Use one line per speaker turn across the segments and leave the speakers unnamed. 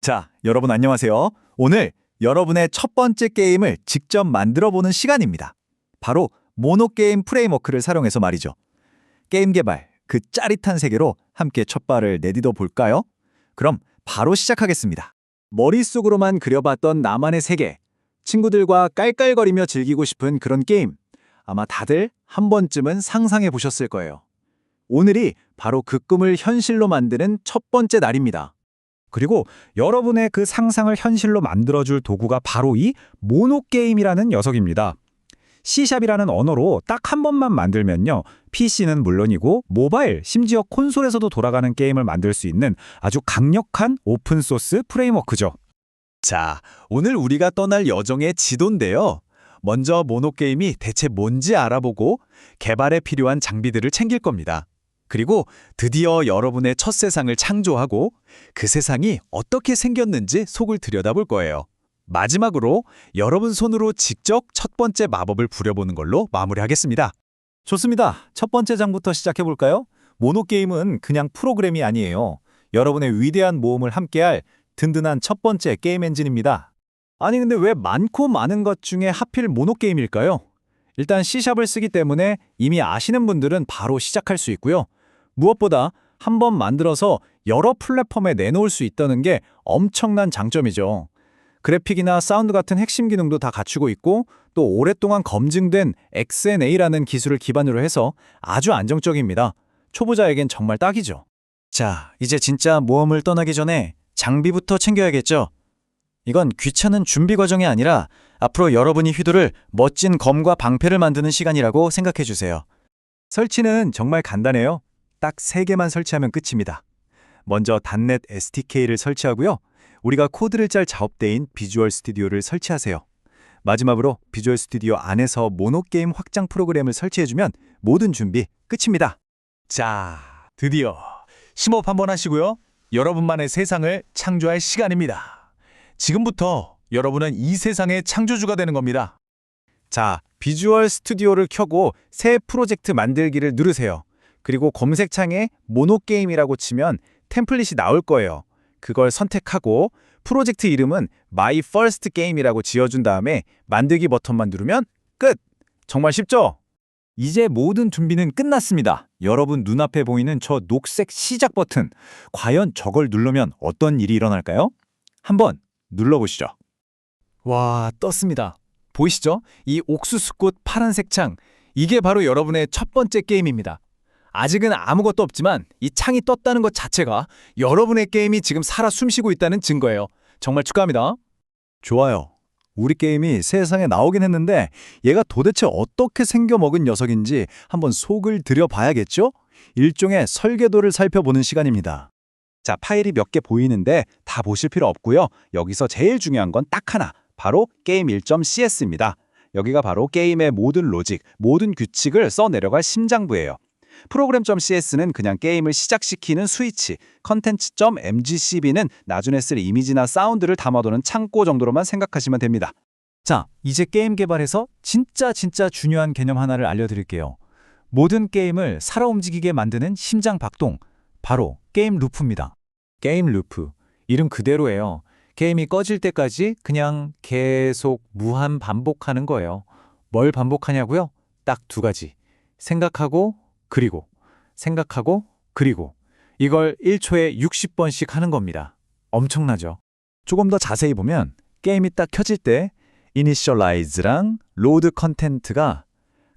자, 여러분 안녕하세요. 오늘 여러분의 첫 번째 게임을 직접 만들어 보는 시간입니다. 바로 모노게임 프레임워크를 사용해서 말이죠. 게임 개발, 그 짜릿한 세계로 함께 첫 발을 내디뎌 볼까요? 그럼 바로 시작하겠습니다. 머릿속으로만 그려봤던 나만의 세계, 친구들과 깔깔거리며 즐기고 싶은 그런 게임. 아마 다들 한 번쯤은 상상해 보셨을 거예요. 오늘이 바로 그 꿈을 현실로 만드는 첫 번째 날입니다.
그리고 여러분의 그 상상을 현실로 만들어줄 도구가 바로 이 모노게임이라는 녀석입니다. C샵이라는 언어로 딱 한 번만 만들면요. PC는 물론이고 모바일, 심지어 콘솔에서도 돌아가는 게임을 만들 수 있는 아주 강력한 오픈소스 프레임워크죠.
자, 오늘 우리가 떠날 여정의 지도인데요. 먼저 모노게임이 대체 뭔지 알아보고 개발에 필요한 장비들을 챙길 겁니다. 그리고 드디어 여러분의 첫 세상을 창조하고 그 세상이 어떻게 생겼는지 속을 들여다볼 거예요. 마지막으로 여러분 손으로 직접 첫 번째 마법을 부려보는 걸로 마무리하겠습니다. 좋습니다. 첫 번째 장부터 시작해볼까요? 모노게임은 그냥 프로그램이 아니에요. 여러분의 위대한 모험을 함께할 든든한 첫 번째 게임 엔진입니다. 아니 근데 왜 많고 많은 것 중에 하필 모노게임일까요? 일단 C샵을 쓰기 때문에 이미 아시는 분들은 바로 시작할 수 있고요. 무엇보다 한 번 만들어서 여러 플랫폼에 내놓을 수 있다는 게 엄청난 장점이죠. 그래픽이나 사운드 같은 핵심 기능도 다 갖추고 있고 또 오랫동안 검증된 XNA라는 기술을 기반으로 해서 아주 안정적입니다. 초보자에겐 정말 딱이죠. 자, 이제 진짜 모험을 떠나기 전에 장비부터 챙겨야겠죠. 이건 귀찮은 준비 과정이 아니라 앞으로 여러분이 휘두를 멋진 검과 방패를 만드는 시간이라고 생각해 주세요. 설치는 정말 간단해요. 딱 3개만 설치하면 끝입니다. 먼저 .NET SDK를 설치하고요. 우리가 코드를 짤 작업대인 비주얼 스튜디오를 설치하세요. 마지막으로 비주얼 스튜디오 안에서 모노게임 확장 프로그램을 설치해주면 모든 준비 끝입니다.
자, 드디어 심호흡 한번 하시고요. 여러분만의 세상을 창조할 시간입니다. 지금부터 여러분은 이 세상의 창조주가 되는 겁니다.
자, 비주얼 스튜디오를 켜고 새 프로젝트 만들기를 누르세요. 그리고 검색창에 모노게임이라고 치면 템플릿이 나올 거예요. 그걸 선택하고 프로젝트 이름은 My First Game이라고 지어준 다음에 만들기 버튼만 누르면 끝! 정말 쉽죠? 이제 모든 준비는 끝났습니다. 여러분 눈앞에 보이는 저 녹색 시작 버튼. 과연 저걸 누르면 어떤 일이 일어날까요? 한번 눌러보시죠. 와, 떴습니다. 보이시죠? 이 옥수수꽃 파란색 창. 이게 바로 여러분의 첫 번째 게임입니다. 아직은 아무것도 없지만 이 창이 떴다는 것 자체가 여러분의 게임이 지금 살아 숨쉬고 있다는 증거예요. 정말 축하합니다. 좋아요. 우리 게임이 세상에 나오긴 했는데 얘가 도대체 어떻게 생겨먹은 녀석인지 한번 속을 들여봐야겠죠? 일종의 설계도를 살펴보는 시간입니다. 자, 파일이 몇 개 보이는데 다 보실 필요 없고요. 여기서 제일 중요한 건 딱 하나, 바로 게임 1.cs입니다. 여기가 바로 게임의 모든 로직, 모든 규칙을 써내려갈 심장부예요. 프로그램.cs는 그냥 게임을 시작시키는 스위치, 컨텐츠.mgcb는 나중에 쓸 이미지나 사운드를 담아두는 창고 정도로만 생각하시면 됩니다. 자, 이제 게임 개발에서 진짜 중요한 개념 하나를 알려드릴게요. 모든 게임을 살아 움직이게 만드는 심장 박동, 바로 게임 루프입니다. 게임 루프, 이름 그대로예요. 게임이 꺼질 때까지 그냥 계속 무한 반복하는 거예요. 뭘 반복하냐고요? 딱 2가지. 생각하고 그리고, 생각하고 그리고. 이걸 1초에 60번씩 하는 겁니다. 엄청나죠? 조금 더 자세히 보면 게임이 딱 켜질 때 Initialize랑 Load Content가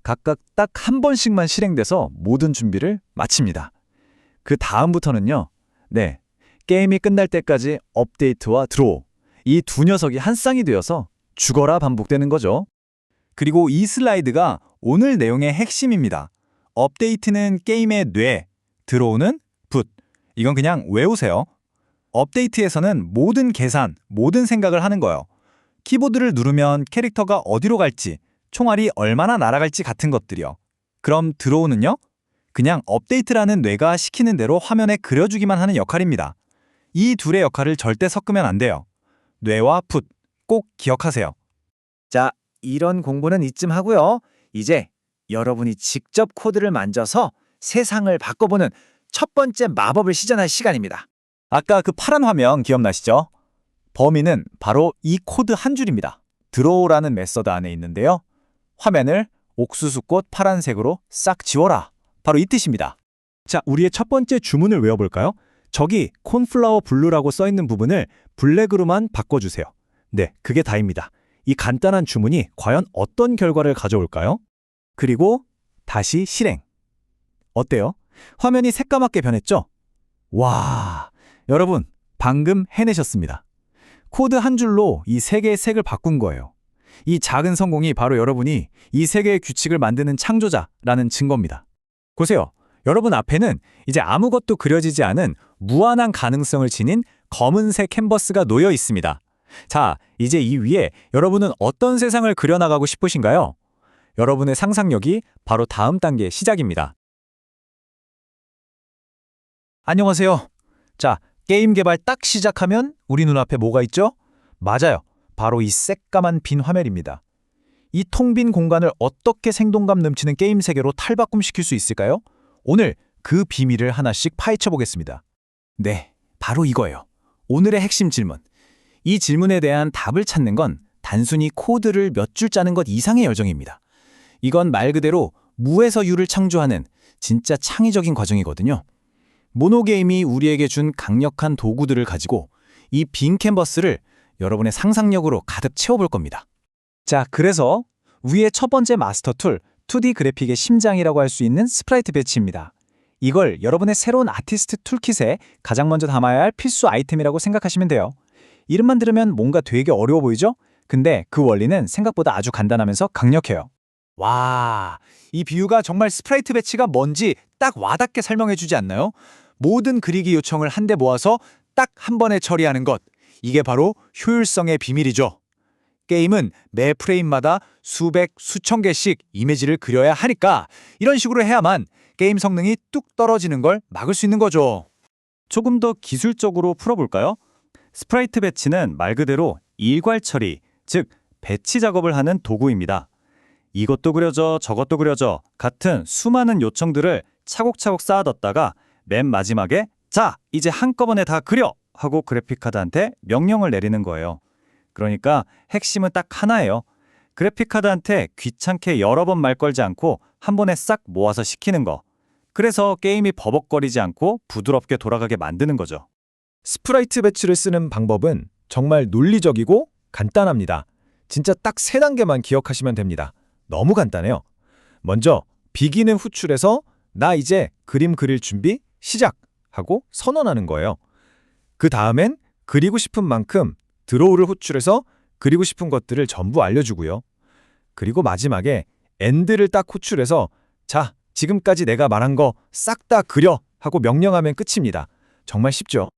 각각 딱 한 번씩만 실행돼서 모든 준비를 마칩니다. 그 다음부터는요. 네, 게임이 끝날 때까지 업데이트와 드로우, 이 두 녀석이 한 쌍이 되어서 죽어라 반복되는 거죠. 그리고 이 슬라이드가 오늘 내용의 핵심입니다. 업데이트는 게임의 뇌, 드로우는 붓. 이건 그냥 외우세요. 업데이트에서는 모든 계산, 모든 생각을 하는 거예요. 키보드를 누르면 캐릭터가 어디로 갈지, 총알이 얼마나 날아갈지 같은 것들이요. 그럼 드로우는요? 그냥 업데이트라는 뇌가 시키는 대로 화면에 그려주기만 하는 역할입니다. 이 둘의 역할을 절대 섞으면 안 돼요. 뇌와 풋, 꼭 기억하세요. 자, 이런 공부는 이쯤 하고요. 이제 여러분이 직접 코드를 만져서 세상을 바꿔보는 첫 번째 마법을 시전할 시간입니다. 아까 그 파란 화면 기억나시죠? 범위는 바로 이 코드 한 줄입니다. 드로우라는 메서드 안에 있는데요. 화면을 옥수수꽃 파란색으로 싹 지워라. 바로 이 뜻입니다.
자, 우리의 첫 번째 주문을 외워볼까요? 저기 콘플라워 블루라고 써있는 부분을 블랙으로만 바꿔주세요. 네, 그게 다입니다. 이 간단한 주문이 과연 어떤 결과를 가져올까요?
그리고 다시 실행. 어때요? 화면이 새까맣게 변했죠? 와, 여러분 방금 해내셨습니다. 코드 한 줄로 이 세 개의 색을 바꾼 거예요. 이 작은 성공이 바로 여러분이 이 세 개의 규칙을 만드는 창조자라는 증거입니다. 보세요. 여러분 앞에는 이제 아무것도 그려지지 않은 무한한 가능성을 지닌 검은색 캔버스가 놓여 있습니다. 자, 이제 이 위에 여러분은 어떤 세상을 그려나가고 싶으신가요? 여러분의 상상력이 바로 다음 단계의 시작입니다. 안녕하세요. 자, 게임 개발 딱 시작하면 우리 눈앞에 뭐가 있죠? 맞아요. 바로 이 새까만 빈 화면입니다. 이 텅 빈 공간을 어떻게 생동감 넘치는 게임 세계로 탈바꿈시킬 수 있을까요? 오늘 그 비밀을 하나씩 파헤쳐 보겠습니다. 네, 바로 이거예요. 오늘의 핵심 질문. 이 질문에 대한 답을 찾는 건 단순히 코드를 몇 줄 짜는 것 이상의 여정입니다. 이건 말 그대로 무에서 유를 창조하는 진짜 창의적인 과정이거든요. 모노게임이 우리에게 준 강력한 도구들을 가지고 이 빈 캔버스를 여러분의 상상력으로 가득 채워볼 겁니다. 자, 그래서 위의 첫 번째 마스터 툴, 2D 그래픽의 심장이라고 할 수 있는 스프라이트 배치입니다. 이걸 여러분의 새로운 아티스트 툴킷에 가장 먼저 담아야 할 필수 아이템이라고 생각하시면 돼요. 이름만 들으면 뭔가 되게 어려워 보이죠? 근데 그 원리는 생각보다 아주 간단하면서 강력해요. 와, 이 비유가 정말 스프라이트 배치가 뭔지 딱 와닿게 설명해주지 않나요? 모든 그리기 요청을 한데 모아서 딱 한 번에 처리하는 것. 이게 바로 효율성의 비밀이죠. 게임은 매 프레임마다 수백, 수천 개씩 이미지를 그려야 하니까 이런 식으로 해야만 게임 성능이 뚝 떨어지는 걸 막을 수 있는 거죠.
조금 더 기술적으로 풀어볼까요? 스프라이트 배치는 말 그대로 일괄 처리, 즉 배치 작업을 하는 도구입니다. 이것도 그려줘, 저것도 그려줘 같은 수많은 요청들을 차곡차곡 쌓아뒀다가 맨 마지막에 자, 이제 한꺼번에 다 그려! 하고 그래픽카드한테 명령을 내리는 거예요. 그러니까 핵심은 딱 하나예요. 그래픽카드한테 귀찮게 여러 번 말 걸지 않고 한 번에 싹 모아서 시키는 거. 그래서 게임이 버벅거리지 않고 부드럽게 돌아가게 만드는 거죠.
스프라이트 배치를 쓰는 방법은 정말 논리적이고 간단합니다. 진짜 딱 세 단계만 기억하시면 됩니다. 너무 간단해요. 먼저 비기는 후출해서 나 이제 그림 그릴 준비 시작하고 선언하는 거예요. 그 다음엔 그리고 싶은 만큼 드로우를 호출해서 그리고 싶은 것들을 전부 알려주고요. 그리고 마지막에 엔드를 딱 호출해서 자, 지금까지 내가 말한 거 싹 다 그려 하고 명령하면 끝입니다. 정말 쉽죠?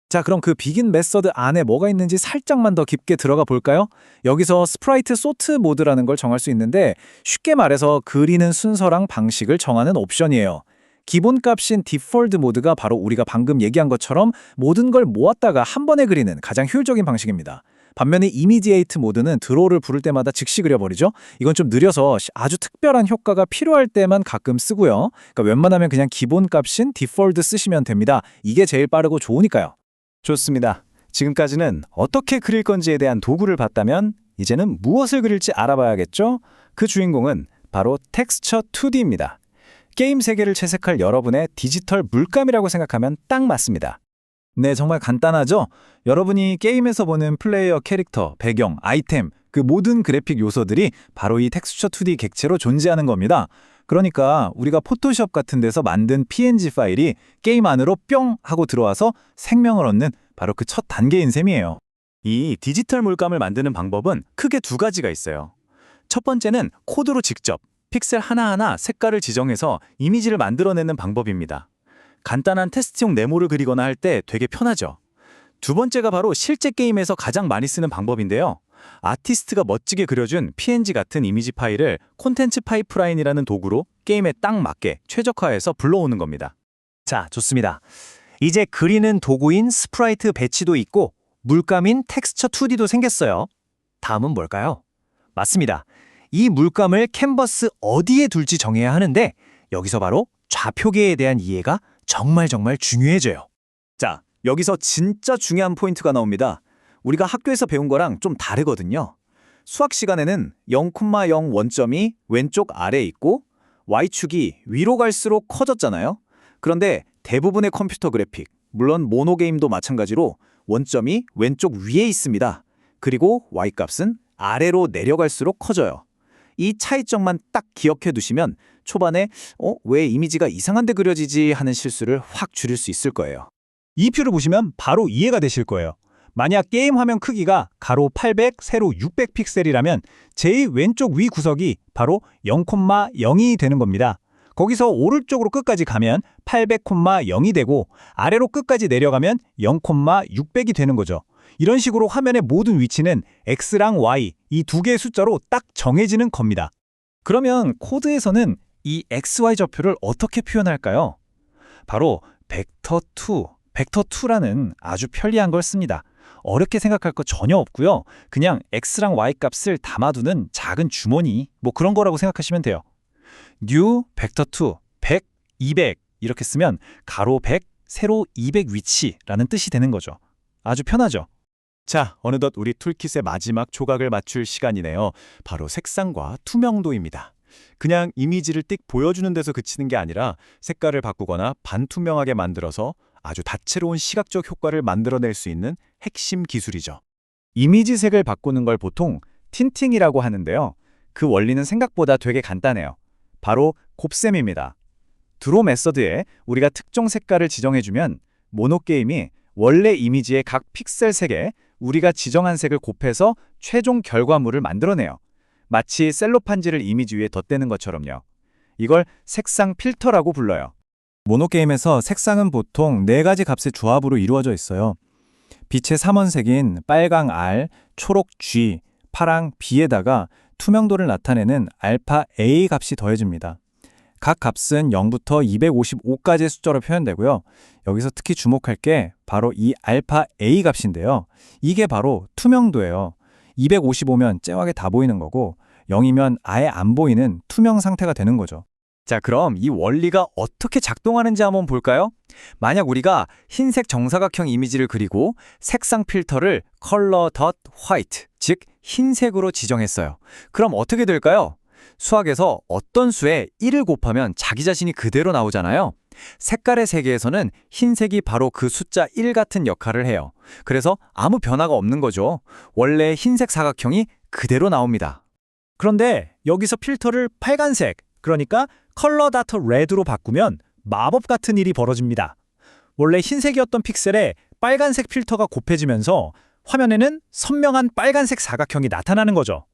자, 그럼 그 비긴 메서드 안에 뭐가 있는지 살짝만 더 깊게 들어가 볼까요? 여기서 스프라이트 소트 모드라는 걸 정할 수 있는데 쉽게 말해서 그리는 순서랑 방식을 정하는 옵션이에요. 기본값인 디폴트 모드가 바로 우리가 방금 얘기한 것처럼 모든 걸 모았다가 한 번에 그리는 가장 효율적인 방식입니다. 반면에 이미디에이트 모드는 드로우를 부를 때마다 즉시 그려버리죠. 이건 좀 느려서 아주 특별한 효과가 필요할 때만 가끔 쓰고요. 그러니까 웬만하면 그냥 기본값인 디폴트 쓰시면 됩니다. 이게 제일 빠르고 좋으니까요. 좋습니다. 지금까지는 어떻게 그릴 건지에 대한 도구를 봤다면 이제는 무엇을 그릴지 알아봐야겠죠? 그 주인공은 바로 텍스처 2D입니다. 게임 세계를 채색할 여러분의 디지털 물감이라고 생각하면 딱 맞습니다. 네, 정말 간단하죠? 여러분이 게임에서 보는 플레이어 캐릭터, 배경, 아이템, 그 모든 그래픽 요소들이 바로 이 텍스처 2D 객체로 존재하는 겁니다. 그러니까 우리가 포토샵 같은 데서 만든 PNG 파일이 게임 안으로 뿅 하고 들어와서 생명을 얻는 바로 그 첫 단계인 셈이에요. 이 디지털 물감을 만드는 방법은 크게 두 가지가 있어요. 첫 번째는 코드로 직접 픽셀 하나하나 색깔을 지정해서 이미지를 만들어내는 방법입니다. 간단한 테스트용 네모를 그리거나 할 때 되게 편하죠. 두 번째가 바로 실제 게임에서 가장 많이 쓰는 방법인데요. 아티스트가 멋지게 그려준 PNG 같은 이미지 파일을 콘텐츠 파이프라인이라는 도구로 게임에 딱 맞게 최적화해서 불러오는 겁니다. 자, 좋습니다. 이제 그리는 도구인 스프라이트 배치도 있고 물감인 텍스처 2D도 생겼어요. 다음은 뭘까요? 맞습니다. 이 물감을 캔버스 어디에 둘지 정해야 하는데 여기서 바로 좌표계에 대한 이해가 정말 중요해져요. 자, 여기서 진짜 중요한 포인트가 나옵니다. 우리가 학교에서 배운 거랑 좀 다르거든요. 수학 시간에는 0,0 원점이 왼쪽 아래에 있고 y축이 위로 갈수록 커졌잖아요. 그런데 대부분의 컴퓨터 그래픽, 물론 모노게임도 마찬가지로 원점이 왼쪽 위에 있습니다. 그리고 y값은 아래로 내려갈수록 커져요. 이 차이점만 딱 기억해 두시면 초반에 왜 이미지가 이상한데 그려지지 하는 실수를 확 줄일 수 있을 거예요.
이 표를 보시면 바로 이해가 되실 거예요. 만약 게임 화면 크기가 가로 800, 세로 600 픽셀이라면 제일 왼쪽 위 구석이 바로 0,0이 되는 겁니다. 거기서 오른쪽으로 끝까지 가면 800,0이 되고 아래로 끝까지 내려가면 0,600이 되는 거죠. 이런 식으로 화면의 모든 위치는 X랑 Y 이 두 개의 숫자로 딱 정해지는 겁니다. 그러면 코드에서는 이 XY 좌표를 어떻게 표현할까요? 바로 벡터2라는 아주 편리한 걸 씁니다. 어렵게 생각할 거 전혀 없고요. 그냥 X랑 Y 값을 담아두는 작은 주머니 뭐 그런 거라고 생각하시면 돼요. new 벡터2 100, 200 이렇게 쓰면 가로 100, 세로 200 위치라는 뜻이 되는 거죠. 아주 편하죠.
자, 어느덧 우리 툴킷의 마지막 조각을 맞출 시간이네요. 바로 색상과 투명도입니다. 그냥 이미지를 띡 보여주는 데서 그치는 게 아니라 색깔을 바꾸거나 반투명하게 만들어서 아주 다채로운 시각적 효과를 만들어낼 수 있는 핵심 기술이죠.
이미지 색을 바꾸는 걸 보통 틴팅이라고 하는데요. 그 원리는 생각보다 되게 간단해요. 바로 곱셈입니다. 드로 메서드에 우리가 특정 색깔을 지정해주면 모노게임이 원래 이미지의 각 픽셀 색에 우리가 지정한 색을 곱해서 최종 결과물을 만들어내요. 마치 셀로판지를 이미지 위에 덧대는 것처럼요. 이걸 색상 필터라고 불러요.
모노게임에서 색상은 보통 4가지 값의 조합으로 이루어져 있어요. 빛의 삼원색인 빨강 R, 초록 G, 파랑 B에다가 투명도를 나타내는 알파 A 값이 더해집니다. 각 값은 0부터 255까지의 숫자로 표현되고요. 여기서 특히 주목할 게 바로 이 알파 A 값인데요. 이게 바로 투명도예요. 255면 쨍하게 다 보이는 거고 0이면 아예 안 보이는 투명 상태가 되는 거죠.
자, 그럼 이 원리가 어떻게 작동하는지 한번 볼까요? 만약 우리가 흰색 정사각형 이미지를 그리고 색상 필터를 color.white, 즉 흰색으로 지정했어요. 그럼 어떻게 될까요? 수학에서 어떤 수에 1을 곱하면 자기 자신이 그대로 나오잖아요. 색깔의 세계에서는 흰색이 바로 그 숫자 1 같은 역할을 해요. 그래서 아무 변화가 없는 거죠. 원래 흰색 사각형이 그대로 나옵니다.
그런데 여기서 필터를 빨간색, 그러니까 color.red로 바꾸면 마법 같은 일이 벌어집니다. 원래 흰색이었던 픽셀에 빨간색 필터가 곱해지면서 화면에는 선명한 빨간색 사각형이 나타나는 거죠.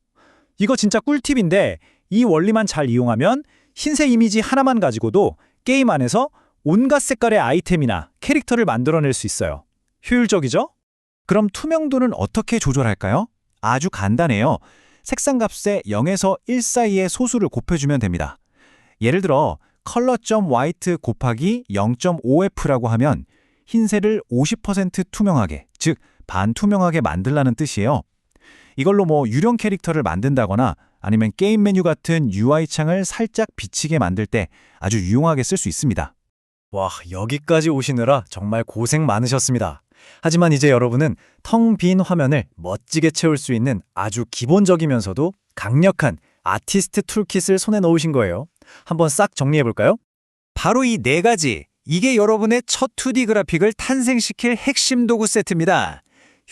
이거 진짜 꿀팁인데 이 원리만 잘 이용하면 흰색 이미지 하나만 가지고도 게임 안에서 온갖 색깔의 아이템이나 캐릭터를 만들어낼 수 있어요. 효율적이죠?
그럼 투명도는 어떻게 조절할까요? 아주 간단해요. 색상 값에 0에서 1 사이의 소수를 곱해주면 됩니다. 예를 들어 color.white 곱하기 0.5f라고 하면 흰색을 50% 투명하게, 즉 반투명하게 만들라는 뜻이에요. 이걸로 유령 캐릭터를 만든다거나 아니면 게임 메뉴 같은 UI 창을 살짝 비치게 만들 때 아주 유용하게 쓸 수 있습니다.
와, 여기까지 오시느라 정말 고생 많으셨습니다. 하지만 이제 여러분은 텅 빈 화면을 멋지게 채울 수 있는 아주 기본적이면서도 강력한 아티스트 툴킷을 손에 넣으신 거예요. 한번 싹 정리해볼까요?
바로 이 4가지, 이게 여러분의 첫 2D 그래픽을 탄생시킬 핵심 도구 세트입니다.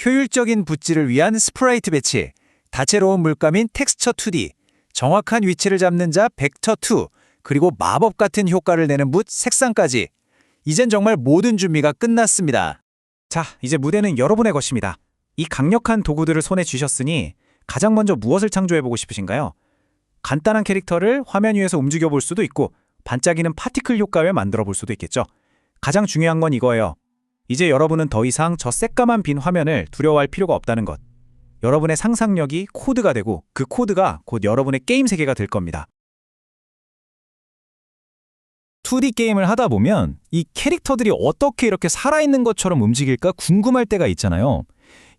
효율적인 붓질을 위한 스프라이트 배치, 다채로운 물감인 텍스처 2D, 정확한 위치를 잡는 자 벡터2, 그리고 마법 같은 효과를 내는 붓 색상까지. 이젠 정말 모든 준비가 끝났습니다. 자, 이제 무대는 여러분의 것입니다. 이 강력한 도구들을 손에 쥐셨으니 가장 먼저 무엇을 창조해보고 싶으신가요? 간단한 캐릭터를 화면 위에서 움직여 볼 수도 있고 반짝이는 파티클 효과를 만들어 볼 수도 있겠죠. 가장 중요한 건 이거예요. 이제 여러분은 더 이상 저 새까만 빈 화면을 두려워할 필요가 없다는 것. 여러분의 상상력이 코드가 되고 그 코드가 곧 여러분의 게임 세계가 될 겁니다. 2D 게임을 하다 보면 이 캐릭터들이 어떻게 이렇게 살아있는 것처럼 움직일까 궁금할 때가 있잖아요.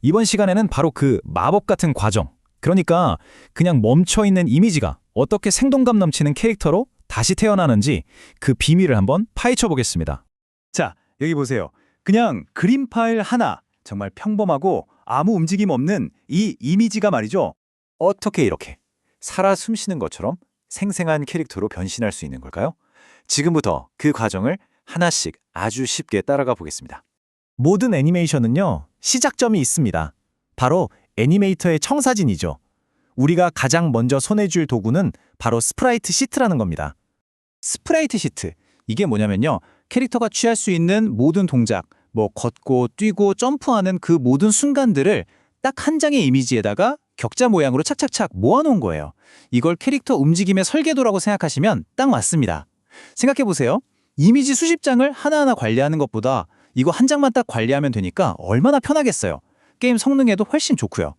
이번 시간에는 바로 그 마법 같은 과정, 그러니까 그냥 멈춰있는 이미지가 어떻게 생동감 넘치는 캐릭터로 다시 태어나는지 그 비밀을 한번 파헤쳐 보겠습니다. 자, 여기 보세요. 그냥 그림 파일 하나, 정말 평범하고 아무 움직임 없는 이 이미지가 말이죠. 어떻게 이렇게 살아 숨쉬는 것처럼 생생한 캐릭터로 변신할 수 있는 걸까요? 지금부터 그 과정을 하나씩 아주 쉽게 따라가 보겠습니다.
모든 애니메이션은요, 시작점이 있습니다. 바로 애니메이터의 청사진이죠. 우리가 가장 먼저 손에 쥘 도구는 바로 스프라이트 시트라는 겁니다.
스프라이트 시트. 이게 뭐냐면요. 캐릭터가 취할 수 있는 모든 동작, 뭐 걷고 뛰고 점프하는 그 모든 순간들을 딱 한 장의 이미지에다가 격자 모양으로 착착착 모아놓은 거예요. 이걸 캐릭터 움직임의 설계도라고 생각하시면 딱 맞습니다. 생각해보세요. 이미지 수십 장을 하나하나 관리하는 것보다 이거 한 장만 딱 관리하면 되니까 얼마나 편하겠어요. 게임 성능에도 훨씬 좋고요.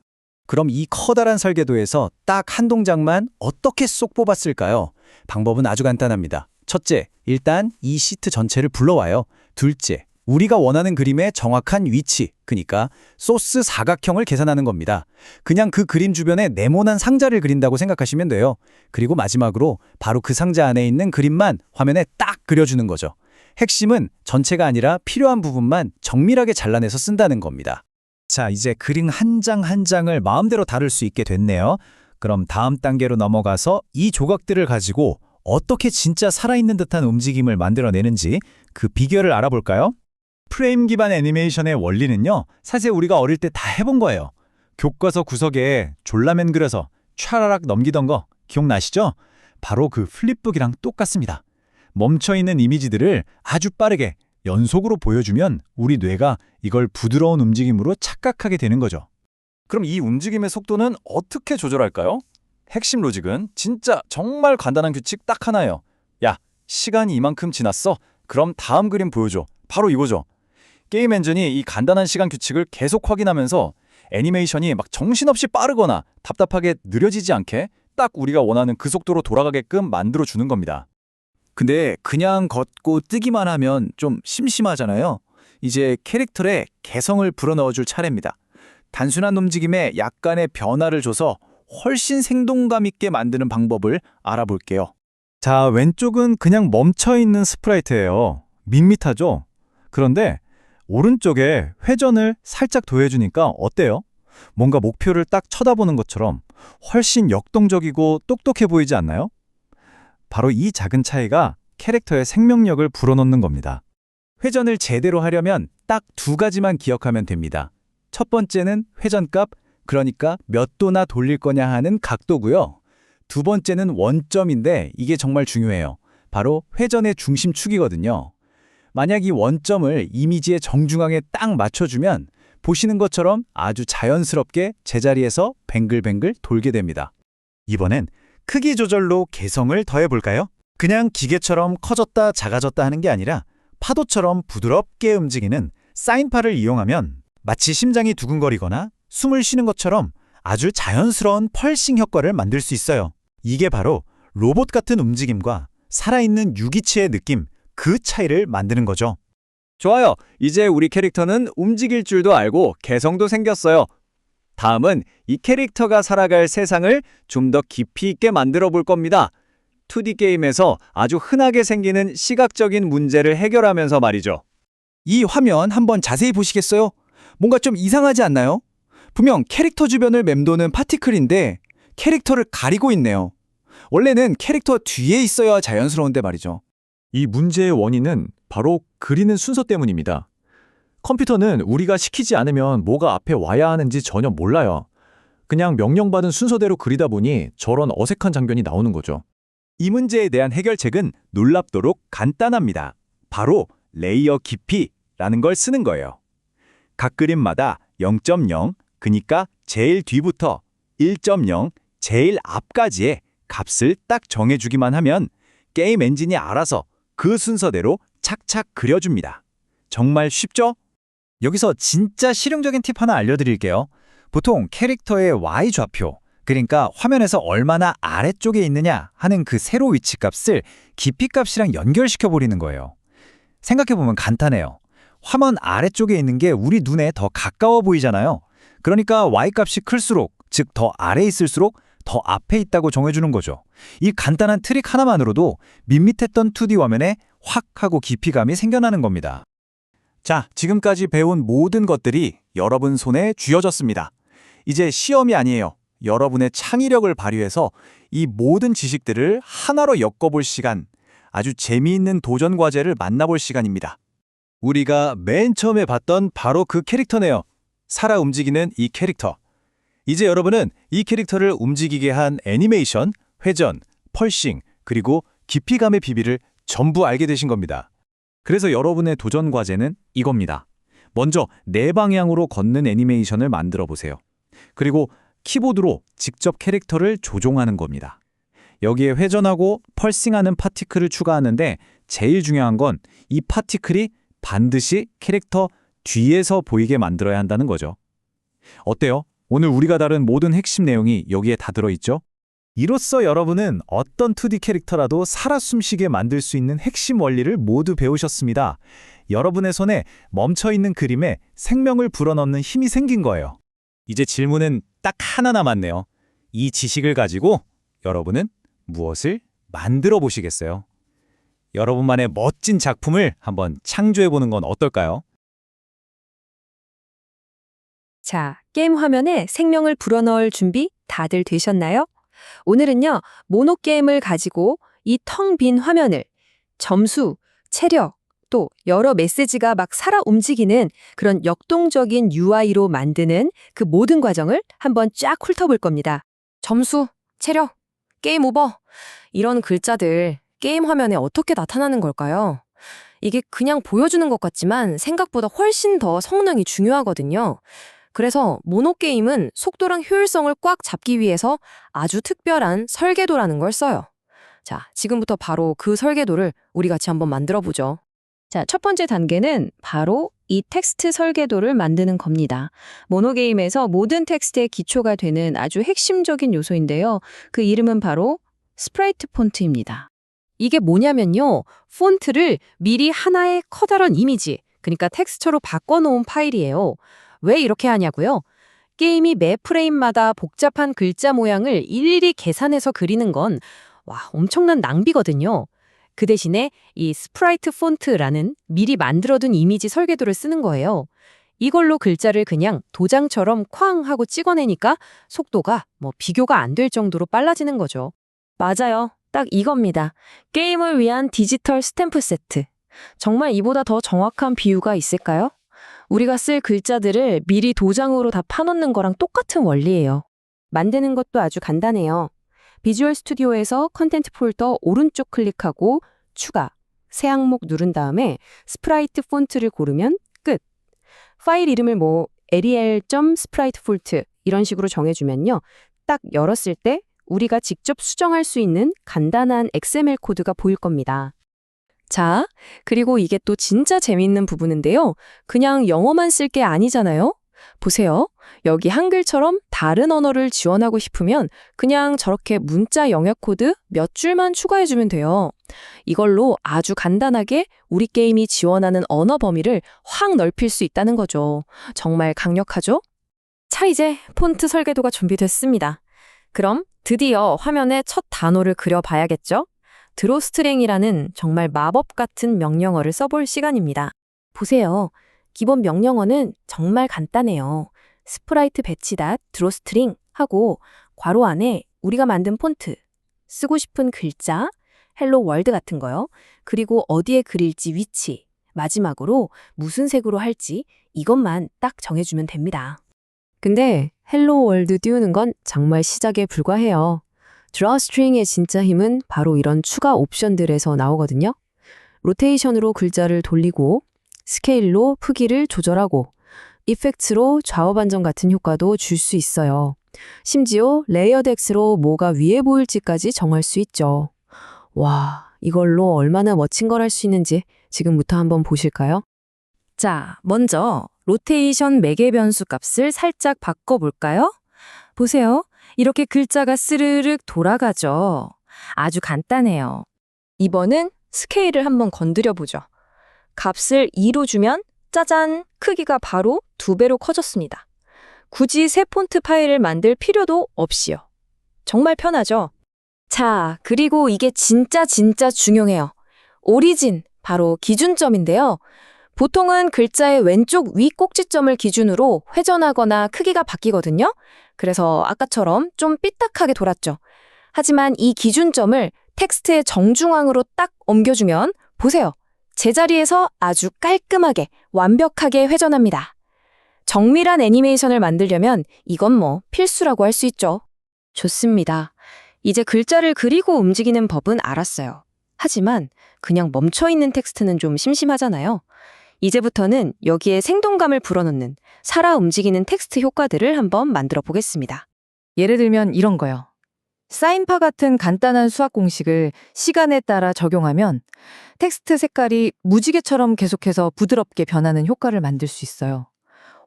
그럼 이 커다란 설계도에서 딱 한 동작만 어떻게 쏙 뽑았을까요? 방법은 아주 간단합니다. 첫째, 일단 이 시트 전체를 불러와요. 둘째, 우리가 원하는 그림의 정확한 위치, 그러니까 소스 사각형을 계산하는 겁니다. 그냥 그 그림 주변에 네모난 상자를 그린다고 생각하시면 돼요. 그리고 마지막으로 바로 그 상자 안에 있는 그림만 화면에 딱 그려주는 거죠. 핵심은 전체가 아니라 필요한 부분만 정밀하게 잘라내서 쓴다는 겁니다.
자, 이제 그림 한 장 한 장을 마음대로 다룰 수 있게 됐네요. 그럼 다음 단계로 넘어가서 이 조각들을 가지고 어떻게 진짜 살아있는 듯한 움직임을 만들어내는지 그 비결을 알아볼까요?
프레임 기반 애니메이션의 원리는요. 사실 우리가 어릴 때 다 해본 거예요. 교과서 구석에 졸라맨 그려서 촤라락 넘기던 거 기억나시죠? 바로 그 플립북이랑 똑같습니다. 멈춰있는 이미지들을 아주 빠르게 연속으로 보여주면 우리 뇌가 이걸 부드러운 움직임으로 착각하게 되는 거죠. 그럼 이 움직임의 속도는 어떻게 조절할까요? 핵심 로직은 진짜 정말 간단한 규칙 딱 하나예요. 야, 시간이 이만큼 지났어. 그럼 다음 그림 보여줘. 바로 이거죠. 게임 엔진이 이 간단한 시간 규칙을 계속 확인하면서 애니메이션이 막 정신없이 빠르거나 답답하게 느려지지 않게 딱 우리가 원하는 그 속도로 돌아가게끔 만들어주는 겁니다. 근데 그냥 걷고 뜨기만 하면 좀 심심하잖아요. 이제 캐릭터의 개성을 불어넣어줄 차례입니다. 단순한 움직임에 약간의 변화를 줘서 훨씬 생동감 있게 만드는 방법을 알아볼게요.
자, 왼쪽은 그냥 멈춰있는 스프라이트예요. 밋밋하죠? 그런데 오른쪽에 회전을 살짝 더해주니까 어때요? 뭔가 목표를 딱 쳐다보는 것처럼 훨씬 역동적이고 똑똑해 보이지 않나요? 바로 이 작은 차이가 캐릭터의 생명력을 불어넣는 겁니다.
회전을 제대로 하려면 딱 두 가지만 기억하면 됩니다. 첫 번째는 회전값, 그러니까 몇 도나 돌릴 거냐 하는 각도고요. 두 번째는 원점인데 이게 정말 중요해요. 바로 회전의 중심축이거든요. 만약 이 원점을 이미지의 정중앙에 딱 맞춰주면 보시는 것처럼 아주 자연스럽게 제자리에서 뱅글뱅글 돌게 됩니다.
이번엔 크기 조절로 개성을 더해볼까요? 그냥 기계처럼 커졌다 작아졌다 하는 게 아니라 파도처럼 부드럽게 움직이는 사인파를 이용하면 마치 심장이 두근거리거나 숨을 쉬는 것처럼 아주 자연스러운 펄싱 효과를 만들 수 있어요. 이게 바로 로봇 같은 움직임과 살아있는 유기체의 느낌, 그 차이를 만드는 거죠.
좋아요. 이제 우리 캐릭터는 움직일 줄도 알고 개성도 생겼어요. 다음은 이 캐릭터가 살아갈 세상을 좀 더 깊이 있게 만들어 볼 겁니다. 2D 게임에서 아주 흔하게 생기는 시각적인 문제를 해결하면서 말이죠. 이 화면 한번 자세히 보시겠어요? 뭔가 좀 이상하지 않나요? 분명 캐릭터 주변을 맴도는 파티클인데 캐릭터를 가리고 있네요. 원래는 캐릭터 뒤에 있어야 자연스러운데 말이죠.
이 문제의 원인은 바로 그리는 순서 때문입니다. 컴퓨터는 우리가 시키지 않으면 뭐가 앞에 와야 하는지 전혀 몰라요. 그냥 명령받은 순서대로 그리다 보니 저런 어색한 장면이 나오는 거죠.
이 문제에 대한 해결책은 놀랍도록 간단합니다. 바로 레이어 깊이라는 걸 쓰는 거예요. 각 그림마다 0.0, 그러니까 제일 뒤부터 1.0, 제일 앞까지의 값을 딱 정해주기만 하면 게임 엔진이 알아서 그 순서대로 착착 그려줍니다. 정말 쉽죠?
여기서 진짜 실용적인 팁 하나 알려드릴게요. 보통 캐릭터의 Y좌표, 그러니까 화면에서 얼마나 아래쪽에 있느냐 하는 그 세로 위치 값을 깊이 값이랑 연결시켜 버리는 거예요. 생각해보면 간단해요. 화면 아래쪽에 있는 게 우리 눈에 더 가까워 보이잖아요. 그러니까 Y값이 클수록, 즉 더 아래에 있을수록 더 앞에 있다고 정해주는 거죠. 이 간단한 트릭 하나만으로도 밋밋했던 2D 화면에 확 하고 깊이감이 생겨나는 겁니다.
자, 지금까지 배운 모든 것들이 여러분 손에 쥐어졌습니다. 이제 시험이 아니에요. 여러분의 창의력을 발휘해서 이 모든 지식들을 하나로 엮어볼 시간, 아주 재미있는 도전 과제를 만나볼 시간입니다. 우리가 맨 처음에 봤던 바로 그 캐릭터네요. 살아 움직이는 이 캐릭터. 이제 여러분은 이 캐릭터를 움직이게 한 애니메이션, 회전, 펄싱, 그리고 깊이감의 비밀을 전부 알게 되신 겁니다. 그래서 여러분의 도전 과제는 이겁니다. 먼저 네 방향으로 걷는 애니메이션을 만들어 보세요. 그리고 키보드로 직접 캐릭터를 조종하는 겁니다. 여기에 회전하고 펄싱하는 파티클을 추가하는데 제일 중요한 건 이 파티클이 반드시 캐릭터 뒤에서 보이게 만들어야 한다는 거죠. 어때요? 오늘 우리가 다룬 모든 핵심 내용이 여기에 다 들어있죠?
이로써 여러분은 어떤 2D 캐릭터라도 살아 숨쉬게 만들 수 있는 핵심 원리를 모두 배우셨습니다. 여러분의 손에 멈춰있는 그림에 생명을 불어넣는 힘이 생긴 거예요.
이제 질문은 딱 하나 남았네요. 이 지식을 가지고 여러분은 무엇을 만들어 보시겠어요? 여러분만의 멋진 작품을 한번 창조해 보는 건 어떨까요?
자, 게임 화면에 생명을 불어넣을 준비 다들 되셨나요? 오늘은요, 모노게임을 가지고 이 텅 빈 화면을 점수, 체력, 또 여러 메시지가 막 살아 움직이는 그런 역동적인 UI로 만드는 그 모든 과정을 한번 쫙 훑어볼 겁니다. 점수, 체력, 게임 오버, 이런 글자들 게임 화면에 어떻게 나타나는 걸까요? 이게 그냥 보여주는 것 같지만 생각보다 훨씬 더 성능이 중요하거든요. 그래서 모노게임은 속도랑 효율성을 꽉 잡기 위해서 아주 특별한 설계도라는 걸 써요. 자, 지금부터 바로 그 설계도를 우리 같이 한번 만들어 보죠. 자, 첫 번째 단계는 바로 이 텍스트 설계도를 만드는 겁니다. 모노게임에서 모든 텍스트의 기초가 되는 아주 핵심적인 요소인데요. 그 이름은 바로 스프라이트 폰트입니다. 이게 뭐냐면요. 폰트를 미리 하나의 커다란 이미지, 그러니까 텍스처로 바꿔놓은 파일이에요. 왜 이렇게 하냐고요? 게임이 매 프레임마다 복잡한 글자 모양을 일일이 계산해서 그리는 건 엄청난 낭비거든요. 그 대신에 이 스프라이트 폰트라는 미리 만들어둔 이미지 설계도를 쓰는 거예요. 이걸로 글자를 그냥 도장처럼 쾅 하고 찍어내니까 속도가 비교가 안 될 정도로 빨라지는 거죠. 맞아요. 딱 이겁니다. 게임을 위한 디지털 스탬프 세트. 정말 이보다 더 정확한 비유가 있을까요? 우리가 쓸 글자들을 미리 도장으로 다 파놓는 거랑 똑같은 원리예요. 만드는 것도 아주 간단해요. 비주얼 스튜디오에서 컨텐트 폴더 오른쪽 클릭하고 추가, 새 항목 누른 다음에 스프라이트 폰트를 고르면 끝. 파일 이름을 arial.spriteFont 이런 식으로 정해주면요. 딱 열었을 때 우리가 직접 수정할 수 있는 간단한 XML 코드가 보일 겁니다. 자, 그리고 이게 또 진짜 재밌는 부분인데요. 그냥 영어만 쓸 게 아니잖아요. 보세요. 여기 한글처럼 다른 언어를 지원하고 싶으면 그냥 저렇게 문자 영역 코드 몇 줄만 추가해주면 돼요. 이걸로 아주 간단하게 우리 게임이 지원하는 언어 범위를 확 넓힐 수 있다는 거죠. 정말 강력하죠? 자, 이제 폰트 설계도가 준비됐습니다. 그럼 드디어 화면에 첫 단어를 그려봐야겠죠? 드로스트링이라는 정말 마법 같은 명령어를 써볼 시간입니다. 보세요. 기본 명령어는 정말 간단해요. 스프라이트 배치닷 드로스트링 하고 괄호 안에 우리가 만든 폰트, 쓰고 싶은 글자, 헬로 월드 같은 거요. 그리고 어디에 그릴지 위치, 마지막으로 무슨 색으로 할지 이것만 딱 정해주면 됩니다. 근데 헬로 월드 띄우는 건 정말 시작에 불과해요. 드로스트링의 진짜 힘은 바로 이런 추가 옵션들에서 나오거든요. 로테이션으로 글자를 돌리고 스케일로 크기를 조절하고 이펙트로 좌우 반전 같은 효과도 줄 수 있어요. 심지어 레이어드 X로 뭐가 위에 보일지까지 정할 수 있죠. 와, 이걸로 얼마나 멋진 걸 할 수 있는지 지금부터 한번 보실까요? 자, 먼저 로테이션 매개 변수 값을 살짝 바꿔볼까요? 보세요. 이렇게 글자가 스르륵 돌아가죠. 아주 간단해요. 이번은 스케일을 한번 건드려보죠. 값을 2로 주면 짜잔! 크기가 바로 2배로 커졌습니다. 굳이 새 폰트 파일을 만들 필요도 없이요. 정말 편하죠? 자, 그리고 이게 진짜 중요해요. 오리진, 바로 기준점인데요. 보통은 글자의 왼쪽 위 꼭지점을 기준으로 회전하거나 크기가 바뀌거든요. 그래서 아까처럼 좀 삐딱하게 돌았죠. 하지만 이 기준점을 텍스트의 정중앙으로 딱 옮겨주면 보세요. 제자리에서 아주 깔끔하게 완벽하게 회전합니다. 정밀한 애니메이션을 만들려면 이건 뭐 필수라고 할 수 있죠. 좋습니다. 이제 글자를 그리고 움직이는 법은 알았어요. 하지만 그냥 멈춰있는 텍스트는 좀 심심하잖아요. 이제부터는 여기에 생동감을 불어넣는 살아 움직이는 텍스트 효과들을 한번 만들어 보겠습니다.
예를 들면 이런 거요. 사인파 같은 간단한 수학 공식을 시간에 따라 적용하면 텍스트 색깔이 무지개처럼 계속해서 부드럽게 변하는 효과를 만들 수 있어요.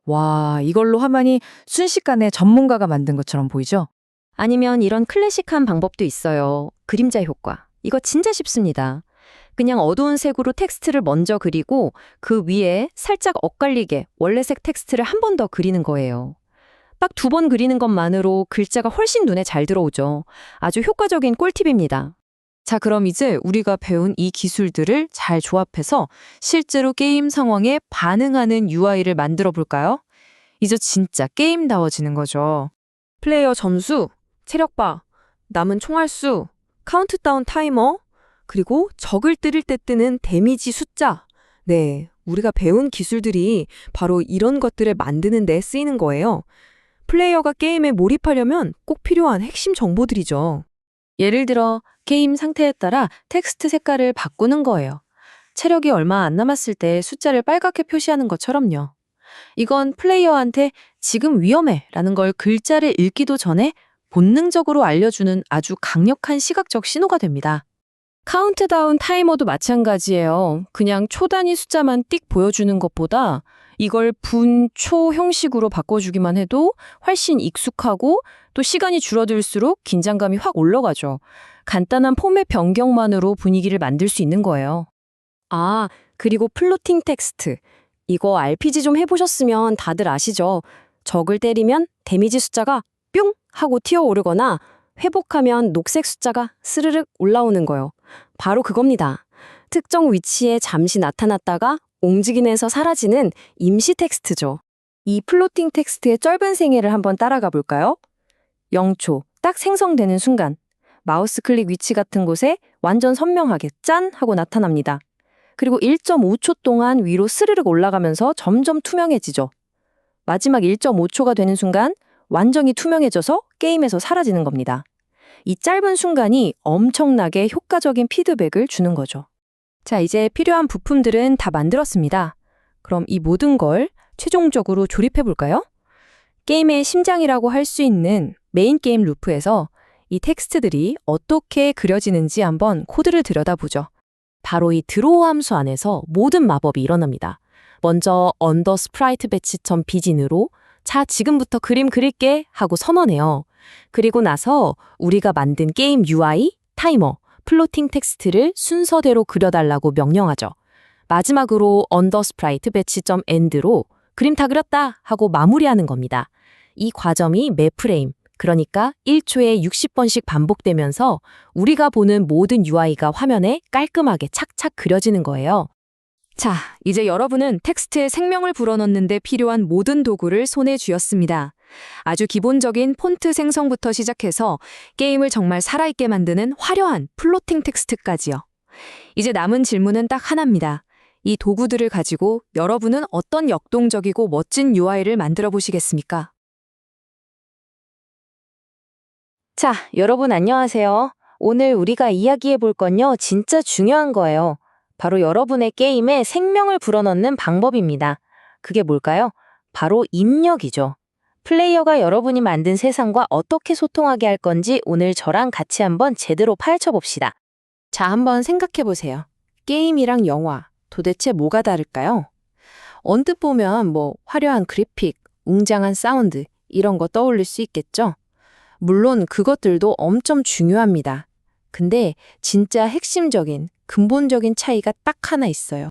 와, 이걸로 화면이 순식간에 전문가가 만든 것처럼 보이죠?
아니면 이런 클래식한 방법도 있어요. 그림자 효과. 이거 진짜 쉽습니다. 그냥 어두운 색으로 텍스트를 먼저 그리고 그 위에 살짝 엇갈리게 원래색 텍스트를 한 번 더 그리는 거예요. 딱 2번 그리는 것만으로 글자가 훨씬 눈에 잘 들어오죠. 아주 효과적인 꿀팁입니다. 자, 그럼 이제 우리가 배운 이 기술들을 잘 조합해서 실제로 게임 상황에 반응하는 UI를 만들어 볼까요? 이제 진짜 게임다워지는 거죠. 플레이어 점수, 체력바, 남은 총알 수, 카운트다운 타이머, 그리고 적을 때릴 때 뜨는 데미지 숫자. 네, 우리가 배운 기술들이 바로 이런 것들을 만드는 데 쓰이는 거예요. 플레이어가 게임에 몰입하려면 꼭 필요한 핵심 정보들이죠. 예를 들어 게임 상태에 따라 텍스트 색깔을 바꾸는 거예요. 체력이 얼마 안 남았을 때 숫자를 빨갛게 표시하는 것처럼요. 이건 플레이어한테 지금 위험해 라는 걸 글자를 읽기도 전에 본능적으로 알려주는 아주 강력한 시각적 신호가 됩니다. 카운트다운 타이머도 마찬가지예요. 그냥 초 단위 숫자만 띡 보여주는 것보다 이걸 분, 초 형식으로 바꿔주기만 해도 훨씬 익숙하고 또 시간이 줄어들수록 긴장감이 확 올라가죠. 간단한 포맷 변경만으로 분위기를 만들 수 있는 거예요. 아, 그리고 플로팅 텍스트. 이거 RPG 좀 해보셨으면 다들 아시죠? 적을 때리면 데미지 숫자가 뿅 하고 튀어오르거나 회복하면 녹색 숫자가 스르륵 올라오는 거요. 바로 그겁니다. 특정 위치에 잠시 나타났다가 움직이면서 사라지는 임시 텍스트죠. 이 플로팅 텍스트의 짧은 생애를 한번 따라가 볼까요? 0초, 딱 생성되는 순간 마우스 클릭 위치 같은 곳에 완전 선명하게 짠 하고 나타납니다. 그리고 1.5초 동안 위로 스르륵 올라가면서 점점 투명해지죠. 마지막 1.5초가 되는 순간 완전히 투명해져서 게임에서 사라지는 겁니다. 이 짧은 순간이 엄청나게 효과적인 피드백을 주는 거죠. 자, 이제 필요한 부품들은 다 만들었습니다. 그럼 이 모든 걸 최종적으로 조립해 볼까요? 게임의 심장이라고 할 수 있는 메인 게임 루프에서 이 텍스트들이 어떻게 그려지는지 한번 코드를 들여다보죠. 바로 이 드로우 함수 안에서 모든 마법이 일어납니다. 먼저 underSpriteBatch.begin으로 자, 지금부터 그림 그릴게 하고 선언해요. 그리고 나서 우리가 만든 게임 UI, 타이머, 플로팅 텍스트를 순서대로 그려달라고 명령하죠. 마지막으로 underSpriteBatch.end로 그림 다 그렸다 하고 마무리하는 겁니다. 이 과정이 매 프레임, 그러니까 1초에 60번씩 반복되면서 우리가 보는 모든 UI가 화면에 깔끔하게 착착 그려지는 거예요. 자, 이제 여러분은 텍스트에 생명을 불어넣는 데 필요한 모든 도구를 손에 쥐었습니다. 아주 기본적인 폰트 생성부터 시작해서 게임을 정말 살아있게 만드는 화려한 플로팅 텍스트까지요. 이제 남은 질문은 딱 하나입니다. 이 도구들을 가지고 여러분은 어떤 역동적이고 멋진 UI를 만들어 보시겠습니까? 자, 여러분 안녕하세요. 오늘 우리가 이야기해 볼 건요, 진짜 중요한 거예요. 바로 여러분의 게임에 생명을 불어넣는 방법입니다. 그게 뭘까요? 바로 입력이죠. 플레이어가 여러분이 만든 세상과 어떻게 소통하게 할 건지 오늘 저랑 같이 한번 제대로 파헤쳐 봅시다. 자, 한번 생각해 보세요. 게임이랑 영화, 도대체 뭐가 다를까요? 언뜻 보면 화려한 그래픽, 웅장한 사운드 이런 거 떠올릴 수 있겠죠? 물론 그것들도 엄청 중요합니다. 근데 진짜 핵심적인, 근본적인 차이가 딱 하나 있어요.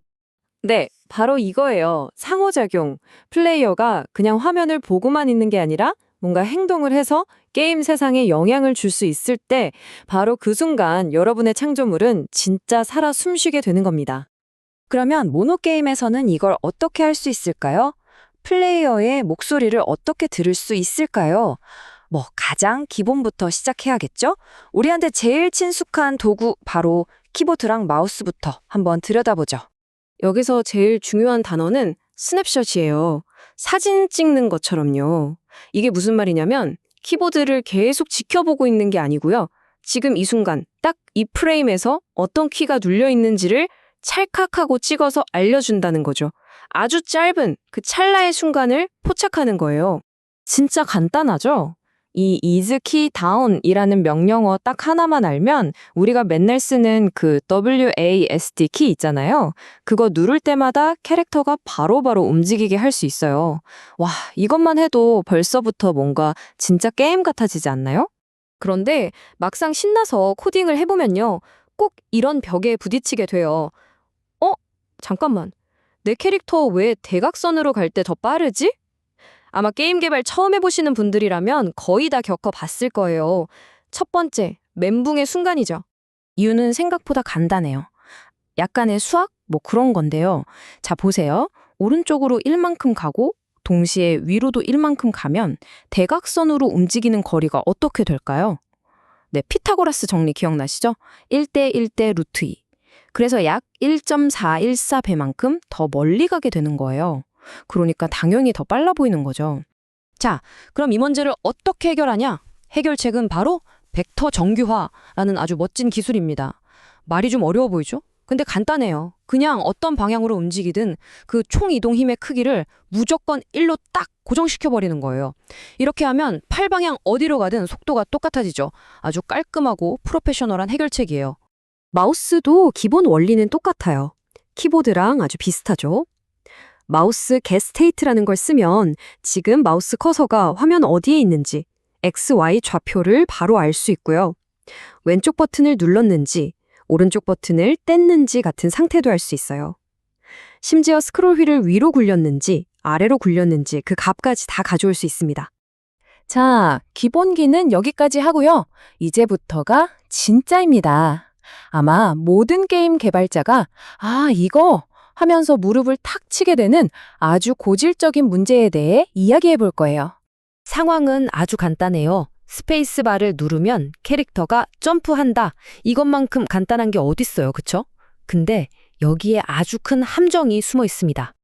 네, 바로 이거예요. 상호작용. 플레이어가 그냥 화면을 보고만 있는 게 아니라 뭔가 행동을 해서 게임 세상에 영향을 줄 수 있을 때 바로 그 순간 여러분의 창조물은 진짜 살아 숨쉬게 되는 겁니다. 그러면 모노게임에서는 이걸 어떻게 할 수 있을까요? 플레이어의 목소리를 어떻게 들을 수 있을까요? 가장 기본부터 시작해야겠죠? 우리한테 제일 친숙한 도구 바로 키보드랑 마우스부터 한번 들여다보죠. 여기서 제일 중요한 단어는 스냅샷이에요. 사진 찍는 것처럼요. 이게 무슨 말이냐면 키보드를 계속 지켜보고 있는 게 아니고요. 지금 이 순간 딱 이 프레임에서 어떤 키가 눌려 있는지를 찰칵하고 찍어서 알려준다는 거죠. 아주 짧은 그 찰나의 순간을 포착하는 거예요. 진짜 간단하죠? 이 is key down이라는 명령어 딱 하나만 알면 우리가 맨날 쓰는 그 WASD 키 있잖아요. 그거 누를 때마다 캐릭터가 바로바로 움직이게 할 수 있어요. 와, 이것만 해도 벌써부터 뭔가 진짜 게임 같아지지 않나요? 그런데 막상 신나서 코딩을 해보면요. 꼭 이런 벽에 부딪히게 돼요. 잠깐만. 내 캐릭터 왜 대각선으로 갈 때 더 빠르지? 아마 게임 개발 처음 해보시는 분들이라면 거의 다 겪어봤을 거예요. 첫 번째, 멘붕의 순간이죠. 이유는 생각보다 간단해요. 약간의 수학? 그런 건데요. 자, 보세요. 오른쪽으로 1만큼 가고 동시에 위로도 1만큼 가면 대각선으로 움직이는 거리가 어떻게 될까요? 네, 피타고라스 정리 기억나시죠? 1대 1대 루트 2. 그래서 약 1.414배만큼 더 멀리 가게 되는 거예요. 그러니까 당연히 더 빨라 보이는 거죠. 자, 그럼 이 문제를 어떻게 해결하냐? 해결책은 바로 벡터 정규화라는 아주 멋진 기술입니다. 말이 좀 어려워 보이죠? 근데 간단해요. 그냥 어떤 방향으로 움직이든 그 총 이동 힘의 크기를 무조건 1로 딱 고정시켜버리는 거예요. 이렇게 하면 팔 방향 어디로 가든 속도가 똑같아지죠. 아주 깔끔하고 프로페셔널한 해결책이에요. 마우스도 기본 원리는 똑같아요. 키보드랑 아주 비슷하죠. 마우스 getState라는 걸 쓰면 지금 마우스 커서가 화면 어디에 있는지 X, Y 좌표를 바로 알 수 있고요. 왼쪽 버튼을 눌렀는지 오른쪽 버튼을 뗐는지 같은 상태도 알 수 있어요. 심지어 스크롤 휠을 위로 굴렸는지 아래로 굴렸는지 그 값까지 다 가져올 수 있습니다. 자, 기본기는 여기까지 하고요. 이제부터가 진짜입니다. 아마 모든 게임 개발자가 이거 하면서 무릎을 탁 치게 되는 아주 고질적인 문제에 대해 이야기해 볼 거예요. 상황은 아주 간단해요. 스페이스바를 누르면 캐릭터가 점프한다. 이것만큼 간단한 게 어딨어요, 그쵸? 근데 여기에 아주 큰 함정이 숨어 있습니다.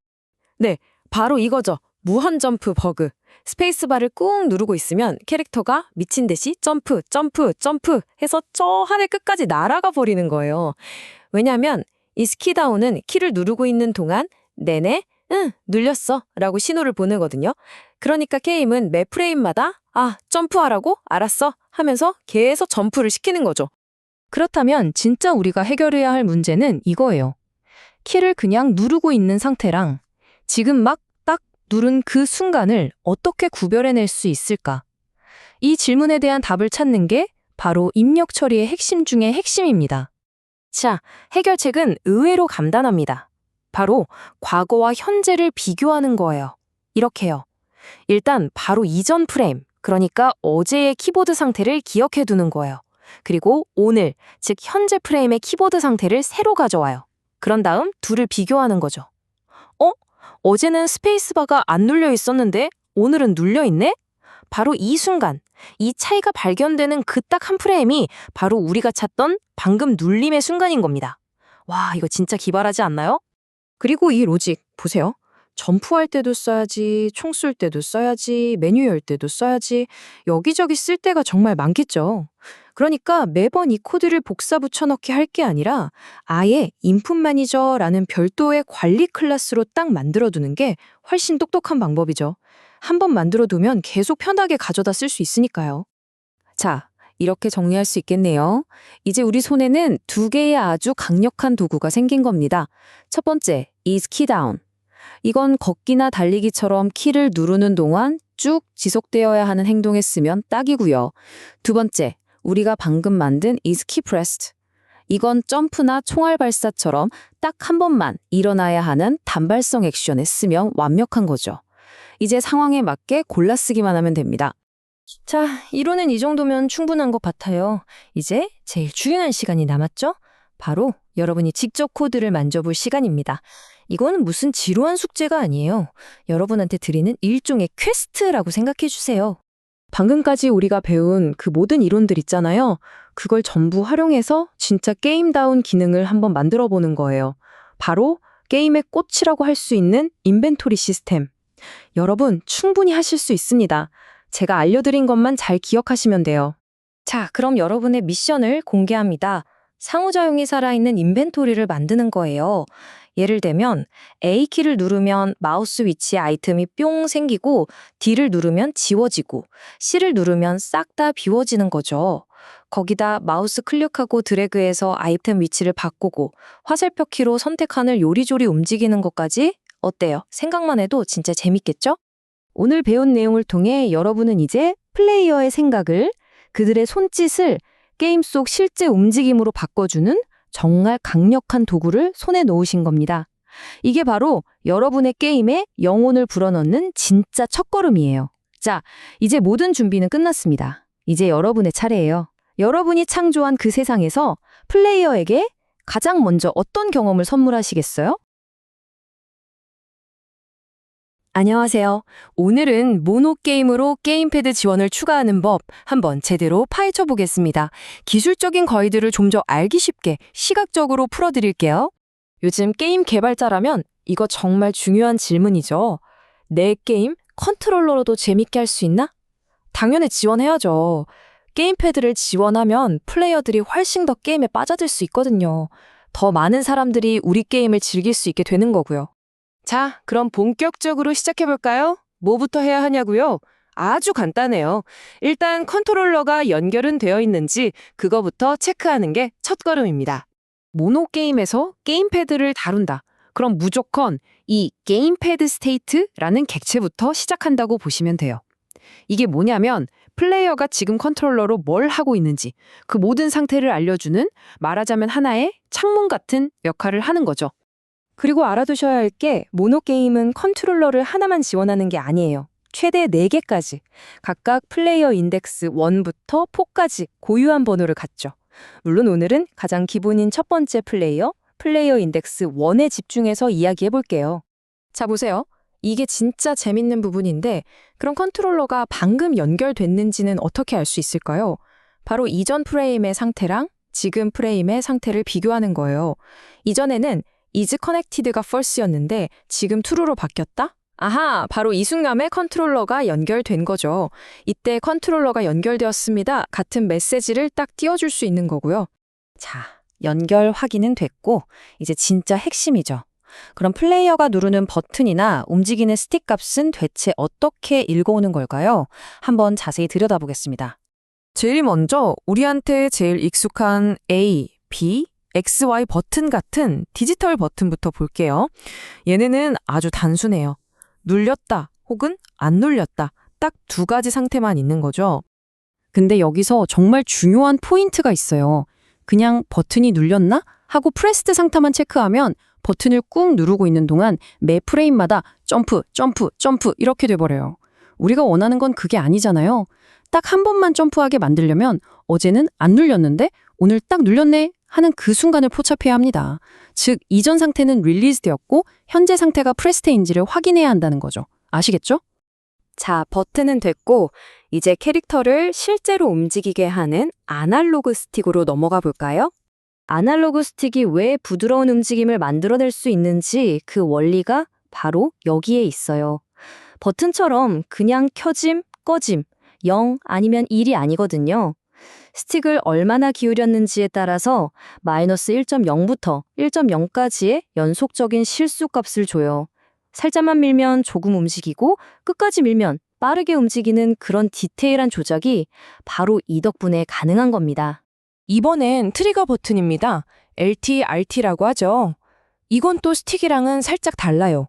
네, 바로 이거죠. 무한 점프 버그. 스페이스바를 꾹 누르고 있으면 캐릭터가 미친 듯이 점프, 점프, 점프 해서 저 하늘 끝까지 날아가 버리는 거예요. 왜냐하면 이 스키다운은 키를 누르고 있는 동안 내내 응, 눌렸어 라고 신호를 보내거든요. 그러니까 게임은 매 프레임마다 점프하라고? 알았어 하면서 계속 점프를 시키는 거죠. 그렇다면 진짜 우리가 해결해야 할 문제는 이거예요. 키를 그냥 누르고 있는 상태랑 지금 막 딱 누른 그 순간을 어떻게 구별해낼 수 있을까? 이 질문에 대한 답을 찾는 게 바로 입력 처리의 핵심 중의 핵심입니다. 자, 해결책은 의외로 간단합니다. 바로 과거와 현재를 비교하는 거예요. 이렇게요. 일단 바로 이전 프레임, 그러니까 어제의 키보드 상태를 기억해 두는 거예요. 그리고 오늘, 즉 현재 프레임의 키보드 상태를 새로 가져와요. 그런 다음 둘을 비교하는 거죠. 어제는 스페이스바가 안 눌려 있었는데 오늘은 눌려 있네? 바로 이 순간, 이 차이가 발견되는 그 딱 한 프레임이 바로 우리가 찾던 방금 눌림의 순간인 겁니다. 와, 이거 진짜 기발하지 않나요? 그리고 이 로직, 보세요. 점프할 때도 써야지, 총 쏠 때도 써야지, 메뉴 열 때도 써야지, 여기저기 쓸 때가 정말 많겠죠. 그러니까 매번 이 코드를 복사 붙여넣기 할 게 아니라 아예 인풋 매니저라는 별도의 관리 클래스로 딱 만들어두는 게 훨씬 똑똑한 방법이죠. 한번 만들어두면 계속 편하게 가져다 쓸 수 있으니까요. 자, 이렇게 정리할 수 있겠네요. 이제 우리 손에는 두 개의 아주 강력한 도구가 생긴 겁니다. 첫 번째, is key down. 이건 걷기나 달리기처럼 키를 누르는 동안 쭉 지속되어야 하는 행동에 쓰면 딱이고요. 두 번째, 우리가 방금 만든 is key pressed. 이건 점프나 총알 발사처럼 딱 한 번만 일어나야 하는 단발성 액션에 쓰면 완벽한 거죠. 이제 상황에 맞게 골라 쓰기만 하면 됩니다. 자, 이론은 이 정도면 충분한 것 같아요. 이제 제일 중요한 시간이 남았죠? 바로 여러분이 직접 코드를 만져볼 시간입니다. 이건 무슨 지루한 숙제가 아니에요. 여러분한테 드리는 일종의 퀘스트라고 생각해 주세요. 방금까지 우리가 배운 그 모든 이론들 있잖아요. 그걸 전부 활용해서 진짜 게임다운 기능을 한번 만들어 보는 거예요. 바로 게임의 꽃이라고 할 수 있는 인벤토리 시스템. 여러분 충분히 하실 수 있습니다. 제가 알려드린 것만 잘 기억하시면 돼요. 자, 그럼 여러분의 미션을 공개합니다. 상호작용이 살아있는 인벤토리를 만드는 거예요. 예를 들면 A키를 누르면 마우스 위치에 아이템이 뿅 생기고 D를 누르면 지워지고 C를 누르면 싹 다 비워지는 거죠. 거기다 마우스 클릭하고 드래그해서 아이템 위치를 바꾸고 화살표 키로 선택칸을 요리조리 움직이는 것까지 어때요? 생각만 해도 진짜 재밌겠죠? 오늘 배운 내용을 통해 여러분은 이제 플레이어의 생각을, 그들의 손짓을 게임 속 실제 움직임으로 바꿔주는 정말 강력한 도구를 손에 놓으신 겁니다. 이게 바로 여러분의 게임에 영혼을 불어넣는 진짜 첫걸음이에요. 자, 이제 모든 준비는 끝났습니다. 이제 여러분의 차례예요. 여러분이 창조한 그 세상에서 플레이어에게 가장 먼저 어떤 경험을 선물하시겠어요? 안녕하세요. 오늘은 모노게임으로 게임패드 지원을 추가하는 법 한번 제대로 파헤쳐 보겠습니다. 기술적인 거의들을 좀 더 알기 쉽게 시각적으로 풀어드릴게요. 요즘 게임 개발자라면 이거 정말 중요한 질문이죠. 내 게임 컨트롤러로도 재밌게 할 수 있나? 당연히 지원해야죠. 게임패드를 지원하면 플레이어들이 훨씬 더 게임에 빠져들 수 있거든요. 더 많은 사람들이 우리 게임을 즐길 수 있게 되는 거고요. 자, 그럼 본격적으로 시작해볼까요? 뭐부터 해야 하냐고요? 아주 간단해요. 일단 컨트롤러가 연결은 되어 있는지 그거부터 체크하는 게 첫걸음입니다. 모노게임에서 게임패드를 다룬다. 그럼 무조건 이 게임패드 스테이트라는 객체부터 시작한다고 보시면 돼요. 이게 뭐냐면 플레이어가 지금 컨트롤러로 뭘 하고 있는지 그 모든 상태를 알려주는 말하자면 하나의 창문 같은 역할을 하는 거죠. 그리고 알아두셔야 할 게 모노게임은 컨트롤러를 하나만 지원하는 게 아니에요. 최대 4개까지 각각 플레이어 인덱스 1부터 4까지 고유한 번호를 갖죠. 물론 오늘은 가장 기본인 첫 번째 플레이어 인덱스 1에 집중해서 이야기해 볼게요. 자, 보세요. 이게 진짜 재밌는 부분인데 그럼 컨트롤러가 방금 연결됐는지는 어떻게 알 수 있을까요? 바로 이전 프레임의 상태랑 지금 프레임의 상태를 비교하는 거예요. 이전에는 is connected가 false였는데 지금 true로 바뀌었다? 아하, 바로 이 순간에 컨트롤러가 연결된 거죠. 이때 컨트롤러가 연결되었습니다. 같은 메시지를 딱 띄워줄 수 있는 거고요. 자, 연결 확인은 됐고 이제 진짜 핵심이죠. 그럼 플레이어가 누르는 버튼이나 움직이는 스틱 값은 대체 어떻게 읽어오는 걸까요? 한번 자세히 들여다보겠습니다. 제일 먼저 우리한테 제일 익숙한 A, B, X, Y 버튼 같은 디지털 버튼부터 볼게요. 얘네는 아주 단순해요. 눌렸다 혹은 안 눌렸다 딱 2가지 상태만 있는 거죠. 근데 여기서 정말 중요한 포인트가 있어요. 그냥 버튼이 눌렸나? 하고 프레스드 상태만 체크하면 버튼을 꾹 누르고 있는 동안 매 프레임마다 점프, 점프, 점프 이렇게 돼버려요. 우리가 원하는 건 그게 아니잖아요. 딱 한 번만 점프하게 만들려면 어제는 안 눌렸는데 오늘 딱 눌렸네 하는 그 순간을 포착해야 합니다. 즉 이전 상태는 릴리즈 되었고 현재 상태가 프레스트인지를 확인해야 한다는 거죠. 아시겠죠? 자, 버튼은 됐고 이제 캐릭터를 실제로 움직이게 하는 아날로그 스틱으로 넘어가 볼까요? 아날로그 스틱이 왜 부드러운 움직임을 만들어낼 수 있는지 그 원리가 바로 여기에 있어요. 버튼처럼 그냥 켜짐, 꺼짐, 0 아니면 1이 아니거든요. 스틱을 얼마나 기울였는지에 따라서 마이너스 1.0부터 1.0까지의 연속적인 실수값을 줘요. 살짝만 밀면 조금 움직이고 끝까지 밀면 빠르게 움직이는 그런 디테일한 조작이 바로 이 덕분에 가능한 겁니다. 이번엔 트리거 버튼입니다. LT, RT라고 하죠. 이건 또 스틱이랑은 살짝 달라요.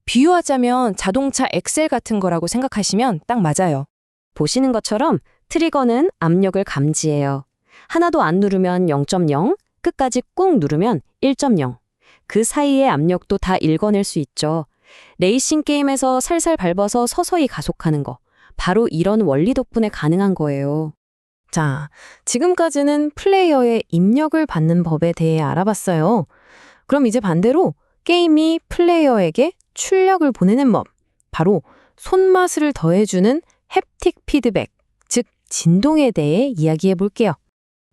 비유하자면 자동차 엑셀 같은 거라고 생각하시면 딱 맞아요. 보시는 것처럼 트리거는 압력을 감지해요. 하나도 안 누르면 0.0, 끝까지 꾹 누르면 1.0. 그 사이의 압력도 다 읽어낼 수 있죠. 레이싱 게임에서 살살 밟아서 서서히 가속하는 거. 바로 이런 원리 덕분에 가능한 거예요. 자, 지금까지는 플레이어의 입력을 받는 법에 대해 알아봤어요. 그럼 이제 반대로 게임이 플레이어에게 출력을 보내는 법, 바로 손맛을 더해주는 햅틱 피드백, 즉 진동에 대해 이야기해 볼게요.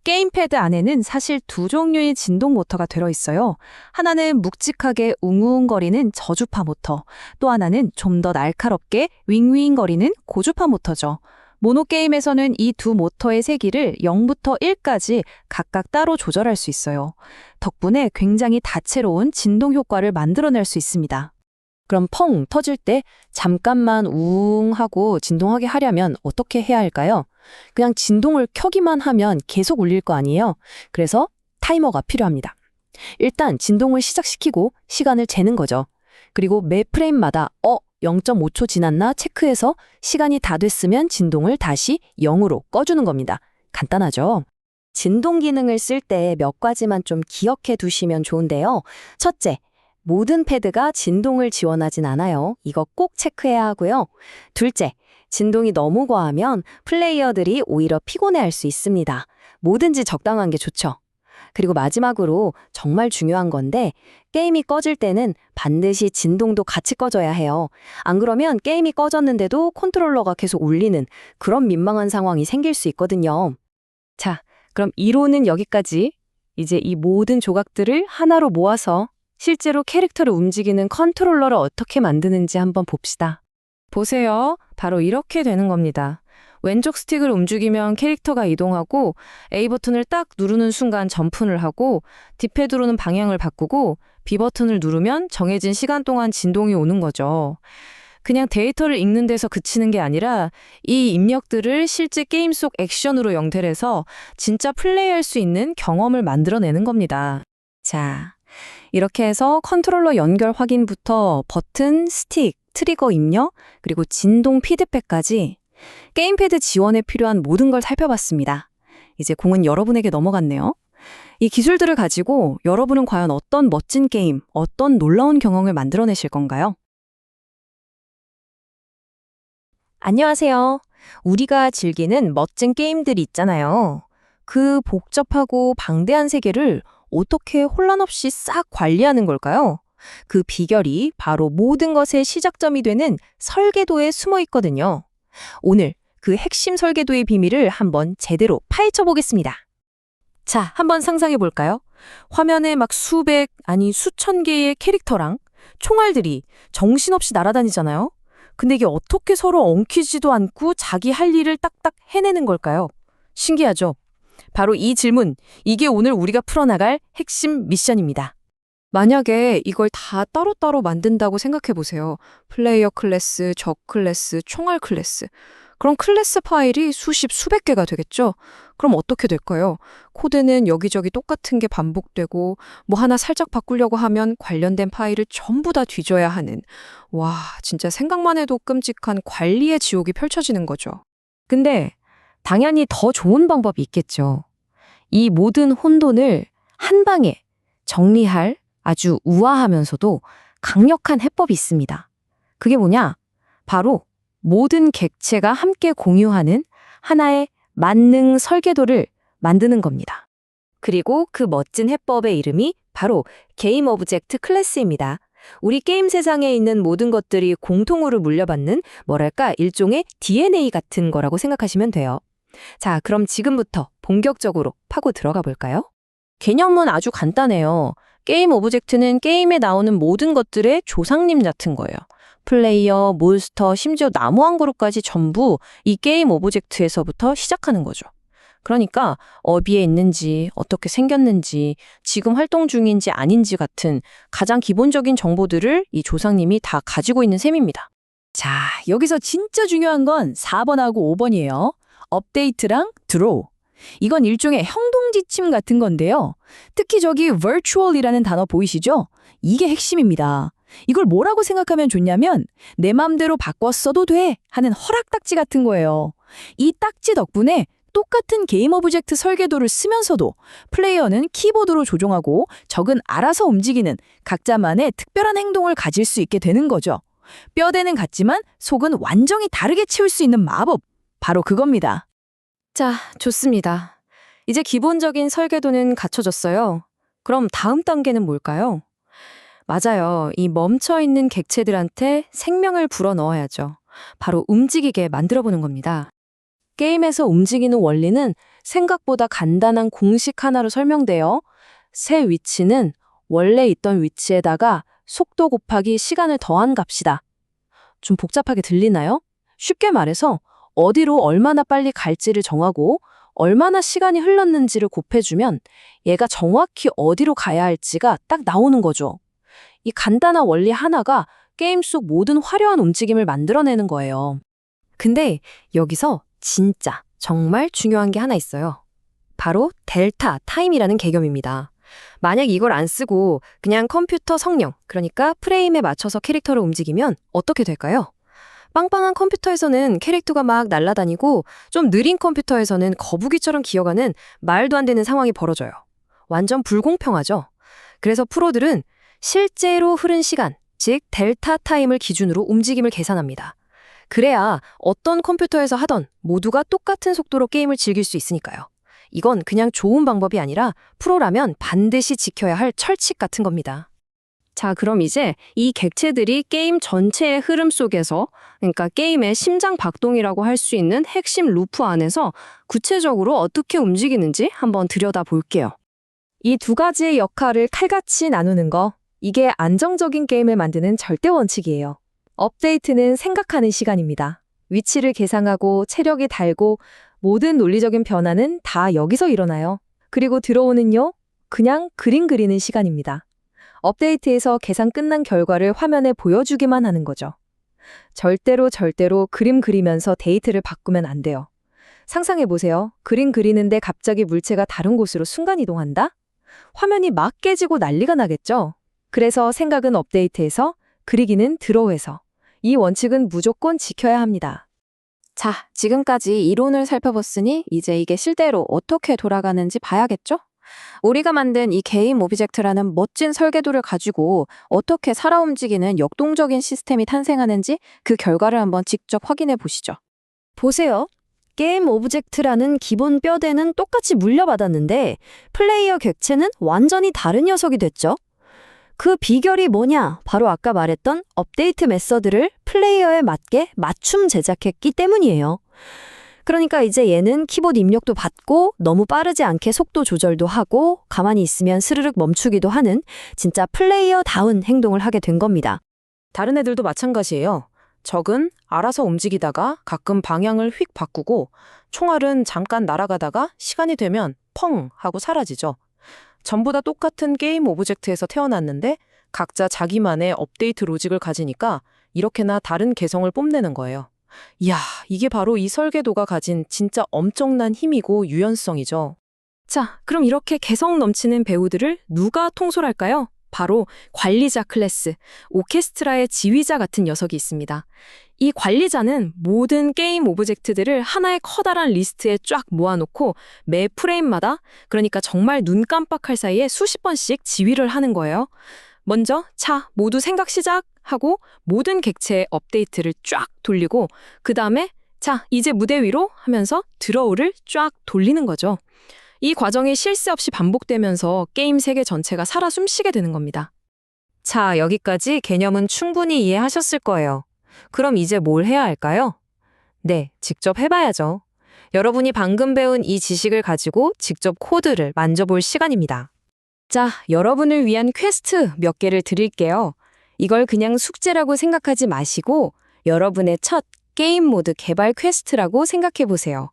게임패드 안에는 사실 두 종류의 진동 모터가 들어있어요. 하나는 묵직하게 웅웅거리는 저주파 모터, 또 하나는 좀 더 날카롭게 윙윙거리는 고주파 모터죠. 모노게임에서는 이 두 모터의 세기를 0부터 1까지 각각 따로 조절할 수 있어요. 덕분에 굉장히 다채로운 진동 효과를 만들어낼 수 있습니다. 그럼 펑 터질 때 잠깐만 우웅 하고 진동하게 하려면 어떻게 해야 할까요? 그냥 진동을 켜기만 하면 계속 울릴 거 아니에요? 그래서 타이머가 필요합니다. 일단 진동을 시작시키고 시간을 재는 거죠. 그리고 매 프레임마다 0.5초 지났나 체크해서 시간이 다 됐으면 진동을 다시 0으로 꺼주는 겁니다. 간단하죠? 진동 기능을 쓸 때 몇 가지만 좀 기억해 두시면 좋은데요. 첫째, 모든 패드가 진동을 지원하진 않아요. 이거 꼭 체크해야 하고요. 둘째, 진동이 너무 과하면 플레이어들이 오히려 피곤해할 수 있습니다. 뭐든지 적당한 게 좋죠. 그리고 마지막으로 정말 중요한 건데 게임이 꺼질 때는 반드시 진동도 같이 꺼져야 해요. 안 그러면 게임이 꺼졌는데도 컨트롤러가 계속 울리는 그런 민망한 상황이 생길 수 있거든요. 자, 그럼 이론은 여기까지. 이제 이 모든 조각들을 하나로 모아서 실제로 캐릭터를 움직이는 컨트롤러를 어떻게 만드는지 한번 봅시다. 보세요. 바로 이렇게 되는 겁니다. 왼쪽 스틱을 움직이면 캐릭터가 이동하고 A 버튼을 딱 누르는 순간 점프를 하고 D패드로는 방향을 바꾸고 B 버튼을 누르면 정해진 시간 동안 진동이 오는 거죠. 그냥 데이터를 읽는 데서 그치는 게 아니라 이 입력들을 실제 게임 속 액션으로 연결해서 진짜 플레이할 수 있는 경험을 만들어내는 겁니다. 자, 이렇게 해서 컨트롤러 연결 확인부터 버튼, 스틱, 트리거 입력, 그리고 진동 피드백까지 게임패드 지원에 필요한 모든 걸 살펴봤습니다. 이제 공은 여러분에게 넘어갔네요. 이 기술들을 가지고 여러분은 과연 어떤 멋진 게임, 어떤 놀라운 경험을 만들어내실 건가요? 안녕하세요. 우리가 즐기는 멋진 게임들이 있잖아요. 그 복잡하고 방대한 세계를 어떻게 혼란 없이 싹 관리하는 걸까요? 그 비결이 바로 모든 것의 시작점이 되는 설계도에 숨어 있거든요. 오늘 그 핵심 설계도의 비밀을 한번 제대로 파헤쳐 보겠습니다. 자, 한번 상상해 볼까요? 화면에 막 수백, 아니 수천 개의 캐릭터랑 총알들이 정신없이 날아다니잖아요. 근데 이게 어떻게 서로 엉키지도 않고 자기 할 일을 딱딱 해내는 걸까요? 신기하죠? 바로 이 질문, 이게 오늘 우리가 풀어나갈 핵심 미션입니다. 만약에 이걸 다 따로따로 만든다고 생각해 보세요. 플레이어 클래스, 적 클래스, 총알 클래스. 그럼 클래스 파일이 수십, 수백 개가 되겠죠? 그럼 어떻게 될까요? 코드는 여기저기 똑같은 게 반복되고 뭐 하나 살짝 바꾸려고 하면 관련된 파일을 전부 다 뒤져야 하는, 와, 진짜 생각만 해도 끔찍한 관리의 지옥이 펼쳐지는 거죠. 근데 당연히 더 좋은 방법이 있겠죠. 이 모든 혼돈을 한 방에 정리할 아주 우아하면서도 강력한 해법이 있습니다. 그게 뭐냐? 바로 모든 객체가 함께 공유하는 하나의 만능 설계도를 만드는 겁니다. 그리고 그 멋진 해법의 이름이 바로 게임 오브젝트 클래스입니다. 우리 게임 세상에 있는 모든 것들이 공통으로 물려받는 뭐랄까 일종의 DNA 같은 거라고 생각하시면 돼요. 자, 그럼 지금부터 본격적으로 파고 들어가 볼까요? 개념은 아주 간단해요. 게임 오브젝트는 게임에 나오는 모든 것들의 조상님 같은 거예요. 플레이어, 몬스터, 심지어 나무 한 그루까지 전부 이 게임 오브젝트에서부터 시작하는 거죠. 그러니까 어디에 있는지, 어떻게 생겼는지, 지금 활동 중인지 아닌지 같은 가장 기본적인 정보들을 이 조상님이 다 가지고 있는 셈입니다. 자, 여기서 진짜 중요한 건 4번하고 5번이에요. 업데이트랑 드로우. 이건 일종의 형동지침 같은 건데요. 특히 저기 virtual이라는 단어 보이시죠? 이게 핵심입니다. 이걸 뭐라고 생각하면 좋냐면 내 맘대로 바꿨어도 돼 하는 허락 딱지 같은 거예요. 이 딱지 덕분에 똑같은 게임 오브젝트 설계도를 쓰면서도 플레이어는 키보드로 조종하고 적은 알아서 움직이는 각자만의 특별한 행동을 가질 수 있게 되는 거죠. 뼈대는 같지만 속은 완전히 다르게 채울 수 있는 마법. 바로 그겁니다. 자, 좋습니다. 이제 기본적인 설계도는 갖춰졌어요. 그럼 다음 단계는 뭘까요? 맞아요. 이 멈춰있는 객체들한테 생명을 불어넣어야죠. 바로 움직이게 만들어보는 겁니다. 게임에서 움직이는 원리는 생각보다 간단한 공식 하나로 설명돼요. 새 위치는 원래 있던 위치에다가 속도 곱하기 시간을 더한 값이다. 좀 복잡하게 들리나요? 쉽게 말해서 어디로 얼마나 빨리 갈지를 정하고 얼마나 시간이 흘렀는지를 곱해주면 얘가 정확히 어디로 가야 할지가 딱 나오는 거죠. 이 간단한 원리 하나가 게임 속 모든 화려한 움직임을 만들어내는 거예요. 근데 여기서 진짜 정말 중요한 게 하나 있어요. 바로 델타 타임이라는 개념입니다. 만약 이걸 안 쓰고 그냥 컴퓨터 성능, 그러니까 프레임에 맞춰서 캐릭터를 움직이면 어떻게 될까요? 빵빵한 컴퓨터에서는 캐릭터가 막 날아다니고 좀 느린 컴퓨터에서는 거북이처럼 기어가는 말도 안 되는 상황이 벌어져요. 완전 불공평하죠? 그래서 프로들은 실제로 흐른 시간, 즉 델타 타임을 기준으로 움직임을 계산합니다. 그래야 어떤 컴퓨터에서 하던 모두가 똑같은 속도로 게임을 즐길 수 있으니까요. 이건 그냥 좋은 방법이 아니라 프로라면 반드시 지켜야 할 철칙 같은 겁니다. 자, 그럼 이제 이 객체들이 게임 전체의 흐름 속에서, 그러니까 게임의 심장 박동이라고 할 수 있는 핵심 루프 안에서 구체적으로 어떻게 움직이는지 한번 들여다볼게요. 이 두 가지의 역할을 칼같이 나누는 거, 이게 안정적인 게임을 만드는 절대 원칙이에요. 업데이트는 생각하는 시간입니다. 위치를 계산하고 체력이 달고 모든 논리적인 변화는 다 여기서 일어나요. 그리고 들어오는요, 그냥 그림 그리는 시간입니다. 업데이트에서 계산 끝난 결과를 화면에 보여주기만 하는 거죠. 절대로 그림 그리면서 데이터를 바꾸면 안 돼요. 상상해보세요. 그림 그리는데 갑자기 물체가 다른 곳으로 순간 이동한다? 화면이 막 깨지고 난리가 나겠죠? 그래서 생각은 업데이트에서, 그리기는 드로우에서. 이 원칙은 무조건 지켜야 합니다. 자, 지금까지 이론을 살펴봤으니 이제 이게 실제로 어떻게 돌아가는지 봐야겠죠? 우리가 만든 이 게임 오브젝트라는 멋진 설계도를 가지고 어떻게 살아 움직이는 역동적인 시스템이 탄생하는지 그 결과를 한번 직접 확인해 보시죠. 보세요. 게임 오브젝트라는 기본 뼈대는 똑같이 물려받았는데 플레이어 객체는 완전히 다른 녀석이 됐죠. 그 비결이 뭐냐? 바로 아까 말했던 업데이트 메서드를 플레이어에 맞게 맞춤 제작했기 때문이에요. 그러니까 이제 얘는 키보드 입력도 받고 너무 빠르지 않게 속도 조절도 하고 가만히 있으면 스르륵 멈추기도 하는 진짜 플레이어다운 행동을 하게 된 겁니다. 다른 애들도 마찬가지예요. 적은 알아서 움직이다가 가끔 방향을 휙 바꾸고 총알은 잠깐 날아가다가 시간이 되면 펑 하고 사라지죠. 전부 다 똑같은 게임 오브젝트에서 태어났는데 각자 자기만의 업데이트 로직을 가지니까 이렇게나 다른 개성을 뽐내는 거예요. 이야, 이게 바로 이 설계도가 가진 진짜 엄청난 힘이고 유연성이죠. 자, 그럼 이렇게 개성 넘치는 배우들을 누가 통솔할까요? 바로 관리자 클래스, 오케스트라의 지휘자 같은 녀석이 있습니다. 이 관리자는 모든 게임 오브젝트들을 하나의 커다란 리스트에 쫙 모아놓고 매 프레임마다, 그러니까 정말 눈 깜빡할 사이에 수십 번씩 지휘를 하는 거예요. 먼저 자, 모두 생각 시작! 하고 모든 객체의 업데이트를 쫙 돌리고 그 다음에 자, 이제 무대 위로 하면서 드로우를 쫙 돌리는 거죠. 이 과정이 쉴 새 없이 반복되면서 게임 세계 전체가 살아 숨쉬게 되는 겁니다. 자, 여기까지 개념은 충분히 이해하셨을 거예요. 그럼 이제 뭘 해야 할까요? 네, 직접 해봐야죠. 여러분이 방금 배운 이 지식을 가지고 직접 코드를 만져볼 시간입니다. 자, 여러분을 위한 퀘스트 몇 개를 드릴게요. 이걸 그냥 숙제라고 생각하지 마시고 여러분의 첫 게임 모드 개발 퀘스트라고 생각해 보세요.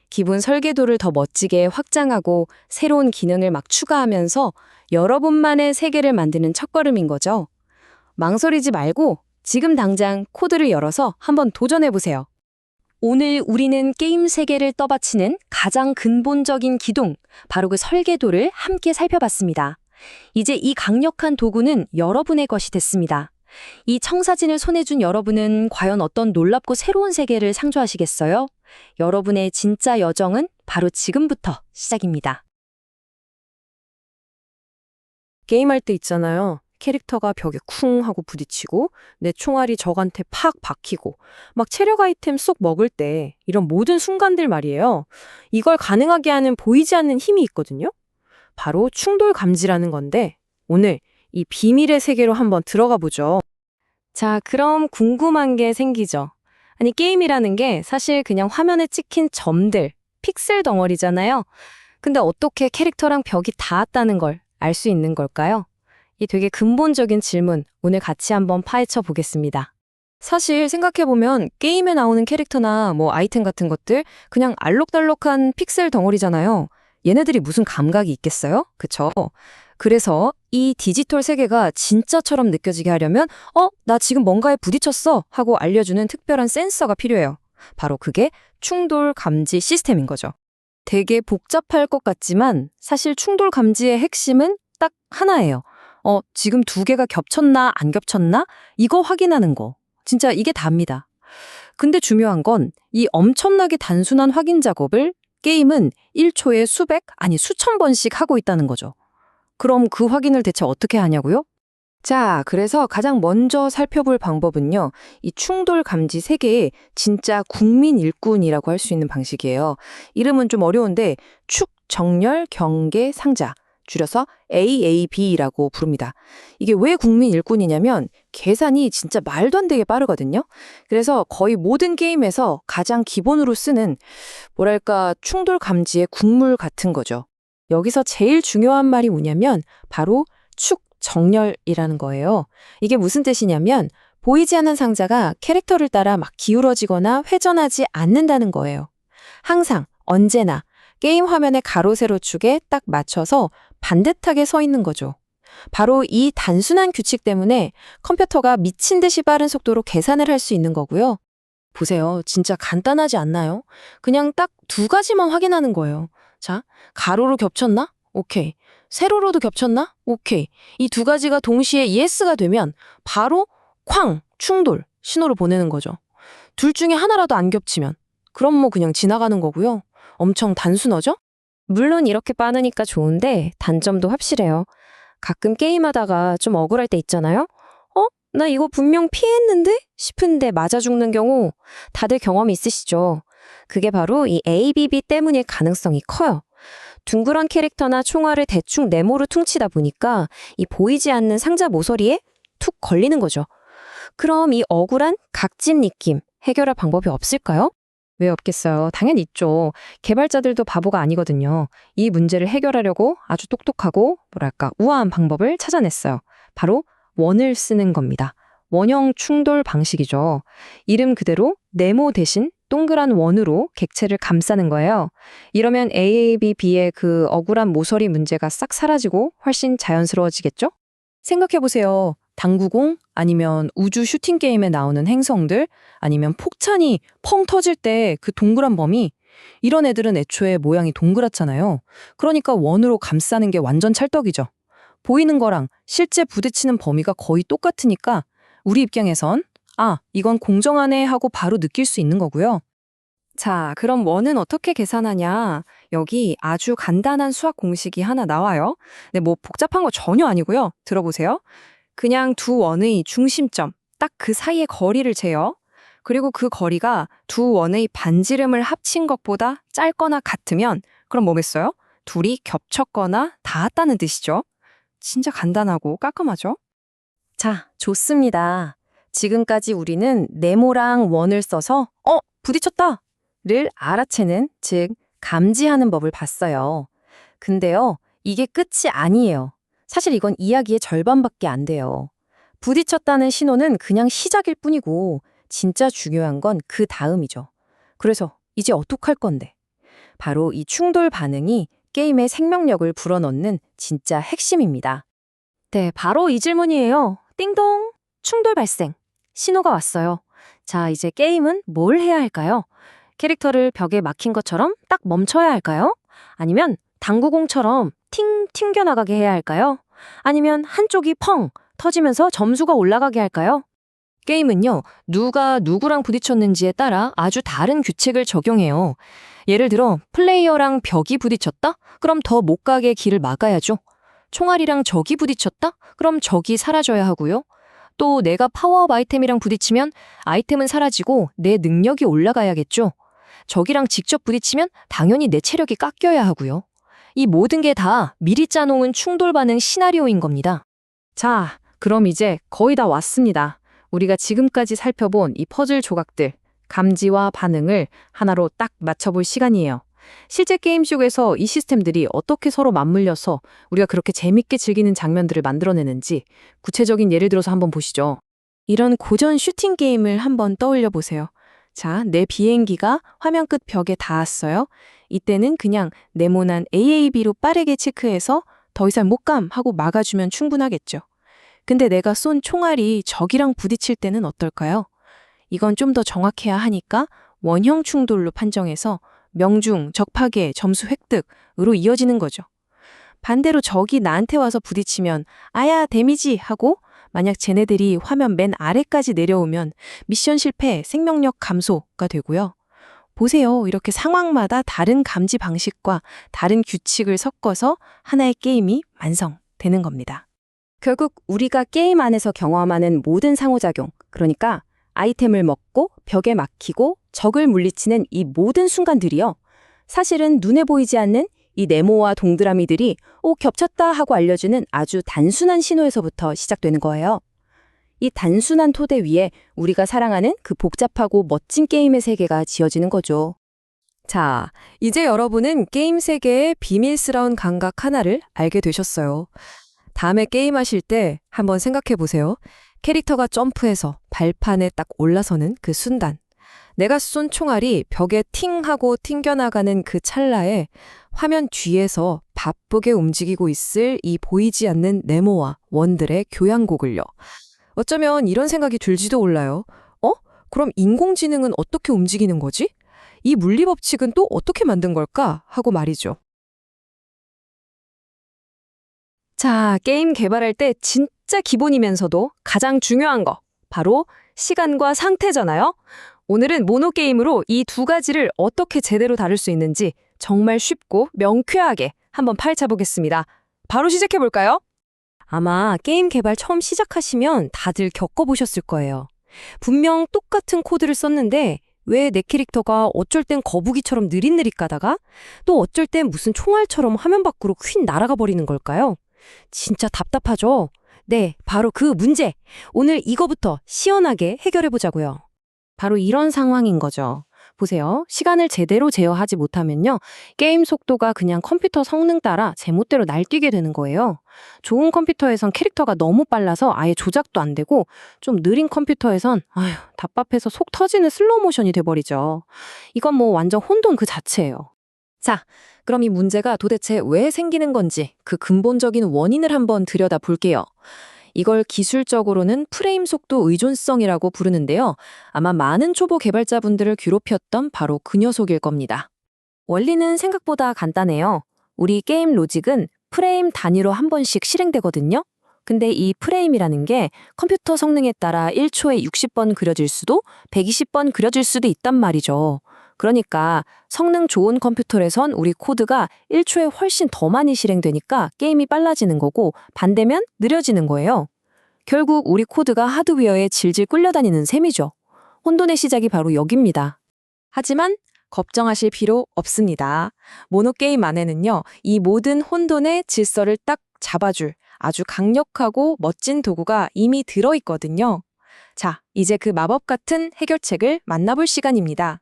기본 설계도를 더 멋지게 확장하고 새로운 기능을 막 추가하면서 여러분만의 세계를 만드는 첫걸음인 거죠. 망설이지 말고 지금 당장 코드를 열어서 한번 도전해 보세요. 오늘 우리는 게임 세계를 떠받치는 가장 근본적인 기둥, 바로 그 설계도를 함께 살펴봤습니다. 이제 이 강력한 도구는 여러분의 것이 됐습니다. 이 청사진을 손에 준 여러분은 과연 어떤 놀랍고 새로운 세계를 상조하시겠어요? 여러분의 진짜 여정은 바로 지금부터 시작입니다. 게임할 때 있잖아요. 캐릭터가 벽에 쿵 하고 부딪히고 내 총알이 적한테 팍 박히고 막 체력 아이템 쏙 먹을 때 이런 모든 순간들 말이에요. 이걸 가능하게 하는 보이지 않는 힘이 있거든요. 바로 충돌 감지라는 건데 오늘 이 비밀의 세계로 한번 들어가 보죠. 자, 그럼 궁금한 게 생기죠. 아니, 게임이라는 게 사실 그냥 화면에 찍힌 점들, 픽셀 덩어리잖아요. 근데 어떻게 캐릭터랑 벽이 닿았다는 걸 알 수 있는 걸까요? 이 되게 근본적인 질문, 오늘 같이 한번 파헤쳐 보겠습니다. 사실 생각해보면 게임에 나오는 캐릭터나 뭐 아이템 같은 것들 그냥 알록달록한 픽셀 덩어리잖아요. 얘네들이 무슨 감각이 있겠어요? 그쵸? 그래서 이 디지털 세계가 진짜처럼 느껴지게 하려면 나 지금 뭔가에 부딪혔어 하고 알려주는 특별한 센서가 필요해요. 바로 그게 충돌 감지 시스템인 거죠. 되게 복잡할 것 같지만 사실 충돌 감지의 핵심은 딱 하나예요. 지금 두 개가 겹쳤나 안 겹쳤나? 이거 확인하는 거. 진짜 이게 답니다. 근데 중요한 건 이 엄청나게 단순한 확인 작업을 게임은 1초에 수백, 아니 수천 번씩 하고 있다는 거죠. 그럼 그 확인을 대체 어떻게 하냐고요? 자, 그래서 가장 먼저 살펴볼 방법은요. 이 충돌 감지 세계의 진짜 국민 일꾼이라고 할 수 있는 방식이에요. 이름은 좀 어려운데 축, 정렬, 경계, 상자, 줄여서 AAB라고 부릅니다. 이게 왜 국민 일꾼이냐면 계산이 진짜 말도 안 되게 빠르거든요. 그래서 거의 모든 게임에서 가장 기본으로 쓰는 뭐랄까 충돌 감지의 국물 같은 거죠. 여기서 제일 중요한 말이 뭐냐면 바로 축, 정렬이라는 거예요. 이게 무슨 뜻이냐면 보이지 않는 상자가 캐릭터를 따라 막 기울어지거나 회전하지 않는다는 거예요. 항상, 언제나 게임 화면의 가로, 세로 축에 딱 맞춰서 반듯하게 서 있는 거죠. 바로 이 단순한 규칙 때문에 컴퓨터가 미친 듯이 빠른 속도로 계산을 할 수 있는 거고요. 보세요. 진짜 간단하지 않나요? 그냥 딱 두 가지만 확인하는 거예요. 자, 가로로 겹쳤나? 오케이. 세로로도 겹쳤나? 오케이. 이 두 가지가 동시에 yes가 되면 바로 쾅! 충돌! 신호를 보내는 거죠. 둘 중에 하나라도 안 겹치면 그럼 뭐 그냥 지나가는 거고요. 엄청 단순하죠? 물론 이렇게 빠르니까 좋은데 단점도 확실해요. 가끔 게임하다가 좀 억울할 때 있잖아요? 나 이거 분명 피했는데? 싶은데 맞아 죽는 경우 다들 경험이 있으시죠? 그게 바로 이 ABB 때문일 가능성이 커요. 둥그런 캐릭터나 총알을 대충 네모로 퉁치다 보니까 이 보이지 않는 상자 모서리에 툭 걸리는 거죠. 그럼 이 억울한 각진 느낌 해결할 방법이 없을까요? 왜 없겠어요? 당연히 있죠. 개발자들도 바보가 아니거든요. 이 문제를 해결하려고 아주 똑똑하고 뭐랄까 우아한 방법을 찾아냈어요. 바로 원을 쓰는 겁니다. 원형 충돌 방식이죠. 이름 그대로 네모 대신 동그란 원으로 객체를 감싸는 거예요. 이러면 AABB의 그 억울한 모서리 문제가 싹 사라지고 훨씬 자연스러워지겠죠? 생각해보세요. 당구공 아니면 우주 슈팅 게임에 나오는 행성들 아니면 폭탄이 펑 터질 때 그 동그란 범위 이런 애들은 애초에 모양이 동그랗잖아요. 그러니까 원으로 감싸는 게 완전 찰떡이죠. 보이는 거랑 실제 부딪히는 범위가 거의 똑같으니까 우리 입장에선 이건 공정하네 하고 바로 느낄 수 있는 거고요. 자, 그럼 원은 어떻게 계산하냐? 여기 아주 간단한 수학 공식이 하나 나와요. 근데 뭐 복잡한 거 전혀 아니고요. 들어보세요. 그냥 두 원의 중심점, 딱 그 사이의 거리를 재요. 그리고 그 거리가 두 원의 반지름을 합친 것보다 짧거나 같으면 그럼 뭐겠어요? 둘이 겹쳤거나 닿았다는 뜻이죠. 진짜 간단하고 깔끔하죠? 자, 좋습니다. 지금까지 우리는 네모랑 원을 써서 부딪혔다! 를 알아채는, 즉 감지하는 법을 봤어요. 근데요, 이게 끝이 아니에요. 사실 이건 이야기의 절반밖에 안 돼요. 부딪혔다는 신호는 그냥 시작일 뿐이고 진짜 중요한 건 그 다음이죠. 그래서 이제 어떡할 건데? 바로 이 충돌 반응이 게임의 생명력을 불어넣는 진짜 핵심입니다. 네, 바로 이 질문이에요. 띵동! 충돌 발생. 신호가 왔어요. 자, 이제 게임은 뭘 해야 할까요? 캐릭터를 벽에 막힌 것처럼 딱 멈춰야 할까요? 아니면 당구공처럼 튕겨나가게 해야 할까요? 아니면 한쪽이 펑 터지면서 점수가 올라가게 할까요? 게임은요, 누가 누구랑 부딪혔는지에 따라 아주 다른 규칙을 적용해요. 예를 들어 플레이어랑 벽이 부딪혔다? 그럼 더 못 가게 길을 막아야죠. 총알이랑 적이 부딪혔다? 그럼 적이 사라져야 하고요. 또 내가 파워업 아이템이랑 부딪히면 아이템은 사라지고 내 능력이 올라가야겠죠. 적이랑 직접 부딪히면 당연히 내 체력이 깎여야 하고요. 이 모든 게 다 미리 짜놓은 충돌 반응 시나리오인 겁니다. 자, 그럼 이제 거의 다 왔습니다. 우리가 지금까지 살펴본 이 퍼즐 조각들, 감지와 반응을 하나로 딱 맞춰볼 시간이에요. 실제 게임 속에서 이 시스템들이 어떻게 서로 맞물려서 우리가 그렇게 재밌게 즐기는 장면들을 만들어내는지 구체적인 예를 들어서 한번 보시죠. 이런 고전 슈팅 게임을 한번 떠올려 보세요. 자, 내 비행기가 화면 끝 벽에 닿았어요. 이때는 그냥 네모난 AAB로 빠르게 체크해서 더 이상 못 감 하고 막아주면 충분하겠죠. 근데 내가 쏜 총알이 적이랑 부딪힐 때는 어떨까요? 이건 좀 더 정확해야 하니까 원형 충돌로 판정해서 명중, 적파괴, 점수 획득으로 이어지는 거죠. 반대로 적이 나한테 와서 부딪히면 아야 데미지 하고 만약 쟤네들이 화면 맨 아래까지 내려오면 미션 실패, 생명력 감소가 되고요. 보세요. 이렇게 상황마다 다른 감지 방식과 다른 규칙을 섞어서 하나의 게임이 완성되는 겁니다. 결국 우리가 게임 안에서 경험하는 모든 상호작용, 그러니까 아이템을 먹고 벽에 막히고 적을 물리치는 이 모든 순간들이요. 사실은 눈에 보이지 않는 이 네모와 동그라미들이 겹쳤다 하고 알려주는 아주 단순한 신호에서부터 시작되는 거예요. 이 단순한 토대 위에 우리가 사랑하는 그 복잡하고 멋진 게임의 세계가 지어지는 거죠. 자, 이제 여러분은 게임 세계의 비밀스러운 감각 하나를 알게 되셨어요. 다음에 게임하실 때 한번 생각해 보세요. 캐릭터가 점프해서 발판에 딱 올라서는 그 순간. 내가 쏜 총알이 벽에 팅 하고 튕겨나가는 그 찰나에 화면 뒤에서 바쁘게 움직이고 있을 이 보이지 않는 네모와 원들의 교향곡을요. 어쩌면 이런 생각이 들지도 몰라요. 그럼 인공지능은 어떻게 움직이는 거지? 이 물리법칙은 또 어떻게 만든 걸까? 하고 말이죠. 자, 게임 개발할 때 진짜 기본이면서도 가장 중요한 거, 바로 시간과 상태잖아요. 오늘은 모노게임으로 이 두 가지를 어떻게 제대로 다룰 수 있는지 정말 쉽고 명쾌하게 한번 파헤쳐 보겠습니다. 바로 시작해 볼까요? 아마 게임 개발 처음 시작하시면 다들 겪어보셨을 거예요. 분명 똑같은 코드를 썼는데 왜 내 캐릭터가 어쩔 땐 거북이처럼 느릿느릿 가다가 또 어쩔 땐 무슨 총알처럼 화면 밖으로 휙 날아가 버리는 걸까요? 진짜 답답하죠? 네, 바로 그 문제! 오늘 이거부터 시원하게 해결해 보자고요. 바로 이런 상황인 거죠. 보세요. 시간을 제대로 제어하지 못하면요. 게임 속도가 그냥 컴퓨터 성능 따라 제멋대로 날뛰게 되는 거예요. 좋은 컴퓨터에선 캐릭터가 너무 빨라서 아예 조작도 안 되고 좀 느린 컴퓨터에선 답답해서 속 터지는 슬로우 모션이 돼버리죠. 이건 뭐 완전 혼돈 그 자체예요. 자, 그럼 이 문제가 도대체 왜 생기는 건지 그 근본적인 원인을 한번 들여다 볼게요. 이걸 기술적으로는 프레임 속도 의존성이라고 부르는데요. 아마 많은 초보 개발자분들을 괴롭혔던 바로 그 녀석일 겁니다. 원리는 생각보다 간단해요. 우리 게임 로직은 프레임 단위로 한 번씩 실행되거든요. 근데 이 프레임이라는 게 컴퓨터 성능에 따라 1초에 60번 그려질 수도 120번 그려질 수도 있단 말이죠. 그러니까 성능 좋은 컴퓨터에선 우리 코드가 1초에 훨씬 더 많이 실행되니까 게임이 빨라지는 거고 반대면 느려지는 거예요. 결국 우리 코드가 하드웨어에 질질 끌려다니는 셈이죠. 혼돈의 시작이 바로 여기입니다. 하지만 걱정하실 필요 없습니다. 모노게임 안에는요, 이 모든 혼돈의 질서를 딱 잡아줄 아주 강력하고 멋진 도구가 이미 들어있거든요. 자, 이제 그 마법 같은 해결책을 만나볼 시간입니다.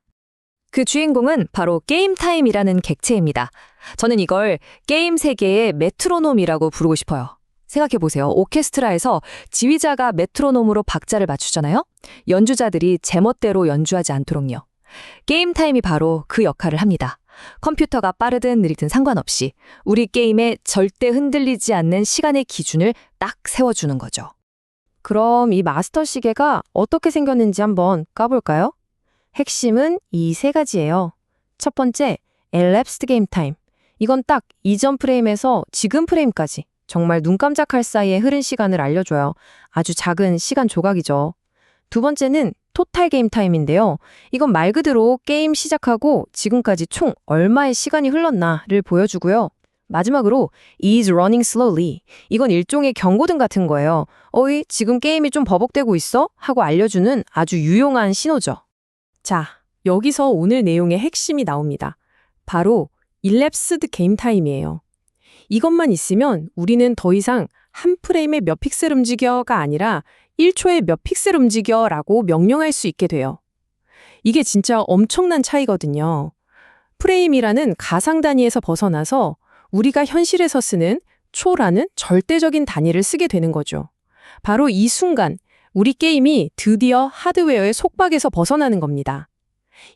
그 주인공은 바로 게임타임이라는 객체입니다. 저는 이걸 게임 세계의 메트로놈이라고 부르고 싶어요. 생각해보세요. 오케스트라에서 지휘자가 메트로놈으로 박자를 맞추잖아요? 연주자들이 제멋대로 연주하지 않도록요. 게임타임이 바로 그 역할을 합니다. 컴퓨터가 빠르든 느리든 상관없이 우리 게임에 절대 흔들리지 않는 시간의 기준을 딱 세워주는 거죠. 그럼 이 마스터 시계가 어떻게 생겼는지 한번 까볼까요? 핵심은 이 세 가지예요. 첫 번째, elapsed game time. 이건 딱 이전 프레임에서 지금 프레임까지 정말 눈 깜짝할 사이에 흐른 시간을 알려줘요. 아주 작은 시간 조각이죠. 두 번째는 토탈 게임 타임인데요. 이건 말 그대로 게임 시작하고 지금까지 총 얼마의 시간이 흘렀나를 보여주고요. 마지막으로 is running slowly. 이건 일종의 경고등 같은 거예요. 어이, 지금 게임이 좀 버벅대고 있어? 하고 알려주는 아주 유용한 신호죠. 자, 여기서 오늘 내용의 핵심이 나옵니다. 바로 elapsed game time이에요. 이것만 있으면 우리는 더 이상 한 프레임에 몇 픽셀 움직여가 아니라 1초에 몇 픽셀 움직여라고 명령할 수 있게 돼요. 이게 진짜 엄청난 차이거든요. 프레임이라는 가상 단위에서 벗어나서 우리가 현실에서 쓰는 초라는 절대적인 단위를 쓰게 되는 거죠. 바로 이 순간 우리 게임이 드디어 하드웨어의 속박에서 벗어나는 겁니다.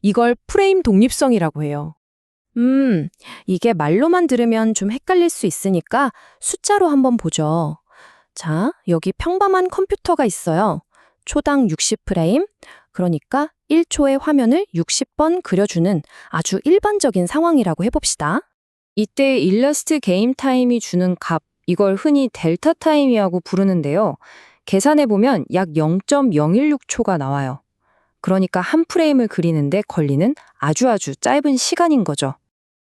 이걸 프레임 독립성이라고 해요. 이게 말로만 들으면 좀 헷갈릴 수 있으니까 숫자로 한번 보죠. 자, 여기 평범한 컴퓨터가 있어요. 초당 60프레임, 그러니까 1초의 화면을 60번 그려주는 아주 일반적인 상황이라고 해봅시다. 이때 일러스트 게임 타임이 주는 값, 이걸 흔히 델타 타임이라고 부르는데요. 계산해보면 약 0.016초가 나와요. 그러니까 한 프레임을 그리는데 걸리는 아주 짧은 시간인 거죠.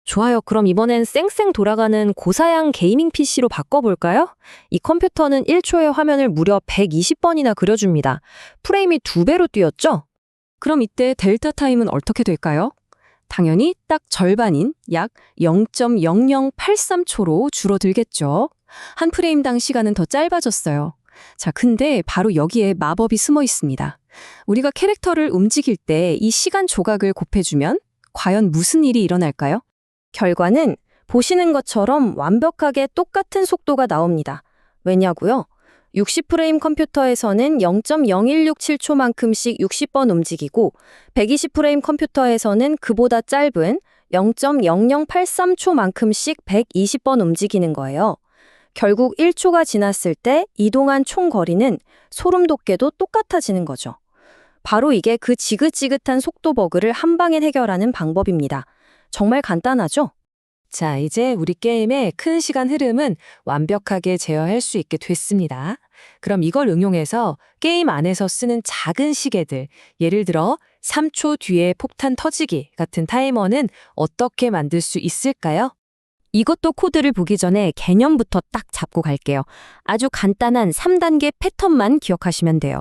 좋아요. 그럼 이번엔 쌩쌩 돌아가는 고사양 게이밍 PC로 바꿔볼까요? 이 컴퓨터는 1초의 화면을 무려 120번이나 그려줍니다. 프레임이 2배로 뛰었죠? 그럼 이때 델타 타임은 어떻게 될까요? 당연히 딱 절반인 약 0.0083초로 줄어들겠죠. 한 프레임당 시간은 더 짧아졌어요. 자, 근데 바로 여기에 마법이 숨어 있습니다. 우리가 캐릭터를 움직일 때 이 시간 조각을 곱해주면 과연 무슨 일이 일어날까요? 결과는 보시는 것처럼 완벽하게 똑같은 속도가 나옵니다. 왜냐고요? 60프레임 컴퓨터에서는 0.0167초만큼씩 60번 움직이고 120프레임 컴퓨터에서는 그보다 짧은 0.0083초만큼씩 120번 움직이는 거예요. 결국 1초가 지났을 때 이동한 총 거리는 소름 돋게도 똑같아지는 거죠. 바로 이게 그 지긋지긋한 속도 버그를 한 방에 해결하는 방법입니다. 정말 간단하죠? 자, 이제 우리 게임의 큰 시간 흐름은 완벽하게 제어할 수 있게 됐습니다. 그럼 이걸 응용해서 게임 안에서 쓰는 작은 시계들, 예를 들어 3초 뒤에 폭탄 터지기 같은 타이머는 어떻게 만들 수 있을까요? 이것도 코드를 보기 전에 개념부터 딱 잡고 갈게요. 아주 간단한 3단계 패턴만 기억하시면 돼요.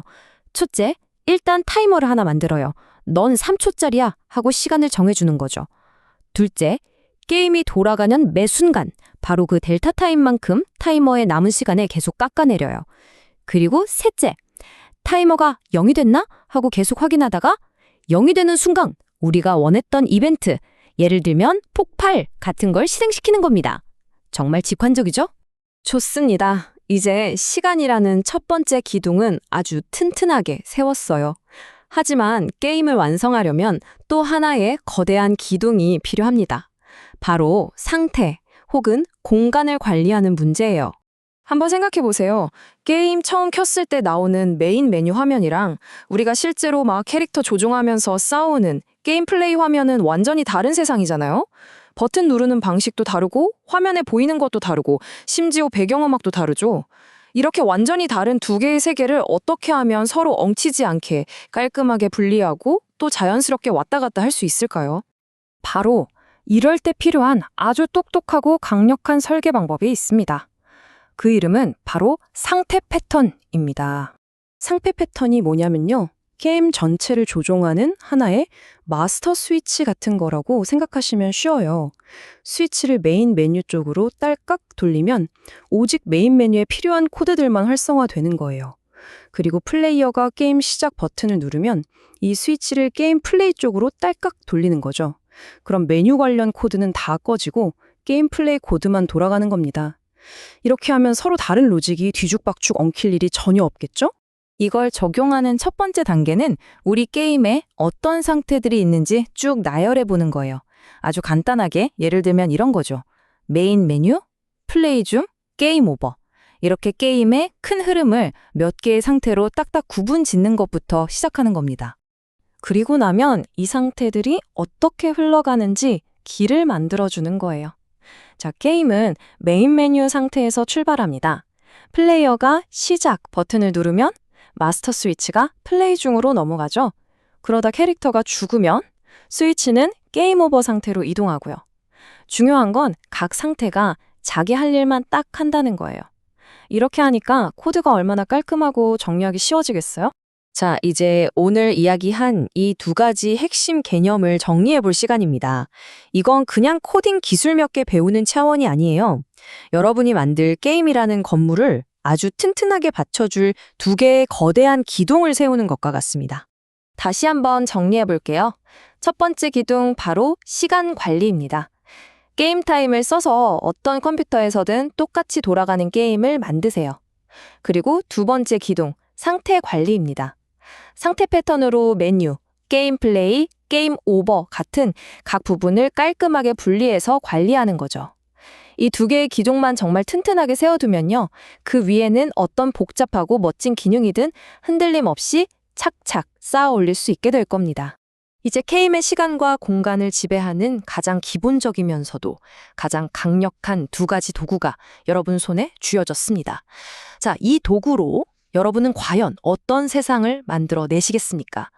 첫째, 일단 타이머를 하나 만들어요. 넌 3초짜리야 하고 시간을 정해주는 거죠. 둘째, 게임이 돌아가는 매 순간 바로 그 델타 타임만큼 타이머의 남은 시간을 계속 깎아내려요. 그리고 셋째, 타이머가 0이 됐나? 하고 계속 확인하다가 0이 되는 순간 우리가 원했던 이벤트, 예를 들면 폭발 같은 걸 실행시키는 겁니다. 정말 직관적이죠? 좋습니다. 이제 시간이라는 첫 번째 기둥은 아주 튼튼하게 세웠어요. 하지만 게임을 완성하려면 또 하나의 거대한 기둥이 필요합니다. 바로 상태 혹은 공간을 관리하는 문제예요. 한번 생각해 보세요. 게임 처음 켰을 때 나오는 메인 메뉴 화면이랑 우리가 실제로 막 캐릭터 조종하면서 싸우는 게임 플레이 화면은 완전히 다른 세상이잖아요. 버튼 누르는 방식도 다르고 화면에 보이는 것도 다르고 심지어 배경음악도 다르죠. 이렇게 완전히 다른 두 개의 세계를 어떻게 하면 서로 엉치지 않게 깔끔하게 분리하고 또 자연스럽게 왔다 갔다 할 수 있을까요? 바로 이럴 때 필요한 아주 똑똑하고 강력한 설계 방법이 있습니다. 그 이름은 바로 상태 패턴입니다. 상태 패턴이 뭐냐면요. 게임 전체를 조종하는 하나의 마스터 스위치 같은 거라고 생각하시면 쉬워요. 스위치를 메인 메뉴 쪽으로 딸깍 돌리면 오직 메인 메뉴에 필요한 코드들만 활성화되는 거예요. 그리고 플레이어가 게임 시작 버튼을 누르면 이 스위치를 게임 플레이 쪽으로 딸깍 돌리는 거죠. 그럼 메뉴 관련 코드는 다 꺼지고 게임 플레이 코드만 돌아가는 겁니다. 이렇게 하면 서로 다른 로직이 뒤죽박죽 엉킬 일이 전혀 없겠죠? 이걸 적용하는 첫 번째 단계는 우리 게임에 어떤 상태들이 있는지 쭉 나열해 보는 거예요. 아주 간단하게 예를 들면 이런 거죠. 메인 메뉴, 플레이 중, 게임 오버. 이렇게 게임의 큰 흐름을 몇 개의 상태로 딱딱 구분 짓는 것부터 시작하는 겁니다. 그리고 나면 이 상태들이 어떻게 흘러가는지 길을 만들어주는 거예요. 자, 게임은 메인 메뉴 상태에서 출발합니다. 플레이어가 시작 버튼을 누르면 마스터 스위치가 플레이 중으로 넘어가죠. 그러다 캐릭터가 죽으면 스위치는 게임 오버 상태로 이동하고요. 중요한 건 각 상태가 자기 할 일만 딱 한다는 거예요. 이렇게 하니까 코드가 얼마나 깔끔하고 정리하기 쉬워지겠어요? 자, 이제 오늘 이야기한 이 두 가지 핵심 개념을 정리해 볼 시간입니다. 이건 그냥 코딩 기술 몇 개 배우는 차원이 아니에요. 여러분이 만들 게임이라는 건물을 아주 튼튼하게 받쳐줄 두 개의 거대한 기둥을 세우는 것과 같습니다. 다시 한번 정리해 볼게요. 첫 번째 기둥 바로 시간 관리입니다. 게임 타임을 써서 어떤 컴퓨터에서든 똑같이 돌아가는 게임을 만드세요. 그리고 두 번째 기둥, 상태 관리입니다. 상태 패턴으로 메뉴, 게임 플레이, 게임 오버 같은 각 부분을 깔끔하게 분리해서 관리하는 거죠. 이 두 개의 기둥만 정말 튼튼하게 세워두면요. 그 위에는 어떤 복잡하고 멋진 기능이든 흔들림 없이 착착 쌓아 올릴 수 있게 될 겁니다. 이제 게임의 시간과 공간을 지배하는 가장 기본적이면서도 가장 강력한 두 가지 도구가 여러분 손에 쥐어졌습니다. 자, 이 도구로 여러분은 과연 어떤 세상을 만들어 내시겠습니까?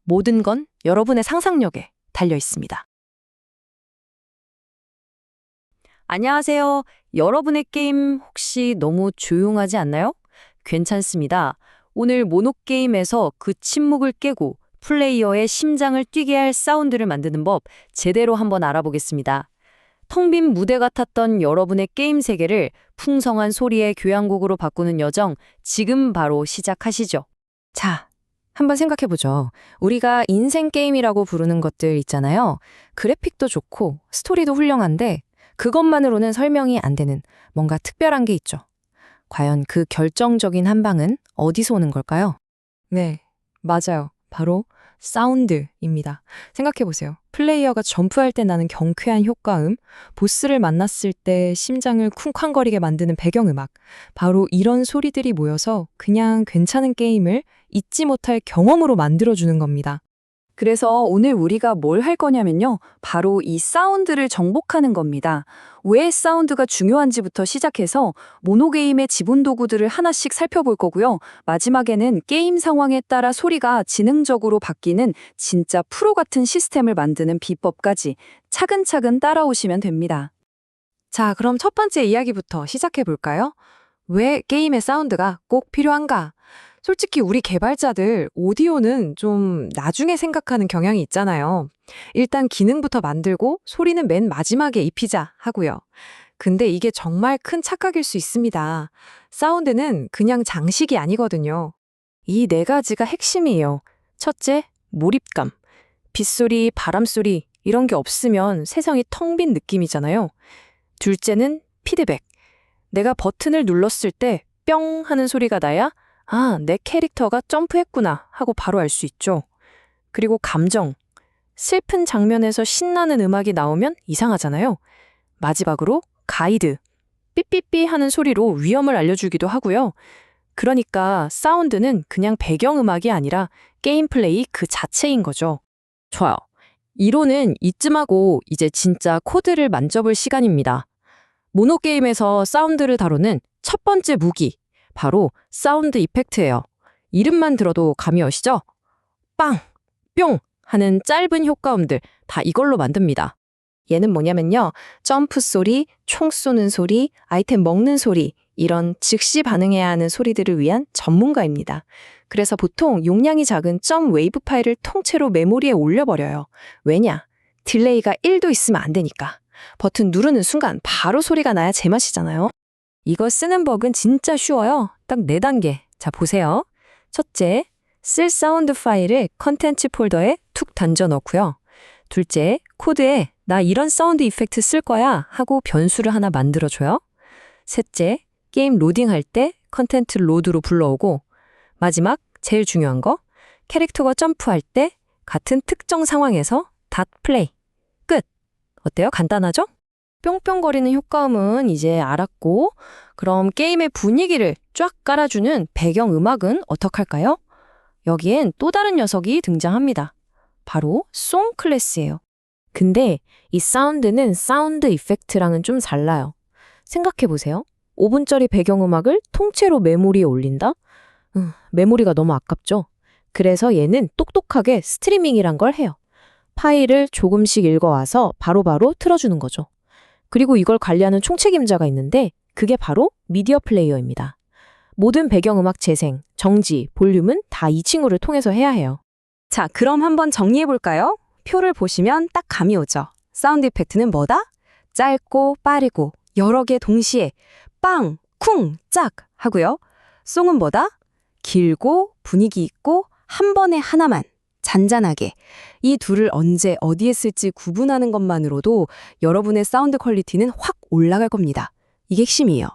모든 건 여러분의 상상력에 달려 있습니다. 안녕하세요. 여러분의 게임 혹시 너무 조용하지 않나요? 괜찮습니다. 오늘 모노게임에서 그 침묵을 깨고 플레이어의 심장을 뛰게 할 사운드를 만드는 법 제대로 한번 알아보겠습니다. 텅 빈 무대 같았던 여러분의 게임 세계를 풍성한 소리의 교향곡으로 바꾸는 여정 지금 바로 시작하시죠. 자, 한번 생각해보죠. 우리가 인생 게임이라고 부르는 것들 있잖아요. 그래픽도 좋고 스토리도 훌륭한데 그것만으로는 설명이 안 되는 뭔가 특별한 게 있죠. 과연 그 결정적인 한 방은 어디서 오는 걸까요? 네, 맞아요. 바로 사운드입니다. 생각해보세요. 플레이어가 점프할 때 나는 경쾌한 효과음, 보스를 만났을 때 심장을 쿵쾅거리게 만드는 배경음악. 바로 이런 소리들이 모여서 그냥 괜찮은 게임을 잊지 못할 경험으로 만들어주는 겁니다. 그래서 오늘 우리가 뭘 할 거냐면요. 바로 이 사운드를 정복하는 겁니다. 왜 사운드가 중요한지부터 시작해서 모노게임의 지분 도구들을 하나씩 살펴볼 거고요. 마지막에는 게임 상황에 따라 소리가 지능적으로 바뀌는 진짜 프로 같은 시스템을 만드는 비법까지 차근차근 따라오시면 됩니다. 자, 그럼 첫 번째 이야기부터 시작해 볼까요? 왜 게임의 사운드가 꼭 필요한가? 솔직히 우리 개발자들 오디오는 좀 나중에 생각하는 경향이 있잖아요. 일단 기능부터 만들고 소리는 맨 마지막에 입히자 하고요. 근데 이게 정말 큰 착각일 수 있습니다. 사운드는 그냥 장식이 아니거든요. 이 네 가지가 핵심이에요. 첫째, 몰입감. 빗소리, 바람소리 이런 게 없으면 세상이 텅 빈 느낌이잖아요. 둘째는 피드백. 내가 버튼을 눌렀을 때 뿅 하는 소리가 나야 아, 내 캐릭터가 점프했구나 하고 바로 알 수 있죠. 그리고 감정. 슬픈 장면에서 신나는 음악이 나오면 이상하잖아요. 마지막으로 가이드. 삐삐삐 하는 소리로 위험을 알려주기도 하고요. 그러니까 사운드는 그냥 배경음악이 아니라 게임 플레이 그 자체인 거죠. 좋아요. 이론은 이쯤 하고 이제 진짜 코드를 만져볼 시간입니다. 모노게임에서 사운드를 다루는 첫 번째 무기. 바로 사운드 이펙트예요. 이름만 들어도 감이 오시죠? 빵, 뿅 하는 짧은 효과음들 다 이걸로 만듭니다. 얘는 뭐냐면요. 점프 소리, 총 쏘는 소리, 아이템 먹는 소리 이런 즉시 반응해야 하는 소리들을 위한 전문가입니다. 그래서 보통 용량이 작은 점 웨이브 파일을 통째로 메모리에 올려버려요. 왜냐? 딜레이가 1도 있으면 안 되니까. 버튼 누르는 순간 바로 소리가 나야 제맛이잖아요. 이거 쓰는 법은 진짜 쉬워요. 딱 4단계. 자, 보세요. 첫째, 쓸 사운드 파일을 컨텐츠 폴더에 툭 던져 넣고요. 둘째, 코드에 나 이런 사운드 이펙트 쓸 거야 하고 변수를 하나 만들어줘요. 셋째, 게임 로딩할 때 컨텐츠 로드로 불러오고 마지막, 제일 중요한 거, 캐릭터가 점프할 때 같은 특정 상황에서 닷 플레이. 끝. 어때요? 간단하죠? 뿅뿅거리는 효과음은 이제 알았고 그럼 게임의 분위기를 쫙 깔아주는 배경음악은 어떡할까요? 여기엔 또 다른 녀석이 등장합니다. 바로 송 클래스예요. 근데 이 사운드는 사운드 이펙트랑은 좀 달라요. 생각해보세요. 5분짜리 배경음악을 통째로 메모리에 올린다? 메모리가 너무 아깝죠? 그래서 얘는 똑똑하게 스트리밍이란 걸 해요. 파일을 조금씩 읽어와서 바로바로 틀어주는 거죠. 그리고 이걸 관리하는 총책임자가 있는데 그게 바로 미디어 플레이어입니다. 모든 배경음악 재생, 정지, 볼륨은 다 이 친구를 통해서 해야 해요. 자, 그럼 한번 정리해볼까요? 표를 보시면 딱 감이 오죠. 사운드 이펙트는 뭐다? 짧고 빠르고 여러 개 동시에 빵, 쿵, 짝 하고요. 송은 뭐다? 길고 분위기 있고 한 번에 하나만, 잔잔하게. 이 둘을 언제 어디에 쓸지 구분하는 것만으로도 여러분의 사운드 퀄리티는 확 올라갈 겁니다. 이게 핵심이에요.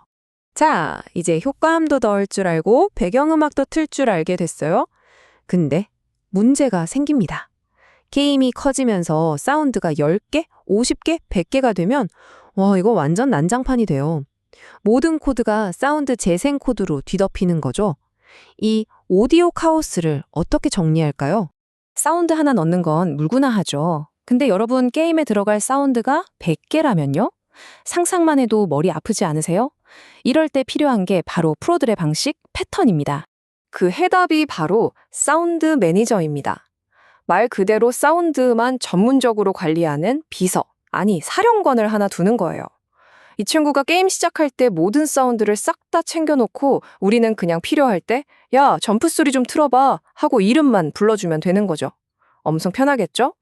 자, 이제 효과음도 넣을 줄 알고 배경음악도 틀 줄 알게 됐어요. 근데 문제가 생깁니다. 게임이 커지면서 사운드가 10개, 50개, 100개가 되면 이거 완전 난장판이 돼요. 모든 코드가 사운드 재생 코드로 뒤덮이는 거죠. 이 오디오 카오스를 어떻게 정리할까요? 사운드 하나 넣는 건 물구나 하죠. 근데 여러분 게임에 들어갈 사운드가 100개라면요? 상상만 해도 머리 아프지 않으세요? 이럴 때 필요한 게 바로 프로들의 방식, 패턴입니다. 그 해답이 바로 사운드 매니저입니다. 말 그대로 사운드만 전문적으로 관리하는 비서, 아니 사령관을 하나 두는 거예요. 이 친구가 게임 시작할 때 모든 사운드를 싹 다 챙겨놓고 우리는 그냥 필요할 때 야, 점프 소리 좀 틀어봐 하고 이름만 불러주면 되는 거죠. 엄청 편하겠죠?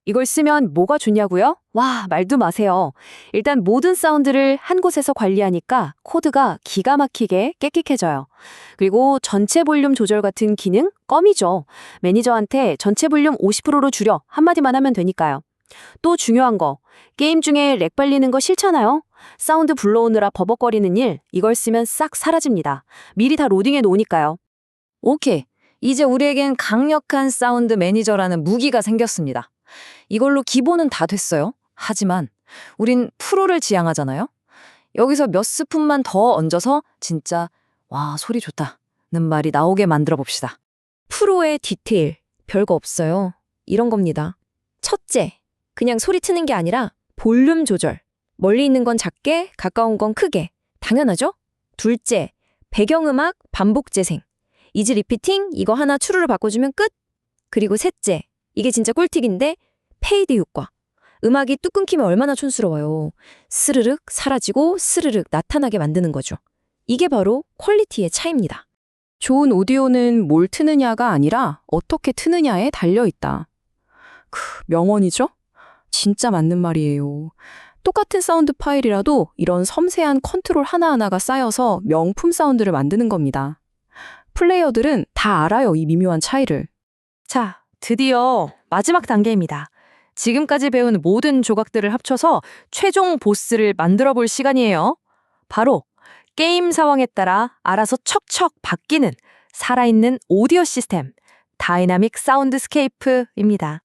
이걸 쓰면 뭐가 좋냐고요? 와, 말도 마세요. 일단 모든 사운드를 한 곳에서 관리하니까 코드가 기가 막히게 깨끗해져요. 그리고 전체 볼륨 조절 같은 기능 껌이죠. 매니저한테 전체 볼륨 50%로 줄여 한마디만 하면 되니까요. 또 중요한 거, 게임 중에 렉 발리는 거 싫잖아요? 사운드 불러오느라 버벅거리는 일, 이걸 쓰면 싹 사라집니다. 미리 다 로딩해 놓으니까요. 오케이, 이제 우리에겐 강력한 사운드 매니저라는 무기가 생겼습니다. 이걸로 기본은 다 됐어요. 하지만 우린 프로를 지향하잖아요. 여기서 몇 스푼만 더 얹어서 진짜 와, 소리 좋다는 말이 나오게 만들어 봅시다. 프로의 디테일, 별거 없어요. 이런 겁니다. 첫째, 그냥 소리 트는 게 아니라 볼륨 조절. 멀리 있는 건 작게, 가까운 건 크게. 당연하죠? 둘째, 배경음악 반복 재생. 이지 리피팅 이거 하나 추르르 바꿔주면 끝. 그리고 셋째, 이게 진짜 꿀팁인데 페이드 효과. 음악이 뚝 끊기면 얼마나 촌스러워요. 스르륵 사라지고 스르륵 나타나게 만드는 거죠. 이게 바로 퀄리티의 차이입니다. 좋은 오디오는 뭘 트느냐가 아니라 어떻게 트느냐에 달려있다. 명언이죠? 진짜 맞는 말이에요. 똑같은 사운드 파일이라도 이런 섬세한 컨트롤 하나하나가 쌓여서 명품 사운드를 만드는 겁니다. 플레이어들은 다 알아요, 이 미묘한 차이를. 자, 드디어 마지막 단계입니다. 지금까지 배운 모든 조각들을 합쳐서 최종 보스를 만들어 볼 시간이에요. 바로 게임 상황에 따라 알아서 척척 바뀌는 살아있는 오디오 시스템, 다이나믹 사운드스케이프입니다.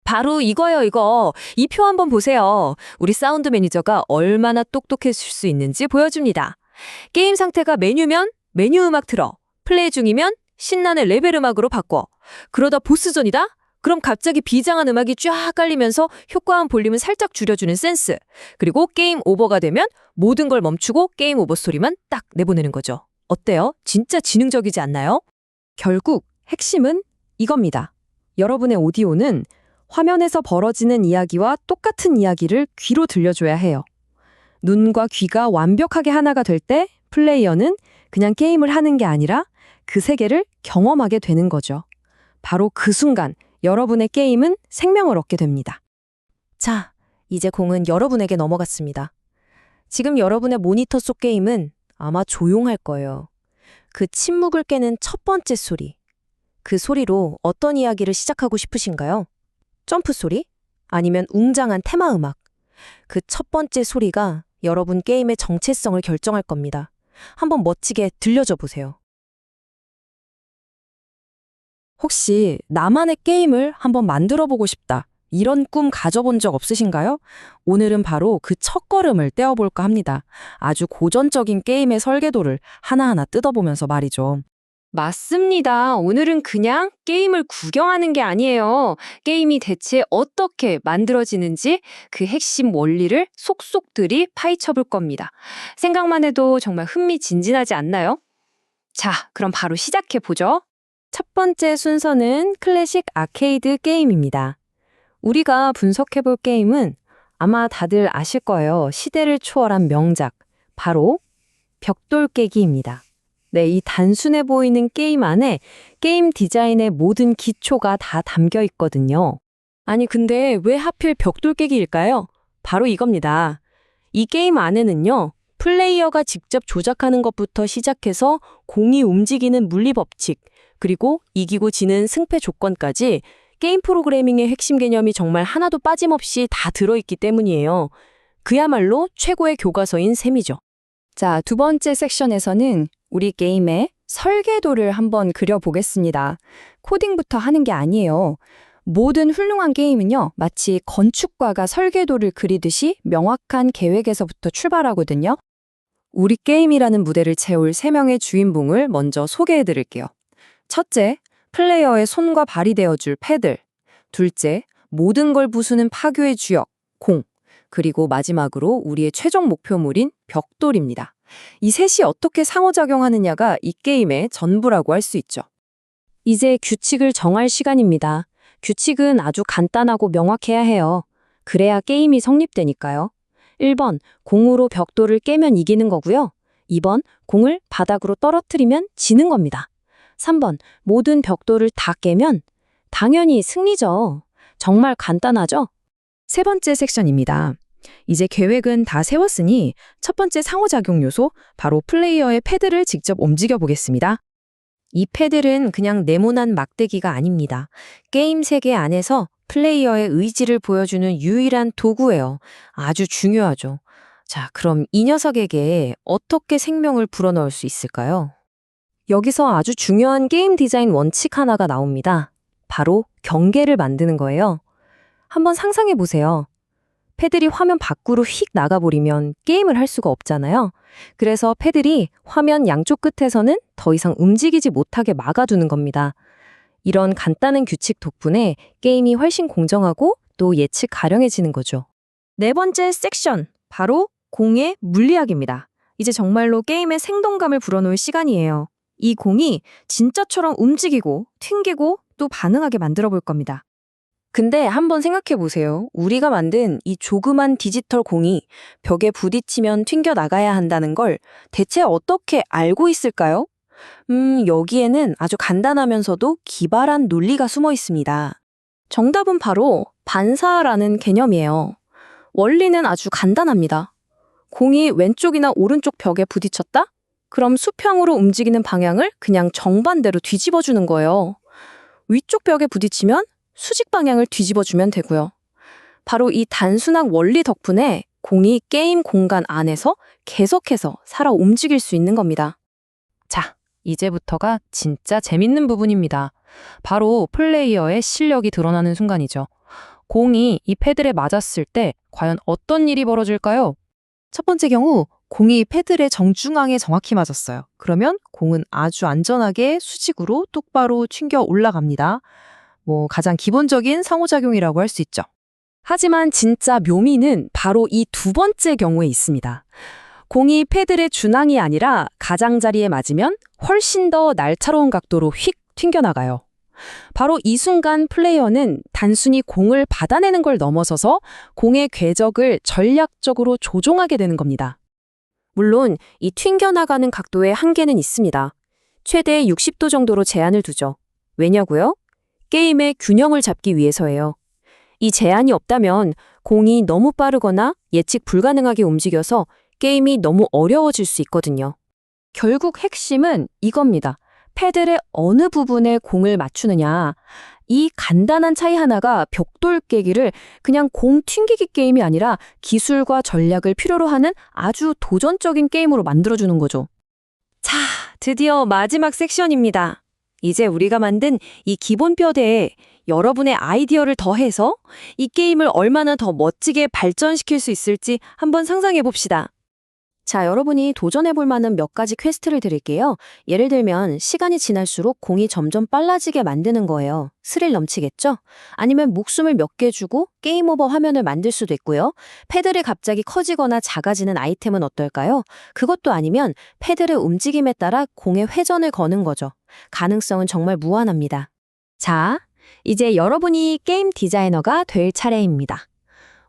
바로 이거예요, 이거. 이 표 한번 보세요. 우리 사운드 매니저가 얼마나 똑똑해질 수 있는지 보여줍니다. 게임 상태가 메뉴면 메뉴 음악 틀어. 플레이 중이면 신나는 레벨 음악으로 바꿔. 그러다 보스전이다? 그럼 갑자기 비장한 음악이 쫙 깔리면서 효과음 볼륨을 살짝 줄여주는 센스. 그리고 게임 오버가 되면 모든 걸 멈추고 게임 오버 소리만 딱 내보내는 거죠. 어때요? 진짜 지능적이지 않나요? 결국 핵심은 이겁니다. 여러분의 오디오는 화면에서 벌어지는 이야기와 똑같은 이야기를 귀로 들려줘야 해요. 눈과 귀가 완벽하게 하나가 될 때 플레이어는 그냥 게임을 하는 게 아니라 그 세계를 경험하게 되는 거죠. 바로 그 순간 여러분의 게임은 생명을 얻게 됩니다. 자, 이제 공은 여러분에게 넘어갔습니다. 지금 여러분의 모니터 속 게임은 아마 조용할 거예요. 그 침묵을 깨는 첫 번째 소리. 그 소리로 어떤 이야기를 시작하고 싶으신가요? 점프 소리? 아니면 웅장한 테마 음악? 그 첫 번째 소리가 여러분 게임의 정체성을 결정할 겁니다. 한번 멋지게 들려줘 보세요. 혹시 나만의 게임을 한번 만들어 보고 싶다. 이런 꿈 가져본 적 없으신가요? 오늘은 바로 그 첫걸음을 떼어볼까 합니다. 아주 고전적인 게임의 설계도를 하나하나 뜯어보면서 말이죠. 맞습니다. 오늘은 그냥 게임을 구경하는 게 아니에요. 게임이 대체 어떻게 만들어지는지 그 핵심 원리를 속속들이 파헤쳐 볼 겁니다. 생각만 해도 정말 흥미진진하지 않나요? 자, 그럼 바로 시작해 보죠. 첫 번째 순서는 클래식 아케이드 게임입니다. 우리가 분석해 볼 게임은 아마 다들 아실 거예요. 시대를 초월한 명작. 바로 벽돌 깨기입니다. 네, 이 단순해 보이는 게임 안에 게임 디자인의 모든 기초가 다 담겨 있거든요. 아니, 근데 왜 하필 벽돌 깨기일까요? 바로 이겁니다. 이 게임 안에는요, 플레이어가 직접 조작하는 것부터 시작해서 공이 움직이는 물리 법칙, 그리고 이기고 지는 승패 조건까지 게임 프로그래밍의 핵심 개념이 정말 하나도 빠짐없이 다 들어있기 때문이에요. 그야말로 최고의 교과서인 셈이죠.
자, 두 번째 섹션에서는 우리 게임의 설계도를 한번 그려보겠습니다. 코딩부터 하는 게 아니에요. 모든 훌륭한 게임은요, 마치 건축가가 설계도를 그리듯이 명확한 계획에서부터 출발하거든요. 우리 게임이라는 무대를 채울 3명의 주인공을 먼저 소개해드릴게요. 첫째, 플레이어의 손과 발이 되어줄 패들. 둘째, 모든 걸 부수는 파괴의 주역, 공. 그리고 마지막으로 우리의 최종 목표물인 벽돌입니다. 이 셋이 어떻게 상호작용하느냐가 이 게임의 전부라고 할 수 있죠.
이제 규칙을 정할 시간입니다. 규칙은 아주 간단하고 명확해야 해요. 그래야 게임이 성립되니까요. 1번, 공으로 벽돌을 깨면 이기는 거고요. 2번, 공을 바닥으로 떨어뜨리면 지는 겁니다. 3번, 모든 벽돌을 다 깨면 당연히 승리죠. 정말 간단하죠?
세 번째 섹션입니다. 이제 계획은 다 세웠으니 첫 번째 상호작용 요소, 바로 플레이어의 패드를 직접 움직여 보겠습니다. 이 패들은 그냥 네모난 막대기가 아닙니다. 게임 세계 안에서 플레이어의 의지를 보여주는 유일한 도구예요. 아주 중요하죠. 자, 그럼 이 녀석에게 어떻게 생명을 불어넣을 수 있을까요?
여기서 아주 중요한 게임 디자인 원칙 하나가 나옵니다. 바로 경계를 만드는 거예요. 한번 상상해 보세요. 패들이 화면 밖으로 휙 나가버리면 게임을 할 수가 없잖아요. 그래서 패들이 화면 양쪽 끝에서는 더 이상 움직이지 못하게 막아두는 겁니다. 이런 간단한 규칙 덕분에 게임이 훨씬 공정하고 또 예측 가령해지는 거죠.
네 번째 섹션, 바로 공의 물리학입니다. 이제 정말로 게임의 생동감을 불어넣을 시간이에요. 이 공이 진짜처럼 움직이고 튕기고 또 반응하게 만들어 볼 겁니다.
근데 한번 생각해 보세요. 우리가 만든 이 조그만 디지털 공이 벽에 부딪히면 튕겨 나가야 한다는 걸 대체 어떻게 알고 있을까요? 여기에는 아주 간단하면서도 기발한 논리가 숨어 있습니다. 정답은 바로 반사라는 개념이에요. 원리는 아주 간단합니다. 공이 왼쪽이나 오른쪽 벽에 부딪혔다? 그럼 수평으로 움직이는 방향을 그냥 정반대로 뒤집어주는 거예요. 위쪽 벽에 부딪히면 수직 방향을 뒤집어주면 되고요. 바로 이 단순한 원리 덕분에 공이 게임 공간 안에서 계속해서 살아 움직일 수 있는 겁니다.
자, 이제부터가 진짜 재밌는 부분입니다. 바로 플레이어의 실력이 드러나는 순간이죠. 공이 이 패들에 맞았을 때 과연 어떤 일이 벌어질까요? 첫 번째 경우, 공이 패들의 정중앙에 정확히 맞았어요. 그러면 공은 아주 안전하게 수직으로 똑바로 튕겨 올라갑니다. 가장 기본적인 상호작용이라고 할 수 있죠.
하지만 진짜 묘미는 바로 이 두 번째 경우에 있습니다. 공이 패들의 중앙이 아니라 가장자리에 맞으면 훨씬 더 날카로운 각도로 휙 튕겨나가요. 바로 이 순간 플레이어는 단순히 공을 받아내는 걸 넘어서서 공의 궤적을 전략적으로 조종하게 되는 겁니다. 물론 이 튕겨나가는 각도에 한계는 있습니다. 최대 60도 정도로 제한을 두죠. 왜냐고요? 게임의 균형을 잡기 위해서예요. 이 제한이 없다면 공이 너무 빠르거나 예측 불가능하게 움직여서 게임이 너무 어려워질 수 있거든요. 결국 핵심은 이겁니다. 패들의 어느 부분에 공을 맞추느냐. 이 간단한 차이 하나가 벽돌 깨기를 그냥 공 튕기기 게임이 아니라 기술과 전략을 필요로 하는 아주 도전적인 게임으로 만들어주는 거죠. 자, 드디어 마지막 섹션입니다. 이제 우리가 만든 이 기본 뼈대에 여러분의 아이디어를 더해서 이 게임을 얼마나 더 멋지게 발전시킬 수 있을지 한번 상상해 봅시다. 자, 여러분이 도전해볼 만한 몇 가지 퀘스트를 드릴게요. 예를 들면 시간이 지날수록 공이 점점 빨라지게 만드는 거예요. 스릴 넘치겠죠? 아니면 목숨을 몇 개 주고 게임 오버 화면을 만들 수도 있고요. 패들이 갑자기 커지거나 작아지는 아이템은 어떨까요? 그것도 아니면 패들의 움직임에 따라 공의 회전을 거는 거죠. 가능성은 정말 무한합니다. 자, 이제 여러분이 게임 디자이너가 될 차례입니다.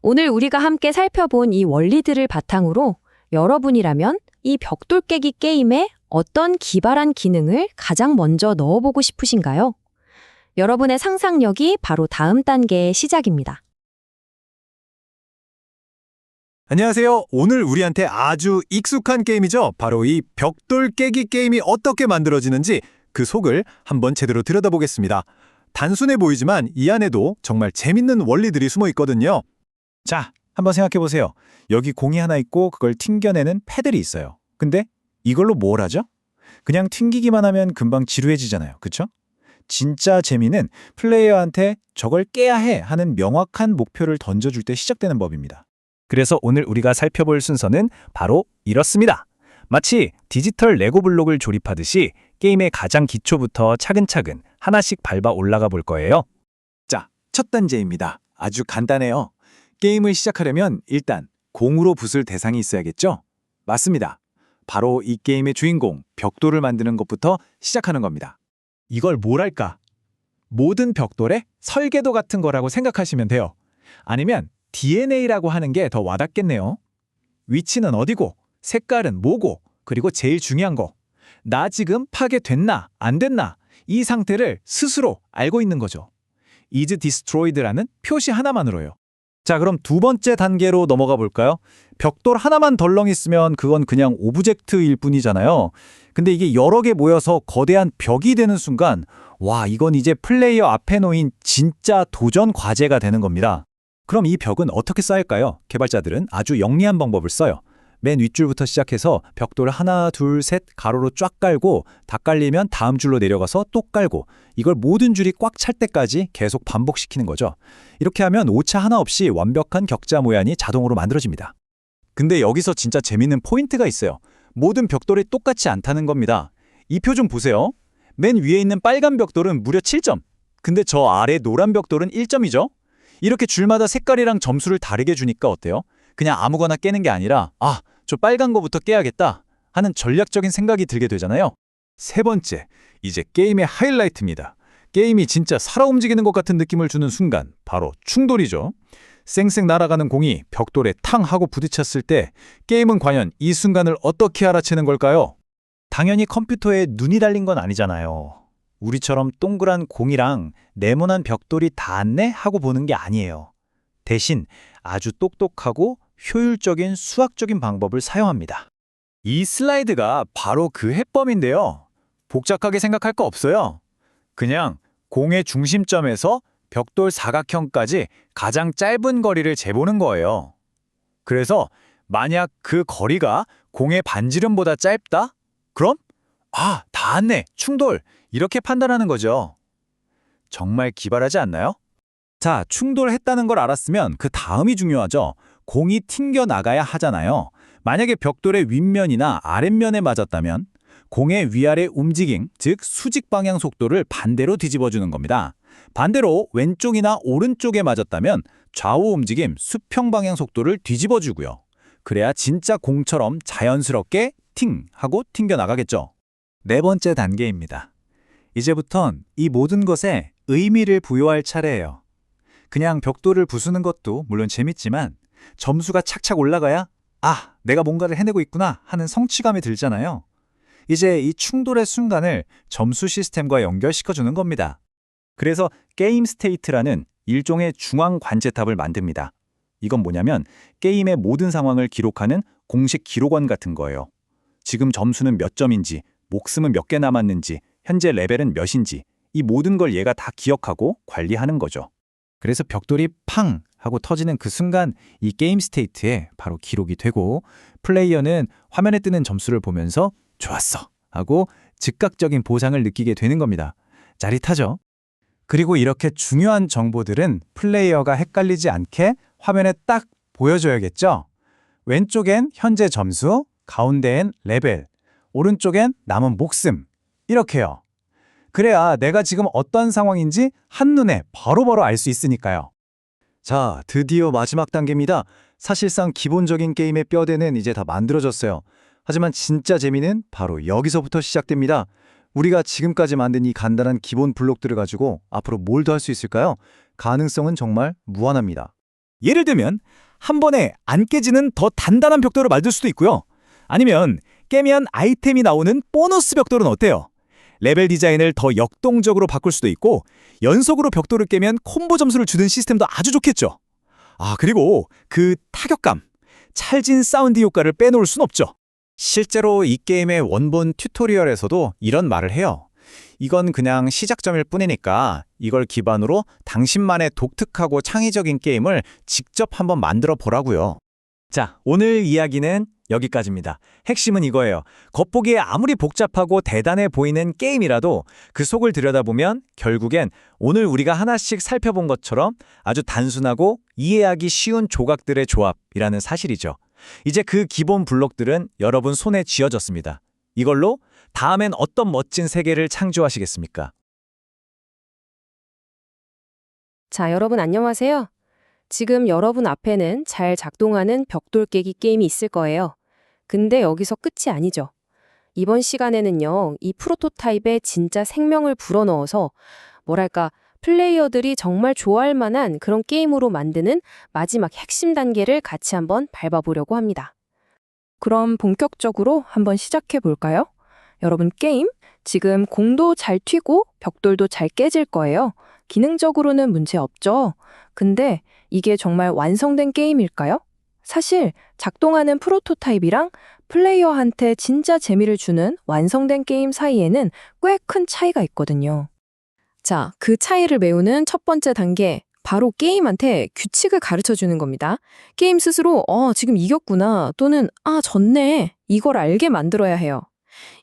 오늘 우리가 함께 살펴본 이 원리들을 바탕으로 여러분이라면 이 벽돌 깨기 게임에 어떤 기발한 기능을 가장 먼저 넣어보고 싶으신가요? 여러분의 상상력이 바로 다음 단계의 시작입니다.
안녕하세요. 오늘 우리한테 아주 익숙한 게임이죠. 바로 이 벽돌 깨기 게임이 어떻게 만들어지는지 그 속을 한번 제대로 들여다보겠습니다. 단순해 보이지만 이 안에도 정말 재밌는 원리들이 숨어 있거든요.
자, 한번 생각해 보세요. 여기 공이 하나 있고 그걸 튕겨내는 패들이 있어요. 근데 이걸로 뭘 하죠? 그냥 튕기기만 하면 금방 지루해지잖아요. 그쵸? 진짜 재미는 플레이어한테 저걸 깨야 해 하는 명확한 목표를 던져줄 때 시작되는 법입니다. 그래서 오늘 우리가 살펴볼 순서는 바로 이렇습니다. 마치 디지털 레고 블록을 조립하듯이 게임의 가장 기초부터 차근차근 하나씩 밟아 올라가 볼 거예요. 자, 첫 단계입니다. 아주 간단해요. 게임을 시작하려면 일단 공으로 부술 대상이 있어야겠죠? 맞습니다. 바로 이 게임의 주인공, 벽돌을 만드는 것부터 시작하는 겁니다. 이걸 뭘 할까? 모든 벽돌의 설계도 같은 거라고 생각하시면 돼요. 아니면 DNA라고 하는 게 더 와닿겠네요. 위치는 어디고, 색깔은 뭐고, 그리고 제일 중요한 거. 나 지금 파괴됐나, 안 됐나, 이 상태를 스스로 알고 있는 거죠. is destroyed라는 표시 하나만으로요. 자, 그럼 두 번째 단계로 넘어가 볼까요? 벽돌 하나만 덜렁 있으면 그건 그냥 오브젝트일 뿐이잖아요. 근데 이게 여러 개 모여서 거대한 벽이 되는 순간, 와, 이건 이제 플레이어 앞에 놓인 진짜 도전 과제가 되는 겁니다. 그럼 이 벽은 어떻게 쌓일까요? 개발자들은 아주 영리한 방법을 써요. 맨 윗줄부터 시작해서 벽돌 하나, 둘, 셋 가로로 쫙 깔고 다 깔리면 다음 줄로 내려가서 또 깔고 이걸 모든 줄이 꽉 찰 때까지 계속 반복시키는 거죠. 이렇게 하면 오차 하나 없이 완벽한 격자 모양이 자동으로 만들어집니다. 근데 여기서 진짜 재밌는 포인트가 있어요. 모든 벽돌이 똑같지 않다는 겁니다. 이 표 좀 보세요. 맨 위에 있는 빨간 벽돌은 무려 7점. 근데 저 아래 노란 벽돌은 1점이죠? 이렇게 줄마다 색깔이랑 점수를 다르게 주니까 어때요? 그냥 아무거나 깨는 게 아니라 아, 저 빨간 거부터 깨야겠다 하는 전략적인 생각이 들게 되잖아요. 세 번째, 이제 게임의 하이라이트입니다. 게임이 진짜 살아 움직이는 것 같은 느낌을 주는 순간, 바로 충돌이죠. 쌩쌩 날아가는 공이 벽돌에 탕 하고 부딪혔을 때 게임은 과연 이 순간을 어떻게 알아채는 걸까요? 당연히 컴퓨터에 눈이 달린 건 아니잖아요. 우리처럼 동그란 공이랑 네모난 벽돌이 닿았네 하고 보는 게 아니에요. 대신 아주 똑똑하고 효율적인 수학적인 방법을 사용합니다. 이 슬라이드가 바로 그 해법인데요. 복잡하게 생각할 거 없어요. 그냥 공의 중심점에서 벽돌 사각형까지 가장 짧은 거리를 재보는 거예요. 그래서 만약 그 거리가 공의 반지름보다 짧다? 그럼 아, 닿았네, 충돌, 이렇게 판단하는 거죠. 정말 기발하지 않나요? 자, 충돌했다는 걸 알았으면 그 다음이 중요하죠. 공이 튕겨나가야 하잖아요. 만약에 벽돌의 윗면이나 아랫면에 맞았다면 공의 위아래 움직임, 즉 수직 방향 속도를 반대로 뒤집어주는 겁니다. 반대로 왼쪽이나 오른쪽에 맞았다면 좌우 움직임, 수평 방향 속도를 뒤집어주고요. 그래야 진짜 공처럼 자연스럽게 팅 하고 튕겨나가겠죠. 네 번째 단계입니다. 이제부턴 이 모든 것에 의미를 부여할 차례예요. 그냥 벽돌을 부수는 것도 물론 재밌지만 점수가 착착 올라가야 아, 내가 뭔가를 해내고 있구나 하는 성취감이 들잖아요. 이제 이 충돌의 순간을 점수 시스템과 연결시켜주는 겁니다. 그래서 게임 스테이트라는 일종의 중앙 관제탑을 만듭니다. 이건 뭐냐면 게임의 모든 상황을 기록하는 공식 기록원 같은 거예요. 지금 점수는 몇 점인지, 목숨은 몇 개 남았는지, 현재 레벨은 몇인지 이 모든 걸 얘가 다 기억하고 관리하는 거죠. 그래서 벽돌이 팡 하고 터지는 그 순간 이 게임 스테이트에 바로 기록이 되고 플레이어는 화면에 뜨는 점수를 보면서 좋았어 하고 즉각적인 보상을 느끼게 되는 겁니다. 짜릿하죠? 그리고 이렇게 중요한 정보들은 플레이어가 헷갈리지 않게 화면에 딱 보여줘야겠죠? 왼쪽엔 현재 점수, 가운데엔 레벨, 오른쪽엔 남은 목숨, 이렇게요. 그래야 내가 지금 어떤 상황인지 한눈에 바로바로 알 수 있으니까요. 자, 드디어 마지막 단계입니다. 사실상 기본적인 게임의 뼈대는 이제 다 만들어졌어요. 하지만 진짜 재미는 바로 여기서부터 시작됩니다. 우리가 지금까지 만든 이 간단한 기본 블록들을 가지고 앞으로 뭘 더 할 수 있을까요? 가능성은 정말 무한합니다.
예를 들면 한 번에 안 깨지는 더 단단한 벽돌을 만들 수도 있고요. 아니면 깨면 아이템이 나오는 보너스 벽돌은 어때요? 레벨 디자인을 더 역동적으로 바꿀 수도 있고 연속으로 벽돌을 깨면 콤보 점수를 주는 시스템도 아주 좋겠죠. 그리고 그 타격감, 찰진 사운드 효과를 빼놓을 순 없죠.
실제로 이 게임의 원본 튜토리얼에서도 이런 말을 해요. 이건 그냥 시작점일 뿐이니까 이걸 기반으로 당신만의 독특하고 창의적인 게임을 직접 한번 만들어 보라고요.
자, 오늘 이야기는 여기까지입니다. 핵심은 이거예요. 겉보기에 아무리 복잡하고 대단해 보이는 게임이라도 그 속을 들여다보면 결국엔 오늘 우리가 하나씩 살펴본 것처럼 아주 단순하고 이해하기 쉬운 조각들의 조합이라는 사실이죠. 이제 그 기본 블록들은 여러분 손에 쥐어졌습니다. 이걸로 다음엔 어떤 멋진 세계를 창조하시겠습니까?
자, 여러분 안녕하세요. 지금 여러분 앞에는 잘 작동하는 벽돌 깨기 게임이 있을 거예요. 근데 여기서 끝이 아니죠. 이번 시간에는요, 이 프로토타입에 진짜 생명을 불어넣어서 뭐랄까, 플레이어들이 정말 좋아할 만한 그런 게임으로 만드는 마지막 핵심 단계를 같이 한번 밟아보려고 합니다. 그럼 본격적으로 한번 시작해 볼까요? 여러분 게임, 지금 공도 잘 튀고 벽돌도 잘 깨질 거예요. 기능적으로는 문제 없죠. 근데 이게 정말 완성된 게임일까요? 사실 작동하는 프로토타입이랑 플레이어한테 진짜 재미를 주는 완성된 게임 사이에는 꽤 큰 차이가 있거든요. 자, 그 차이를 메우는 첫 번째 단계, 바로 게임한테 규칙을 가르쳐 주는 겁니다. 게임 스스로 지금 이겼구나 또는 졌네 이걸 알게 만들어야 해요.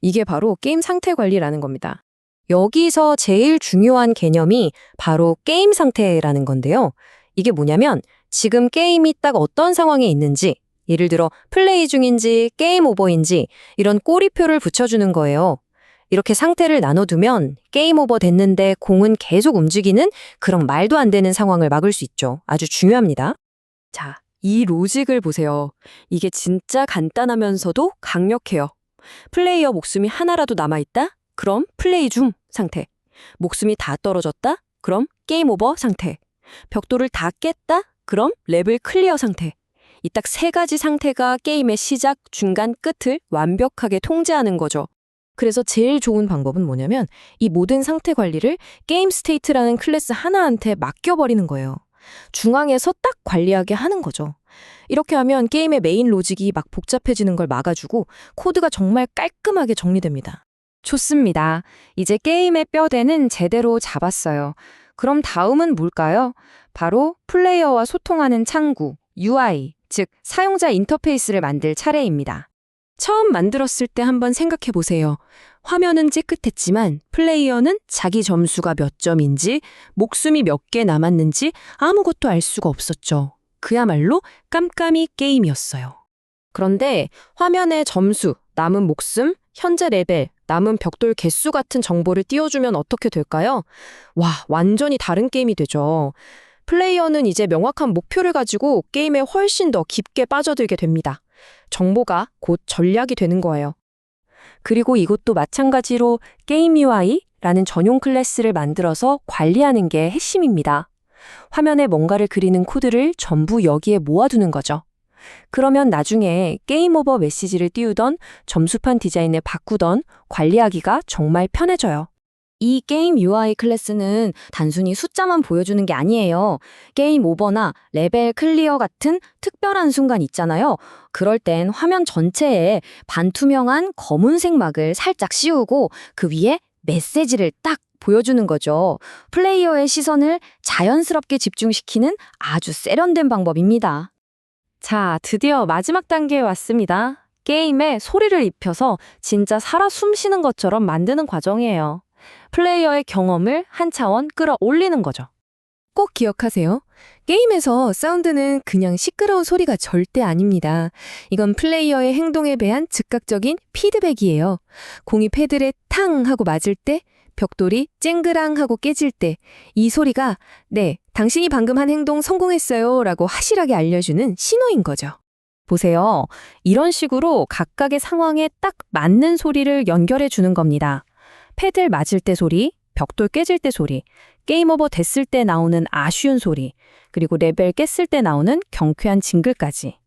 이게 바로 게임 상태 관리라는 겁니다. 여기서 제일 중요한 개념이 바로 게임 상태라는 건데요. 이게 뭐냐면 지금 게임이 딱 어떤 상황에 있는지, 예를 들어 플레이 중인지 게임 오버인지 이런 꼬리표를 붙여주는 거예요. 이렇게 상태를 나눠두면 게임 오버 됐는데 공은 계속 움직이는 그런 말도 안 되는 상황을 막을 수 있죠. 아주 중요합니다. 자, 이 로직을 보세요. 이게 진짜 간단하면서도 강력해요. 플레이어 목숨이 하나라도 남아있다? 그럼 플레이 중 상태. 목숨이 다 떨어졌다? 그럼 게임 오버 상태. 벽돌을 다 깼다? 그럼 레벨 클리어 상태. 이 딱 세 가지 상태가 게임의 시작, 중간, 끝을 완벽하게 통제하는 거죠. 그래서 제일 좋은 방법은 뭐냐면 이 모든 상태 관리를 게임 스테이트라는 클래스 하나한테 맡겨버리는 거예요. 중앙에서 딱 관리하게 하는 거죠. 이렇게 하면 게임의 메인 로직이 막 복잡해지는 걸 막아주고 코드가 정말 깔끔하게 정리됩니다. 좋습니다. 이제 게임의 뼈대는 제대로 잡았어요. 그럼 다음은 뭘까요? 바로 플레이어와 소통하는 창구, UI, 즉 사용자 인터페이스를 만들 차례입니다. 처음 만들었을 때 한번 생각해 보세요. 화면은 찌끗했지만 플레이어는 자기 점수가 몇 점인지, 목숨이 몇 개 남았는지 아무것도 알 수가 없었죠. 그야말로 깜깜이 게임이었어요. 그런데 화면에 점수, 남은 목숨, 현재 레벨, 남은 벽돌 개수 같은 정보를 띄워주면 어떻게 될까요? 와, 완전히 다른 게임이 되죠. 플레이어는 이제 명확한 목표를 가지고 게임에 훨씬 더 깊게 빠져들게 됩니다. 정보가 곧 전략이 되는 거예요. 그리고 이것도 마찬가지로 게임 UI라는 전용 클래스를 만들어서 관리하는 게 핵심입니다. 화면에 뭔가를 그리는 코드를 전부 여기에 모아두는 거죠. 그러면 나중에 게임 오버 메시지를 띄우던 점수판 디자인을 바꾸던 관리하기가 정말 편해져요. 이 게임 UI 클래스는 단순히 숫자만 보여주는 게 아니에요. 게임 오버나 레벨 클리어 같은 특별한 순간 있잖아요. 그럴 땐 화면 전체에 반투명한 검은색 막을 살짝 씌우고 그 위에 메시지를 딱 보여주는 거죠. 플레이어의 시선을 자연스럽게 집중시키는 아주 세련된 방법입니다. 자, 드디어 마지막 단계에 왔습니다. 게임에 소리를 입혀서 진짜 살아 숨쉬는 것처럼 만드는 과정이에요. 플레이어의 경험을 한 차원 끌어올리는 거죠. 꼭 기억하세요. 게임에서 사운드는 그냥 시끄러운 소리가 절대 아닙니다. 이건 플레이어의 행동에 대한 즉각적인 피드백이에요. 공이 패드에 탕 하고 맞을 때, 벽돌이 쨍그랑 하고 깨질 때 이 소리가 네, 당신이 방금 한 행동 성공했어요 라고 확실하게 알려주는 신호인 거죠. 보세요. 이런 식으로 각각의 상황에 딱 맞는 소리를 연결해 주는 겁니다. 패드를 맞을 때 소리, 벽돌 깨질 때 소리, 게임 오버 됐을 때 나오는 아쉬운 소리, 그리고 레벨 깼을 때 나오는 경쾌한 징글까지.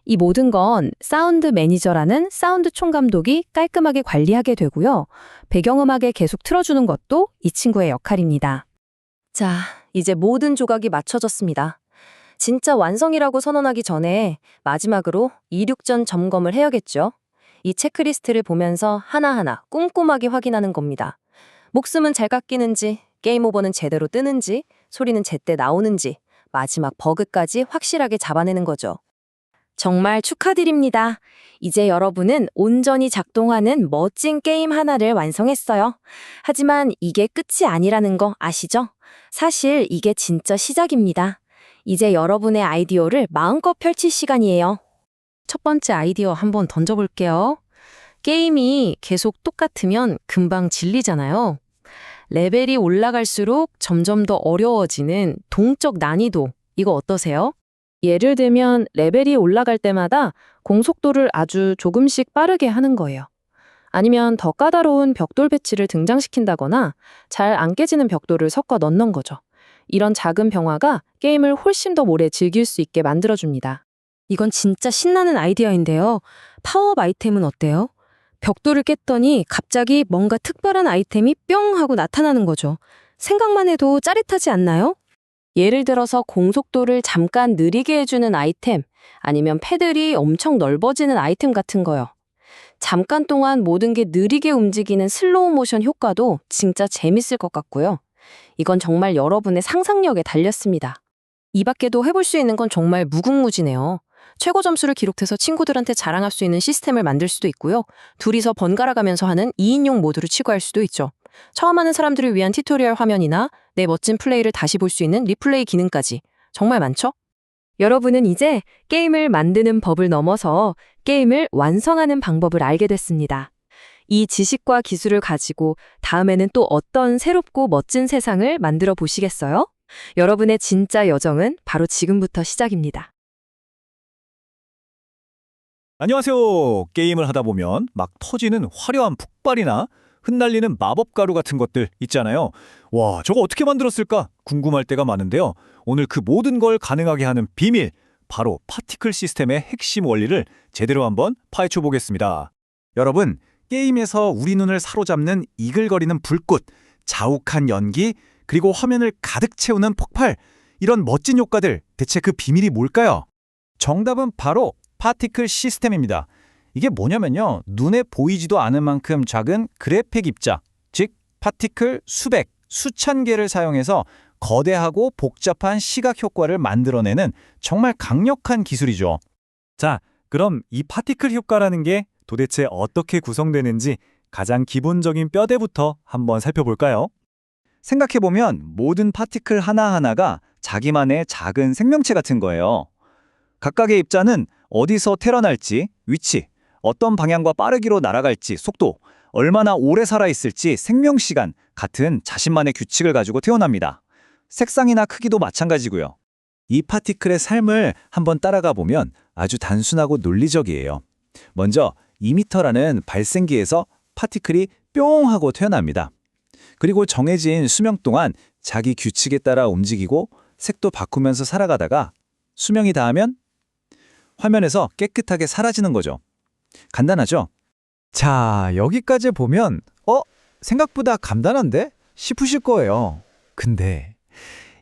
이 모든 건 사운드 매니저라는 사운드 총감독이 깔끔하게 관리하게 되고요. 배경음악에 계속 틀어주는 것도 이 친구의 역할입니다. 자, 이제 모든 조각이 맞춰졌습니다. 진짜 완성이라고 선언하기 전에 마지막으로 이륙전 점검을 해야겠죠. 이 체크리스트를 보면서 하나하나 꼼꼼하게 확인하는 겁니다. 목숨은 잘 깎이는지, 게임 오버는 제대로 뜨는지, 소리는 제때 나오는지, 마지막 버그까지 확실하게 잡아내는 거죠. 정말 축하드립니다. 이제 여러분은 온전히 작동하는 멋진 게임 하나를 완성했어요. 하지만 이게 끝이 아니라는 거 아시죠? 사실 이게 진짜 시작입니다. 이제 여러분의 아이디어를 마음껏 펼칠 시간이에요. 첫 번째 아이디어 한번 던져볼게요. 게임이 계속 똑같으면 금방 질리잖아요. 레벨이 올라갈수록 점점 더 어려워지는 동적 난이도, 이거 어떠세요? 예를 들면 레벨이 올라갈 때마다 공속도를 아주 조금씩 빠르게 하는 거예요. 아니면 더 까다로운 벽돌 배치를 등장시킨다거나 잘 안 깨지는 벽돌을 섞어 넣는 거죠. 이런 작은 변화가 게임을 훨씬 더 오래 즐길 수 있게 만들어줍니다. 이건 진짜 신나는 아이디어인데요. 파워업 아이템은 어때요? 벽돌을 깼더니 갑자기 뭔가 특별한 아이템이 뿅 하고 나타나는 거죠. 생각만 해도 짜릿하지 않나요? 예를 들어서 공속도를 잠깐 느리게 해주는 아이템, 아니면 패들이 엄청 넓어지는 아이템 같은 거요. 잠깐 동안 모든 게 느리게 움직이는 슬로우 모션 효과도 진짜 재밌을 것 같고요. 이건 정말 여러분의 상상력에 달렸습니다. 이 밖에도 해볼 수 있는 건 정말 무궁무진해요. 최고 점수를 기록해서 친구들한테 자랑할 수 있는 시스템을 만들 수도 있고요. 둘이서 번갈아 가면서 하는 2인용 모드를 추가할 수도 있죠. 처음 하는 사람들을 위한 튜토리얼 화면이나 내 멋진 플레이를 다시 볼 수 있는 리플레이 기능까지 정말 많죠? 여러분은 이제 게임을 만드는 법을 넘어서 게임을 완성하는 방법을 알게 됐습니다. 이 지식과 기술을 가지고 다음에는 또 어떤 새롭고 멋진 세상을 만들어 보시겠어요? 여러분의 진짜 여정은 바로 지금부터 시작입니다.
안녕하세요. 게임을 하다 보면 막 터지는 화려한 폭발이나 흩날리는 마법가루 같은 것들 있잖아요. 와, 저거 어떻게 만들었을까? 궁금할 때가 많은데요. 오늘 그 모든 걸 가능하게 하는 비밀, 바로 파티클 시스템의 핵심 원리를 제대로 한번 파헤쳐 보겠습니다.
여러분, 게임에서 우리 눈을 사로잡는 이글거리는 불꽃, 자욱한 연기, 그리고 화면을 가득 채우는 폭발, 이런 멋진 효과들, 대체 그 비밀이 뭘까요?
정답은 바로 파티클 시스템입니다. 이게 뭐냐면요. 눈에 보이지도 않을 만큼 작은 그래픽 입자, 즉 파티클 수백, 수천 개를 사용해서 거대하고 복잡한 시각 효과를 만들어내는 정말 강력한 기술이죠.
자, 그럼 이 파티클 효과라는 게 도대체 어떻게 구성되는지 가장 기본적인 뼈대부터 한번 살펴볼까요?
생각해보면 모든 파티클 하나하나가 자기만의 작은 생명체 같은 거예요. 각각의 입자는 어디서 태어날지, 위치, 어떤 방향과 빠르기로 날아갈지, 속도, 얼마나 오래 살아있을지, 생명시간 같은 자신만의 규칙을 가지고 태어납니다. 색상이나 크기도 마찬가지고요. 이 파티클의 삶을 한번 따라가 보면 아주 단순하고 논리적이에요. 먼저 2m라는 발생기에서 파티클이 뿅 하고 태어납니다. 그리고 정해진 수명 동안 자기 규칙에 따라 움직이고 색도 바꾸면서 살아가다가 수명이 닿으면 화면에서 깨끗하게 사라지는 거죠. 간단하죠?
자, 여기까지 보면 생각보다 간단한데? 싶으실 거예요. 근데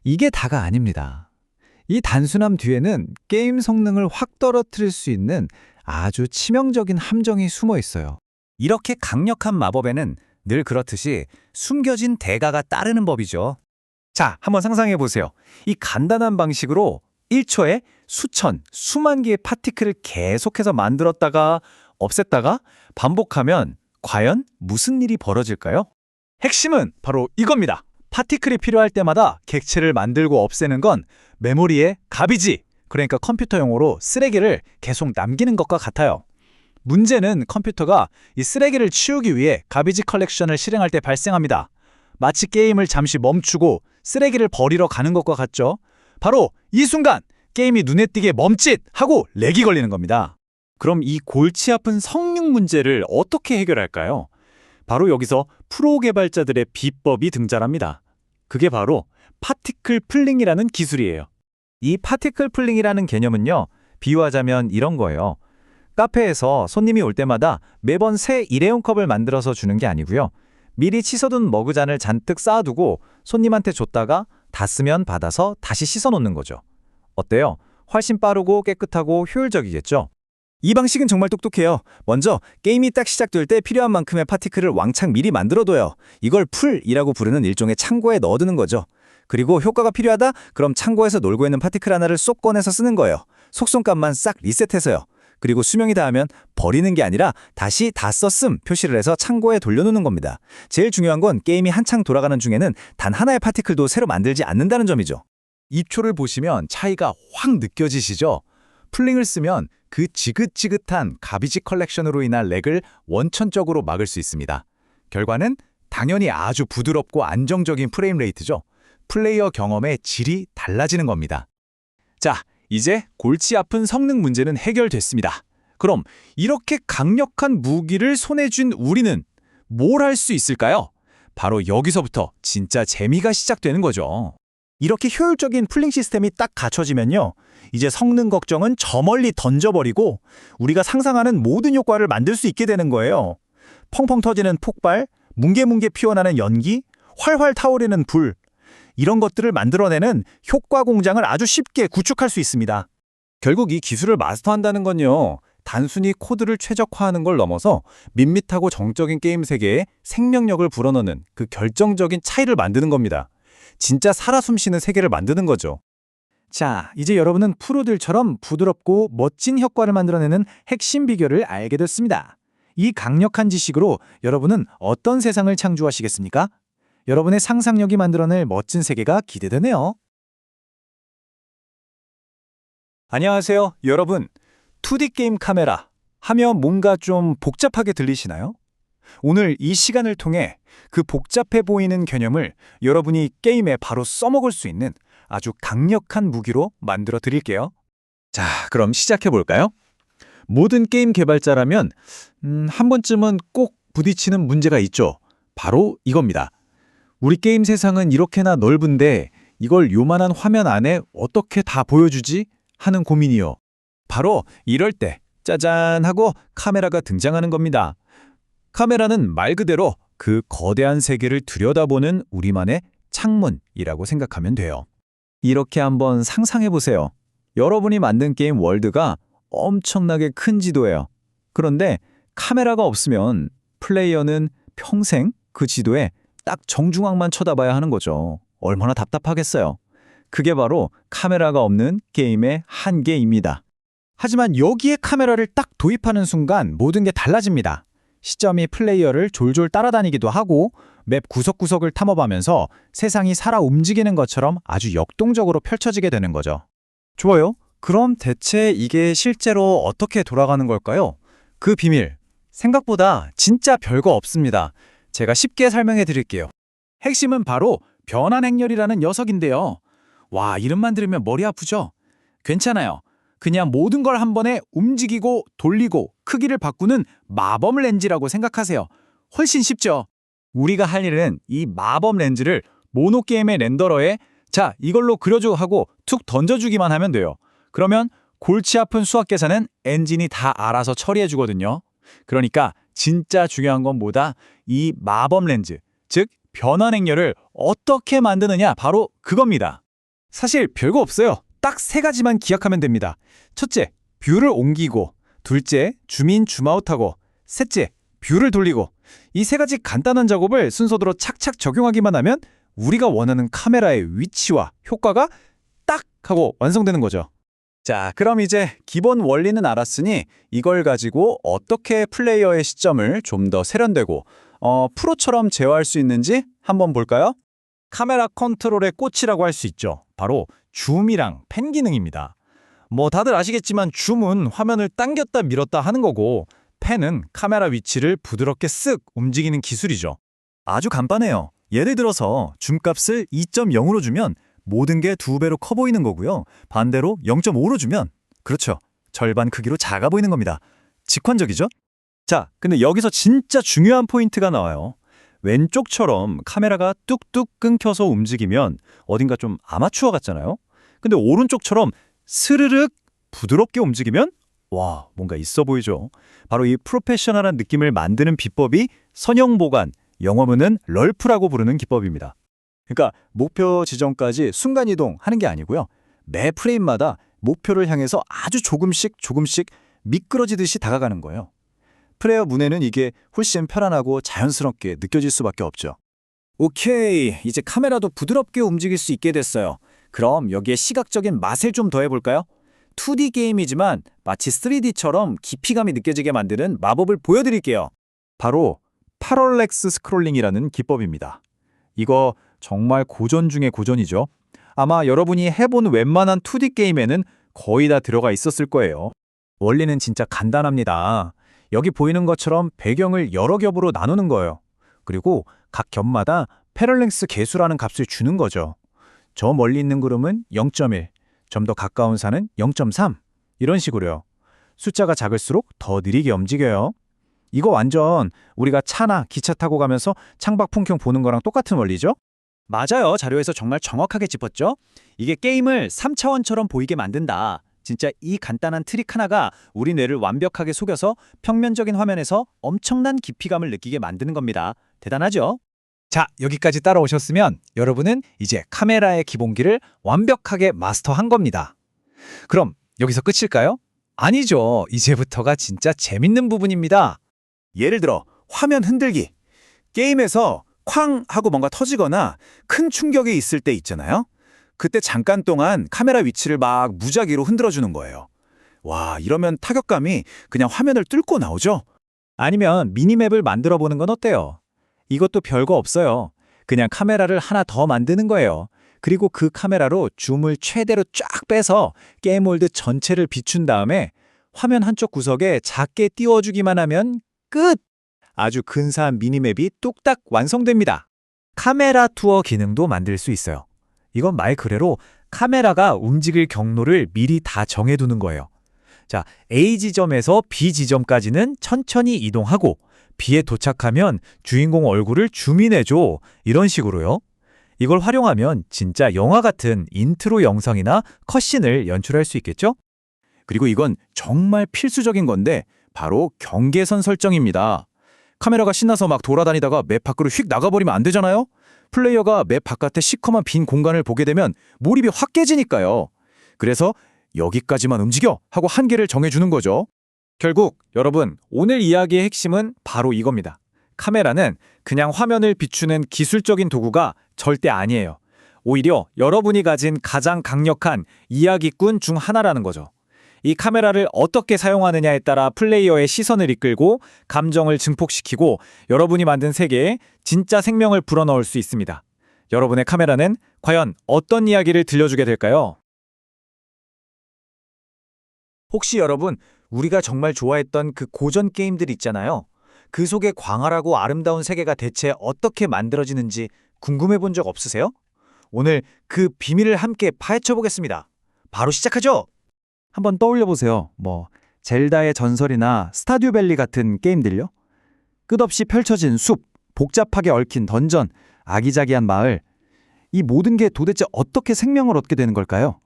이게 다가 아닙니다. 이 단순함 뒤에는 게임 성능을 확 떨어뜨릴 수 있는 아주 치명적인 함정이 숨어 있어요.
이렇게 강력한 마법에는 늘 그렇듯이 숨겨진 대가가 따르는 법이죠. 자, 한번 상상해 보세요. 이 간단한 방식으로 1초에 수천, 수만 개의 파티클을 계속해서 만들었다가 없앴다가 반복하면 과연 무슨 일이 벌어질까요?
핵심은 바로 이겁니다. 파티클이 필요할 때마다 객체를 만들고 없애는 건 메모리에 가비지, 그러니까 컴퓨터 용어로 쓰레기를 계속 남기는 것과 같아요. 문제는 컴퓨터가 이 쓰레기를 치우기 위해 가비지 컬렉션을 실행할 때 발생합니다. 마치 게임을 잠시 멈추고 쓰레기를 버리러 가는 것과 같죠. 바로 이 순간 게임이 눈에 띄게 멈칫하고 렉이 걸리는 겁니다.
그럼 이 골치 아픈 성능 문제를 어떻게 해결할까요? 바로 여기서
프로 개발자들의 비법이 등장합니다. 그게 바로 파티클 플링이라는 기술이에요.
이 파티클 플링이라는 개념은요, 비유하자면 이런 거예요. 카페에서 손님이 올 때마다 매번 새 일회용 컵을 만들어서 주는 게 아니고요. 미리 치서둔 머그잔을 잔뜩 쌓아두고 손님한테 줬다가 다 쓰면 받아서 다시 씻어놓는 거죠. 어때요? 훨씬 빠르고 깨끗하고 효율적이겠죠?
이 방식은 정말 똑똑해요. 먼저 게임이 딱 시작될 때 필요한 만큼의 파티클을 왕창 미리 만들어둬요. 이걸 풀이라고 부르는 일종의 창고에 넣어두는 거죠. 그리고 효과가 필요하다? 그럼 창고에서 놀고 있는 파티클 하나를 쏙 꺼내서 쓰는 거예요. 속성값만 싹 리셋해서요. 그리고 수명이 다하면 버리는 게 아니라 다시 다 썼음 표시를 해서 창고에 돌려놓는 겁니다. 제일 중요한 건 게임이 한창 돌아가는 중에는 단 하나의 파티클도 새로 만들지 않는다는 점이죠.
입초를 보시면 차이가 확 느껴지시죠? 플링을 쓰면 그 지긋지긋한 가비지 컬렉션으로 인한 렉을 원천적으로 막을 수 있습니다. 결과는 당연히 아주 부드럽고 안정적인 프레임 레이트죠. 플레이어 경험의 질이 달라지는 겁니다. 자, 이제 골치 아픈 성능 문제는 해결됐습니다. 그럼 이렇게 강력한 무기를 손에 쥔 우리는 뭘 할 수 있을까요? 바로 여기서부터 진짜 재미가 시작되는 거죠.
이렇게 효율적인 풀링 시스템이 딱 갖춰지면요. 이제 성능 걱정은 저 멀리 던져버리고 우리가 상상하는 모든 효과를 만들 수 있게 되는 거예요. 펑펑 터지는 폭발, 뭉게뭉게 피어나는 연기, 활활 타오르는 불. 이런 것들을 만들어내는 효과 공장을 아주 쉽게 구축할 수 있습니다.
결국 이 기술을 마스터한다는 건요, 단순히 코드를 최적화하는 걸 넘어서 밋밋하고 정적인 게임 세계에 생명력을 불어넣는 그 결정적인 차이를 만드는 겁니다. 진짜 살아 숨쉬는 세계를 만드는 거죠.
자, 이제 여러분은 프로들처럼 부드럽고 멋진 효과를 만들어내는 핵심 비결을 알게 됐습니다. 이 강력한 지식으로 여러분은 어떤 세상을 창조하시겠습니까? 여러분의 상상력이 만들어낼 멋진 세계가 기대되네요. 안녕하세요, 여러분. 2D 게임 카메라 하면 뭔가 좀 복잡하게 들리시나요? 오늘 이 시간을 통해 그 복잡해 보이는 개념을 여러분이 게임에 바로 써먹을 수 있는 아주 강력한 무기로 만들어 드릴게요.
자, 그럼 시작해 볼까요? 모든 게임 개발자라면 한 번쯤은 꼭 부딪히는 문제가 있죠. 바로 이겁니다. 우리 게임 세상은 이렇게나 넓은데 이걸 요만한 화면 안에 어떻게 다 보여주지? 하는 고민이요. 바로 이럴 때 짜잔 하고 카메라가 등장하는 겁니다. 카메라는 말 그대로 그 거대한 세계를 들여다보는 우리만의 창문이라고 생각하면 돼요. 이렇게 한번 상상해 보세요. 여러분이 만든 게임 월드가 엄청나게 큰 지도예요. 그런데 카메라가 없으면 플레이어는 평생 그 지도에 딱 정중앙만 쳐다봐야 하는 거죠. 얼마나 답답하겠어요. 그게 바로 카메라가 없는 게임의 한계입니다.
하지만 여기에 카메라를 딱 도입하는 순간 모든 게 달라집니다. 시점이 플레이어를 졸졸 따라다니기도 하고 맵 구석구석을 탐험하면서 세상이 살아 움직이는 것처럼 아주 역동적으로 펼쳐지게 되는 거죠.
좋아요. 그럼 대체 이게 실제로 어떻게 돌아가는 걸까요? 그 비밀, 생각보다 진짜 별거 없습니다. 제가 쉽게 설명해 드릴게요.
핵심은 바로 변환 행렬이라는 녀석인데요. 와, 이름만 들으면 머리 아프죠? 괜찮아요. 그냥 모든 걸 한 번에 움직이고 돌리고 크기를 바꾸는 마법 렌즈라고 생각하세요. 훨씬 쉽죠?
우리가 할 일은 이 마법 렌즈를 모노게임의 렌더러에 자, 이걸로 그려줘 하고 툭 던져주기만 하면 돼요. 그러면 골치 아픈 수학 계산은 엔진이 다 알아서 처리해 주거든요. 그러니까 진짜 중요한 건 뭐다? 이 마법 렌즈, 즉 변환 행렬을 어떻게 만드느냐 바로 그겁니다. 사실 별거 없어요. 딱 세 가지만 기억하면 됩니다. 첫째, 뷰를 옮기고, 둘째, 줌인 줌아웃하고, 셋째, 뷰를 돌리고. 이 세 가지 간단한 작업을 순서대로 착착 적용하기만 하면 우리가 원하는 카메라의 위치와 효과가 딱 하고 완성되는 거죠. 자, 그럼 이제 기본 원리는 알았으니 이걸 가지고 어떻게 플레이어의 시점을 좀 더 세련되고 프로처럼 제어할 수 있는지 한번 볼까요? 카메라 컨트롤의 꽃이라고 할 수 있죠. 바로 줌이랑 펜 기능입니다. 뭐 다들 아시겠지만 줌은 화면을 당겼다 밀었다 하는 거고 펜은 카메라 위치를 부드럽게 쓱 움직이는 기술이죠. 아주 간단해요. 예를 들어서 줌값을 2.0으로 주면 모든 게 2배로 커 보이는 거고요. 반대로 0.5로 주면 그렇죠. 절반 크기로 작아 보이는 겁니다. 직관적이죠? 자, 근데 여기서 진짜 중요한 포인트가 나와요.
왼쪽처럼 카메라가 뚝뚝 끊겨서 움직이면 어딘가 좀 아마추어 같잖아요. 근데 오른쪽처럼 스르륵 부드럽게 움직이면 와, 뭔가 있어 보이죠. 바로 이 프로페셔널한 느낌을 만드는 비법이 선형 보관, 영어로는 럴프라고 부르는 기법입니다. 그러니까 목표 지점까지 순간 이동하는 게 아니고요. 매 프레임마다 목표를 향해서 아주 조금씩 미끄러지듯이 다가가는 거예요. 플레이어 눈에는 이게 훨씬 편안하고 자연스럽게 느껴질 수밖에 없죠.
오케이, 이제 카메라도 부드럽게 움직일 수 있게 됐어요. 그럼 여기에 시각적인 맛을 좀 더해볼까요? 2D 게임이지만 마치 3D처럼 깊이감이 느껴지게 만드는 마법을 보여드릴게요.
바로 파럴렉스 스크롤링이라는 기법입니다. 이거 정말 고전 중의 고전이죠. 아마 여러분이 해본 웬만한 2D 게임에는 거의 다 들어가 있었을 거예요.
원리는 진짜 간단합니다. 여기 보이는 것처럼 배경을 여러 겹으로 나누는 거예요. 그리고 각 겹마다 패럴렉스 계수라는 값을 주는 거죠. 저 멀리 있는 구름은 0.1, 좀 더 가까운 산은 0.3 이런 식으로요. 숫자가 작을수록 더 느리게 움직여요. 이거 완전 우리가 차나 기차 타고 가면서 창밖 풍경 보는 거랑 똑같은 원리죠?
맞아요. 자료에서 정말 정확하게 짚었죠? 이게 게임을 3차원처럼 보이게 만든다. 진짜 이 간단한 트릭 하나가 우리 뇌를 완벽하게 속여서 평면적인 화면에서 엄청난 깊이감을 느끼게 만드는 겁니다. 대단하죠? 자, 여기까지 따라오셨으면 여러분은 이제 카메라의 기본기를 완벽하게 마스터한 겁니다. 그럼 여기서 끝일까요? 아니죠. 이제부터가 진짜 재밌는 부분입니다.
예를 들어 화면 흔들기. 게임에서 쾅 하고 뭔가 터지거나 큰 충격이 있을 때 있잖아요. 그때 잠깐 동안 카메라 위치를 막 무작위로 흔들어주는 거예요. 와, 이러면 타격감이 그냥 화면을 뚫고 나오죠?
아니면 미니맵을 만들어 보는 건 어때요? 이것도 별거 없어요. 그냥 카메라를 하나 더 만드는 거예요. 그리고 그 카메라로 줌을 최대로 쫙 빼서 게임 월드 전체를 비춘 다음에 화면 한쪽 구석에 작게 띄워주기만 하면 끝! 아주 근사한 미니맵이 뚝딱 완성됩니다. 카메라 투어 기능도 만들 수 있어요. 이건 말 그대로 카메라가 움직일 경로를 미리 다 정해두는 거예요. 자, A 지점에서 B 지점까지는 천천히 이동하고 B에 도착하면 주인공 얼굴을 줌인해줘. 이런 식으로요. 이걸 활용하면 진짜 영화 같은 인트로 영상이나 컷신을 연출할 수 있겠죠?
그리고 이건 정말 필수적인 건데 바로 경계선 설정입니다. 카메라가 신나서 막 돌아다니다가 맵 밖으로 휙 나가버리면 안 되잖아요? 플레이어가 맵 바깥의 시커먼 빈 공간을 보게 되면 몰입이 확 깨지니까요. 그래서 여기까지만 움직여 하고 한계를 정해주는 거죠.
결국 여러분, 오늘 이야기의 핵심은 바로 이겁니다. 카메라는 그냥 화면을 비추는 기술적인 도구가 절대 아니에요. 오히려 여러분이 가진 가장 강력한 이야기꾼 중 하나라는 거죠. 이 카메라를 어떻게 사용하느냐에 따라 플레이어의 시선을 이끌고 감정을 증폭시키고 여러분이 만든 세계에 진짜 생명을 불어넣을 수 있습니다. 여러분의 카메라는 과연 어떤 이야기를 들려주게 될까요? 혹시 여러분, 우리가 정말 좋아했던 그 고전 게임들 있잖아요. 그 속의 광활하고 아름다운 세계가 대체 어떻게 만들어지는지 궁금해 본 적 없으세요? 오늘 그 비밀을 함께 파헤쳐 보겠습니다. 바로 시작하죠!
한번 떠올려 보세요. 젤다의 전설이나 스타듀밸리 같은 게임들요. 끝없이 펼쳐진 숲, 복잡하게 얽힌 던전, 아기자기한 마을. 이 모든 게 도대체 어떻게 생명을 얻게 되는 걸까요?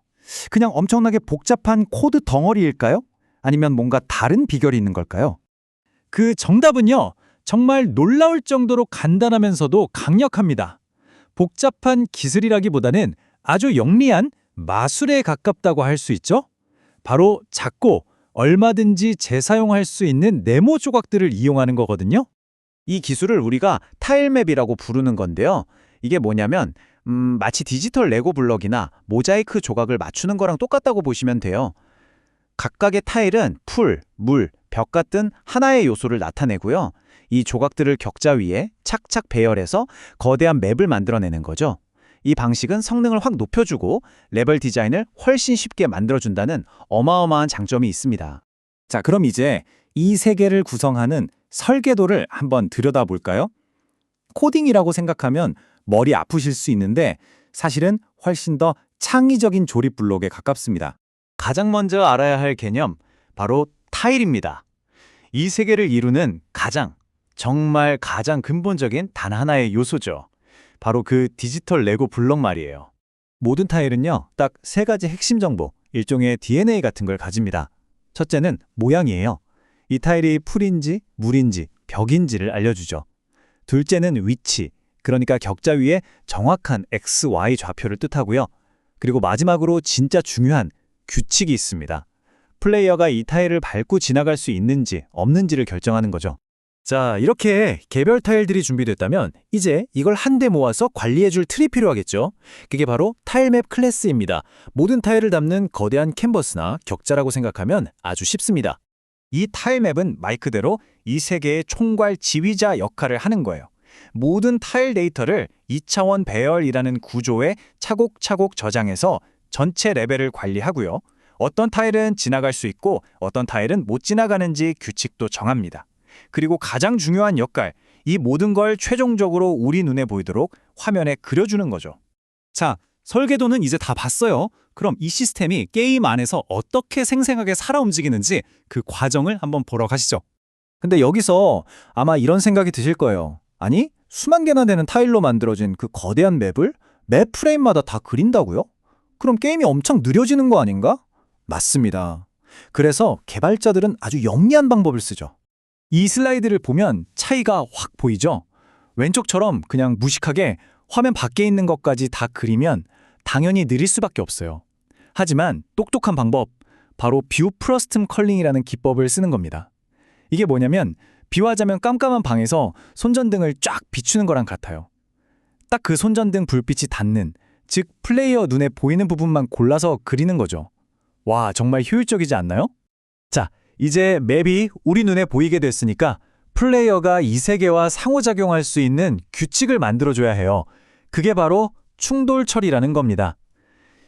그냥 엄청나게 복잡한 코드 덩어리일까요? 아니면 뭔가 다른 비결이 있는 걸까요?
그 정답은요, 정말 놀라울 정도로 간단하면서도 강력합니다. 복잡한 기술이라기보다는 아주 영리한 마술에 가깝다고 할 수 있죠? 바로 작고 얼마든지 재사용할 수 있는 네모 조각들을 이용하는 거거든요.
이 기술을 우리가 타일맵이라고 부르는 건데요. 이게 뭐냐면 마치 디지털 레고 블럭이나 모자이크 조각을 맞추는 거랑 똑같다고 보시면 돼요. 각각의 타일은 풀, 물, 벽 같은 하나의 요소를 나타내고요. 이 조각들을 격자 위에 착착 배열해서 거대한 맵을 만들어내는 거죠. 이 방식은 성능을 확 높여주고 레벨 디자인을 훨씬 쉽게 만들어준다는 어마어마한 장점이 있습니다.
자, 그럼 이제 이 세계를 구성하는 설계도를 한번 들여다볼까요? 코딩이라고 생각하면 머리 아프실 수 있는데 사실은 훨씬 더 창의적인 조립 블록에 가깝습니다.
가장 먼저 알아야 할 개념, 바로 타일입니다. 이 세계를 이루는 가장
정말 가장 근본적인 단 하나의 요소죠. 바로 그 디지털 레고 블록 말이에요. 모든 타일은요, 딱 세 가지 핵심 정보, 일종의 DNA 같은 걸 가집니다. 첫째는 모양이에요. 이 타일이 풀인지, 물인지, 벽인지를 알려주죠. 둘째는 위치, 그러니까 격자 위에 정확한 X, Y 좌표를 뜻하고요. 그리고 마지막으로 진짜 중요한 규칙이 있습니다. 플레이어가 이 타일을 밟고 지나갈 수 있는지 없는지를 결정하는 거죠. 자, 이렇게 개별 타일들이 준비됐다면 이제 이걸 한데 모아서 관리해줄 틀이 필요하겠죠. 그게 바로 타일맵 클래스입니다. 모든 타일을 담는 거대한 캔버스나 격자라고 생각하면 아주 쉽습니다. 이 타일맵은 말 그대로 이 세계의 총괄 지휘자 역할을 하는 거예요. 모든 타일 데이터를 2차원 배열이라는 구조에 차곡차곡 저장해서 전체 레벨을 관리하고요. 어떤 타일은 지나갈 수 있고 어떤 타일은 못 지나가는지 규칙도 정합니다. 그리고 가장 중요한 역할, 이 모든 걸 최종적으로 우리 눈에 보이도록 화면에 그려주는 거죠.
자, 설계도는 이제 다 봤어요. 그럼 이 시스템이 게임 안에서 어떻게 생생하게 살아 움직이는지 그 과정을 한번 보러 가시죠.
근데 여기서 아마 이런 생각이 드실 거예요. 아니, 수만 개나 되는 타일로 만들어진 그 거대한 맵을 맵 프레임마다 다 그린다고요? 그럼 게임이 엄청 느려지는 거 아닌가? 맞습니다. 그래서 개발자들은 아주 영리한 방법을 쓰죠. 이 슬라이드를 보면 차이가 확 보이죠? 왼쪽처럼 그냥 무식하게 화면 밖에 있는 것까지 다 그리면 당연히 느릴 수밖에 없어요. 하지만 똑똑한 방법, 바로 뷰 프러스텀 컬링이라는 기법을 쓰는 겁니다. 이게 뭐냐면 비유하자면 깜깜한 방에서 손전등을 쫙 비추는 거랑 같아요. 딱 그 손전등 불빛이 닿는, 즉 플레이어 눈에 보이는 부분만 골라서 그리는 거죠. 와, 정말 효율적이지 않나요? 자, 이제 맵이 우리 눈에 보이게 됐으니까 플레이어가 이 세계와 상호작용할 수 있는 규칙을 만들어줘야 해요. 그게 바로 충돌 처리라는 겁니다.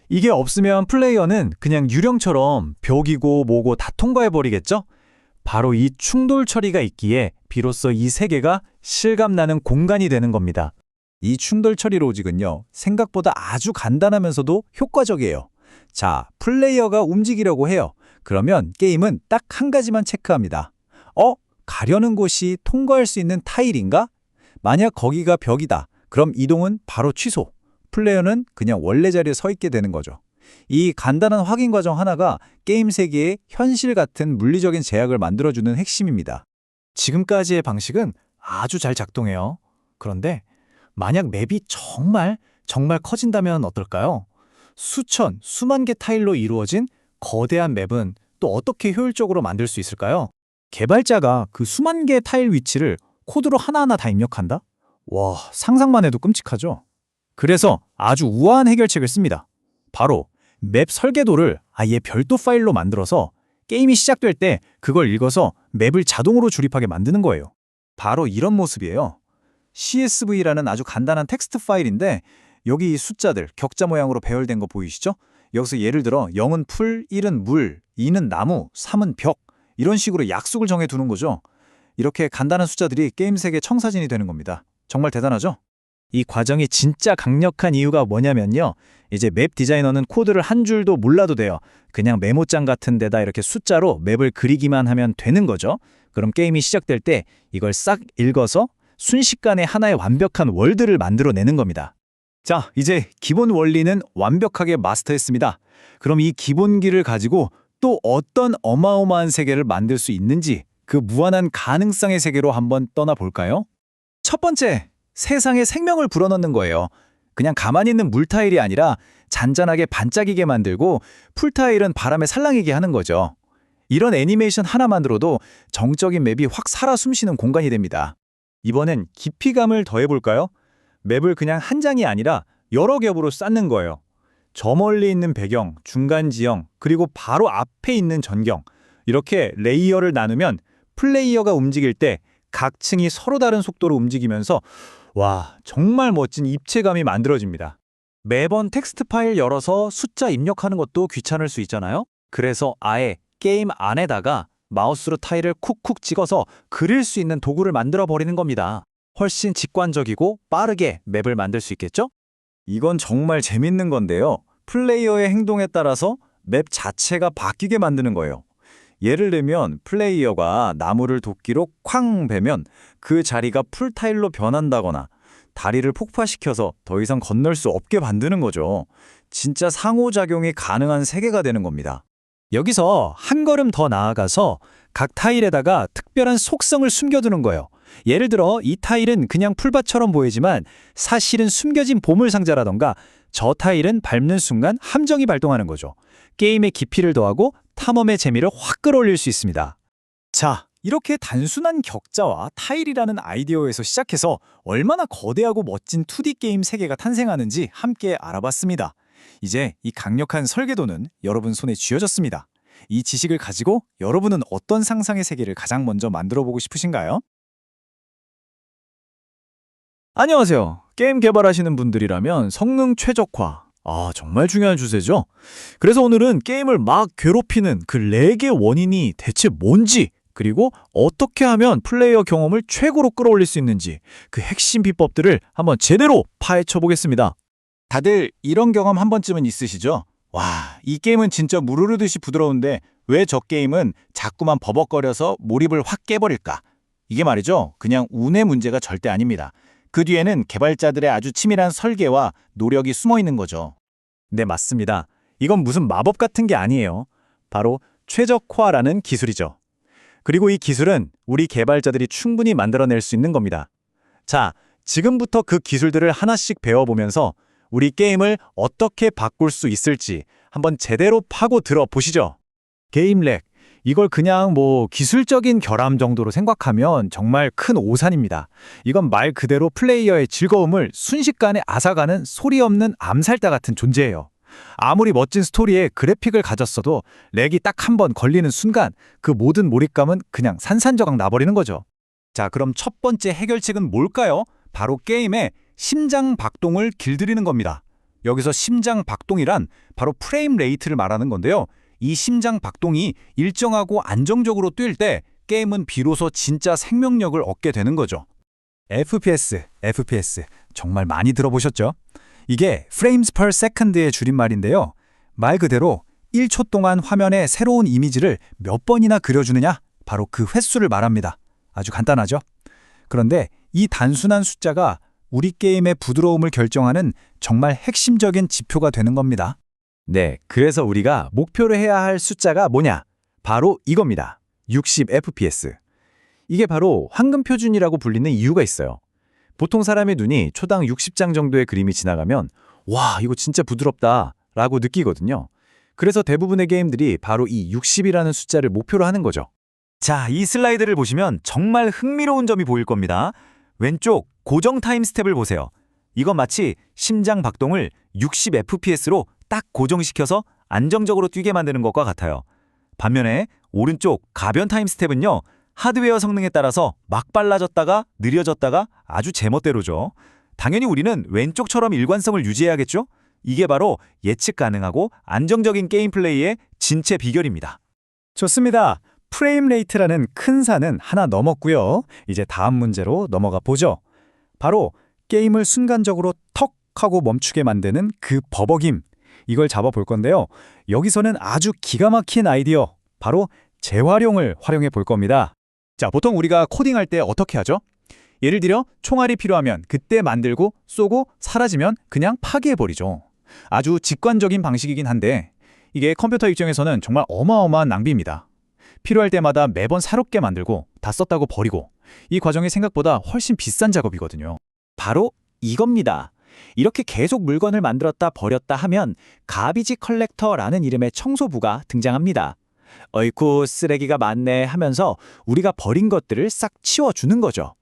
이게 없으면 플레이어는 그냥 유령처럼 벽이고 뭐고 다 통과해버리겠죠? 바로 이 충돌 처리가 있기에 비로소 이 세계가 실감나는 공간이 되는 겁니다. 이 충돌 처리 로직은요, 생각보다 아주 간단하면서도 효과적이에요. 자, 플레이어가 움직이려고 해요. 그러면 게임은 딱 한 가지만 체크합니다. 가려는 곳이 통과할 수 있는 타일인가? 만약 거기가 벽이다. 그럼 이동은 바로 취소. 플레이어는 그냥 원래 자리에 서 있게 되는 거죠. 이 간단한 확인 과정 하나가 게임 세계에 현실 같은 물리적인 제약을 만들어주는 핵심입니다. 지금까지의 방식은 아주 잘 작동해요. 그런데 만약 맵이 정말 커진다면 어떨까요? 수천, 수만 개 타일로 이루어진 거대한 맵은 또 어떻게 효율적으로 만들 수 있을까요? 개발자가 그 수만 개의 타일 위치를 코드로 하나하나 다 입력한다? 와, 상상만 해도 끔찍하죠? 그래서 아주 우아한 해결책을 씁니다. 바로 맵 설계도를 아예 별도 파일로 만들어서 게임이 시작될 때 그걸 읽어서 맵을 자동으로 조립하게 만드는 거예요. 바로 이런 모습이에요. CSV라는 아주 간단한 텍스트 파일인데 여기 이 숫자들 격자 모양으로 배열된 거 보이시죠? 여기서 예를 들어 0은 풀, 1은 물, 2는 나무, 3은 벽 이런 식으로 약속을 정해 두는 거죠. 이렇게 간단한 숫자들이 게임 세계 청사진이 되는 겁니다. 정말 대단하죠? 이 과정이 진짜 강력한 이유가 뭐냐면요. 이제 맵 디자이너는 코드를 한 줄도 몰라도 돼요. 그냥 메모장 같은 데다 이렇게 숫자로 맵을 그리기만 하면 되는 거죠. 그럼 게임이 시작될 때 이걸 싹 읽어서 순식간에 하나의 완벽한 월드를 만들어내는 겁니다. 자, 이제 기본 원리는 완벽하게 마스터했습니다. 그럼 이 기본기를 가지고 또 어떤 어마어마한 세계를 만들 수 있는지 그 무한한 가능성의 세계로 한번 떠나볼까요? 첫 번째, 세상에 생명을 불어넣는 거예요. 그냥 가만히 있는 물타일이 아니라 잔잔하게 반짝이게 만들고 풀타일은 바람에 살랑이게 하는 거죠. 이런 애니메이션 하나만으로도 정적인 맵이 확 살아 숨쉬는 공간이 됩니다. 이번엔 깊이감을 더해볼까요? 맵을 그냥 한 장이 아니라 여러 겹으로 쌓는 거예요. 저 멀리 있는 배경, 중간 지형, 그리고 바로 앞에 있는 전경. 이렇게 레이어를 나누면 플레이어가 움직일 때 각 층이 서로 다른 속도로 움직이면서 와, 정말 멋진 입체감이 만들어집니다. 매번 텍스트 파일 열어서 숫자 입력하는 것도 귀찮을 수 있잖아요? 그래서 아예 게임 안에다가 마우스로 타일을 쿡쿡 찍어서 그릴 수 있는 도구를 만들어 버리는 겁니다. 훨씬 직관적이고 빠르게 맵을 만들 수 있겠죠? 이건 정말 재밌는 건데요. 플레이어의 행동에 따라서 맵 자체가 바뀌게 만드는 거예요.
예를 들면 플레이어가 나무를 도끼로 쾅 베면 그 자리가 풀타일로 변한다거나 다리를 폭파시켜서 더 이상 건널 수 없게 만드는 거죠. 진짜 상호작용이 가능한 세계가 되는 겁니다.
여기서 한 걸음 더 나아가서 각 타일에다가 특별한 속성을 숨겨두는 거예요. 예를 들어 이 타일은 그냥 풀밭처럼 보이지만 사실은 숨겨진 보물상자라던가 저 타일은 밟는 순간 함정이 발동하는 거죠. 게임의 깊이를 더하고 탐험의 재미를 확 끌어올릴 수 있습니다.
자, 이렇게 단순한 격자와 타일이라는 아이디어에서 시작해서 얼마나 거대하고 멋진 2D 게임 세계가 탄생하는지 함께 알아봤습니다. 이제 이 강력한 설계도는 여러분 손에 쥐어졌습니다. 이 지식을 가지고 여러분은 어떤 상상의 세계를 가장 먼저 만들어보고 싶으신가요? 안녕하세요. 게임 개발하시는 분들이라면 성능 최적화, 정말 중요한 주제죠. 그래서 오늘은 게임을 막 괴롭히는 그 렉의 원인이 대체 뭔지, 그리고 어떻게 하면 플레이어 경험을 최고로 끌어올릴 수 있는지 그 핵심 비법들을 한번 제대로 파헤쳐 보겠습니다. 다들 이런 경험 한 번쯤은 있으시죠? 와, 이 게임은 진짜 물 흐르듯이 부드러운데 왜 저 게임은 자꾸만 버벅거려서 몰입을 확 깨버릴까? 이게 말이죠, 그냥 운의 문제가 절대 아닙니다. 그 뒤에는 개발자들의 아주 치밀한 설계와 노력이 숨어 있는 거죠. 네, 맞습니다. 이건 무슨 마법 같은 게 아니에요. 바로 최적화라는 기술이죠. 그리고 이 기술은 우리 개발자들이 충분히 만들어낼 수 있는 겁니다. 자, 지금부터 그 기술들을 하나씩 배워보면서 우리 게임을 어떻게 바꿀 수 있을지 한번 제대로 파고 들어보시죠. 게임 렉, 이걸 그냥 기술적인 결함 정도로 생각하면 정말 큰 오산입니다. 이건 말 그대로 플레이어의 즐거움을 순식간에 앗아가는 소리 없는 암살자 같은 존재예요. 아무리 멋진 스토리에 그래픽을 가졌어도 렉이 딱 한 번 걸리는 순간 그 모든 몰입감은 그냥 산산저각 나버리는 거죠. 자, 그럼 첫 번째 해결책은 뭘까요? 바로 게임의 심장 박동을 길들이는 겁니다. 여기서 심장 박동이란 바로 프레임 레이트를 말하는 건데요. 이 심장 박동이 일정하고 안정적으로 뛸 때 게임은 비로소 진짜 생명력을 얻게 되는 거죠. FPS 정말 많이 들어보셨죠? 이게 frames per second의 줄임말인데요. 말 그대로 1초 동안 화면에 새로운 이미지를 몇 번이나 그려주느냐? 바로 그 횟수를 말합니다. 아주 간단하죠? 그런데 이 단순한 숫자가 우리 게임의 부드러움을 결정하는 정말 핵심적인 지표가 되는 겁니다. 네, 그래서 우리가 목표로 해야 할 숫자가 뭐냐? 바로 이겁니다. 60fps. 이게 바로 황금 표준이라고 불리는 이유가 있어요. 보통 사람의 눈이 초당 60장 정도의 그림이 지나가면 와, 이거 진짜 부드럽다 라고 느끼거든요. 그래서 대부분의 게임들이 바로 이 60이라는 숫자를 목표로 하는 거죠. 자, 이 슬라이드를 보시면 정말 흥미로운 점이 보일 겁니다. 왼쪽 고정 타임 스텝을 보세요. 이건 마치 심장 박동을 60fps로 딱 고정시켜서 안정적으로 뛰게 만드는 것과 같아요. 반면에 오른쪽 가변 타임 스텝은요, 하드웨어 성능에 따라서 막 빨라졌다가 느려졌다가 아주 제멋대로죠. 당연히 우리는 왼쪽처럼 일관성을 유지해야겠죠? 이게 바로 예측 가능하고 안정적인 게임 플레이의 진짜 비결입니다. 좋습니다. 프레임 레이트라는 큰 산은 하나 넘었고요. 이제 다음 문제로 넘어가 보죠. 바로 게임을 순간적으로 턱 하고 멈추게 만드는 그 버벅임. 이걸 잡아볼 건데요. 여기서는 아주 기가 막힌 아이디어, 바로 재활용을 활용해 볼 겁니다. 자, 보통 우리가 코딩할 때 어떻게 하죠? 예를 들어 총알이 필요하면 그때 만들고 쏘고 사라지면 그냥 파괴해버리죠. 아주 직관적인 방식이긴 한데 이게 컴퓨터 입장에서는 정말 어마어마한 낭비입니다. 필요할 때마다 매번 새롭게 만들고 다 썼다고 버리고, 이 과정이 생각보다 훨씬 비싼 작업이거든요. 바로 이겁니다. 이렇게 계속 물건을 만들었다 버렸다 하면 가비지 컬렉터라는 이름의 청소부가 등장합니다. 어이쿠, 쓰레기가 많네 하면서 우리가 버린 것들을 싹 치워주는 거죠.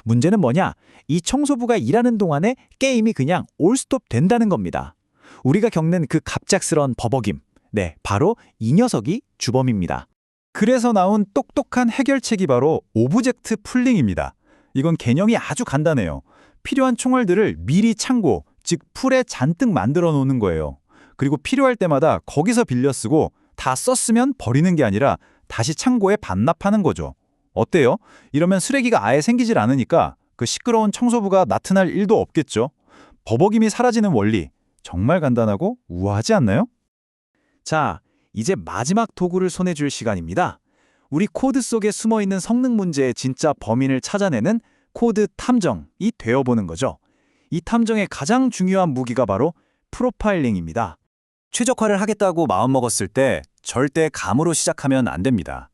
문제는 뭐냐? 이 청소부가 일하는 동안에 게임이 그냥 올스톱 된다는 겁니다. 우리가 겪는 그 갑작스런 버벅임, 네, 바로 이 녀석이 주범입니다. 그래서 나온 똑똑한 해결책이 바로 오브젝트 풀링입니다. 이건 개념이 아주 간단해요. 필요한 총알들을 미리 창고, 즉 풀에 잔뜩 만들어 놓는 거예요. 그리고 필요할 때마다 거기서 빌려 쓰고 다 썼으면 버리는 게 아니라 다시 창고에 반납하는 거죠. 어때요? 이러면 쓰레기가 아예 생기질 않으니까 그 시끄러운 청소부가 나타날 일도 없겠죠. 버벅임이 사라지는 원리, 정말 간단하고 우아하지 않나요? 자, 이제 마지막 도구를 손에 줄 시간입니다. 우리 코드 속에 숨어있는 성능 문제의 진짜 범인을 찾아내는 코드 탐정이 되어보는 거죠. 이 탐정의 가장 중요한 무기가 바로 프로파일링입니다.
최적화를 하겠다고 마음먹었을 때 절대 감으로 시작하면 안 됩니다.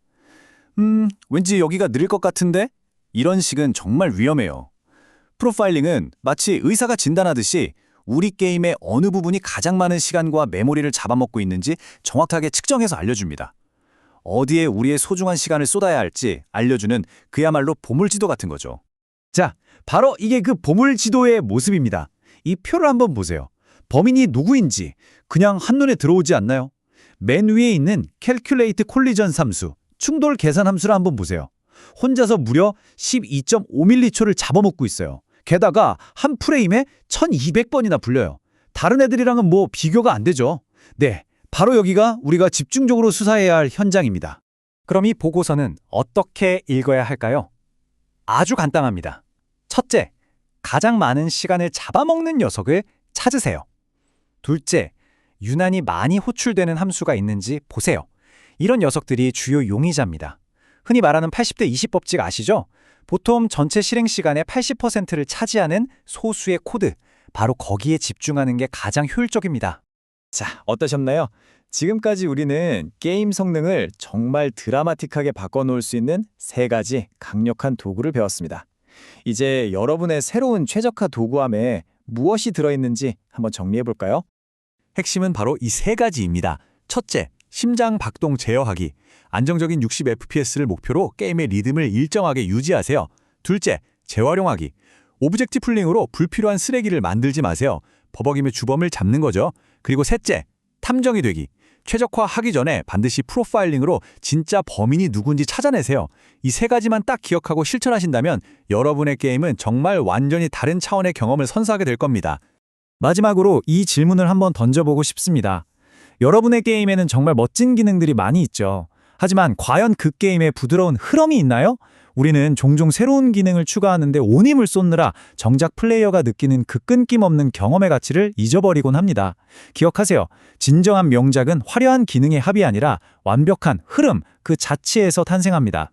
왠지 여기가 느릴 것 같은데? 이런 식은 정말 위험해요. 프로파일링은 마치 의사가 진단하듯이 우리 게임의 어느 부분이 가장 많은 시간과 메모리를 잡아먹고 있는지 정확하게 측정해서 알려줍니다. 어디에 우리의 소중한 시간을 쏟아야 할지 알려주는 그야말로 보물지도 같은 거죠.
자, 바로 이게 그 보물지도의 모습입니다. 이 표를 한번 보세요. 범인이 누구인지 그냥 한눈에 들어오지 않나요? 맨 위에 있는 Calculate Collision 함수, 충돌 계산 함수를 한번 보세요. 혼자서 무려 12.5m초를 잡아먹고 있어요. 게다가 한 프레임에 1200번이나 불려요. 다른 애들이랑은 뭐 비교가 안 되죠. 네, 바로 여기가 우리가 집중적으로 수사해야 할 현장입니다.
그럼 이 보고서는 어떻게 읽어야 할까요? 아주 간단합니다. 첫째, 가장 많은 시간을 잡아먹는 녀석을 찾으세요. 둘째, 유난히 많이 호출되는 함수가 있는지 보세요. 이런 녀석들이 주요 용의자입니다. 흔히 말하는 80대 20 법칙 아시죠? 보통 전체 실행 시간의 80%를 차지하는 소수의 코드, 바로 거기에 집중하는 게 가장 효율적입니다.
자, 어떠셨나요? 지금까지 우리는 게임 성능을 정말 드라마틱하게 바꿔놓을 수 있는 3가지 강력한 도구를 배웠습니다. 이제 여러분의 새로운 최적화 도구함에 무엇이 들어있는지 한번 정리해볼까요?
핵심은 바로 이 3가지입니다. 첫째, 심장 박동 제어하기. 안정적인 60fps를 목표로 게임의 리듬을 일정하게 유지하세요. 둘째, 재활용하기. 오브젝트 풀링으로 불필요한 쓰레기를 만들지 마세요. 버벅임의 주범을 잡는 거죠. 그리고 셋째, 탐정이 되기. 최적화하기 전에 반드시 프로파일링으로 진짜 범인이 누군지 찾아내세요. 이 3가지만 딱 기억하고 실천하신다면 여러분의 게임은 정말 완전히 다른 차원의 경험을 선사하게 될 겁니다.
마지막으로 이 질문을 한번 던져보고 싶습니다. 여러분의 게임에는 정말 멋진 기능들이 많이 있죠. 하지만 과연 그 게임에 부드러운 흐름이 있나요? 우리는 종종 새로운 기능을 추가하는데 온 힘을 쏟느라 정작 플레이어가 느끼는 그 끊김없는 경험의 가치를 잊어버리곤 합니다. 기억하세요. 진정한 명작은 화려한 기능의 합이 아니라 완벽한 흐름 그 자체에서 탄생합니다.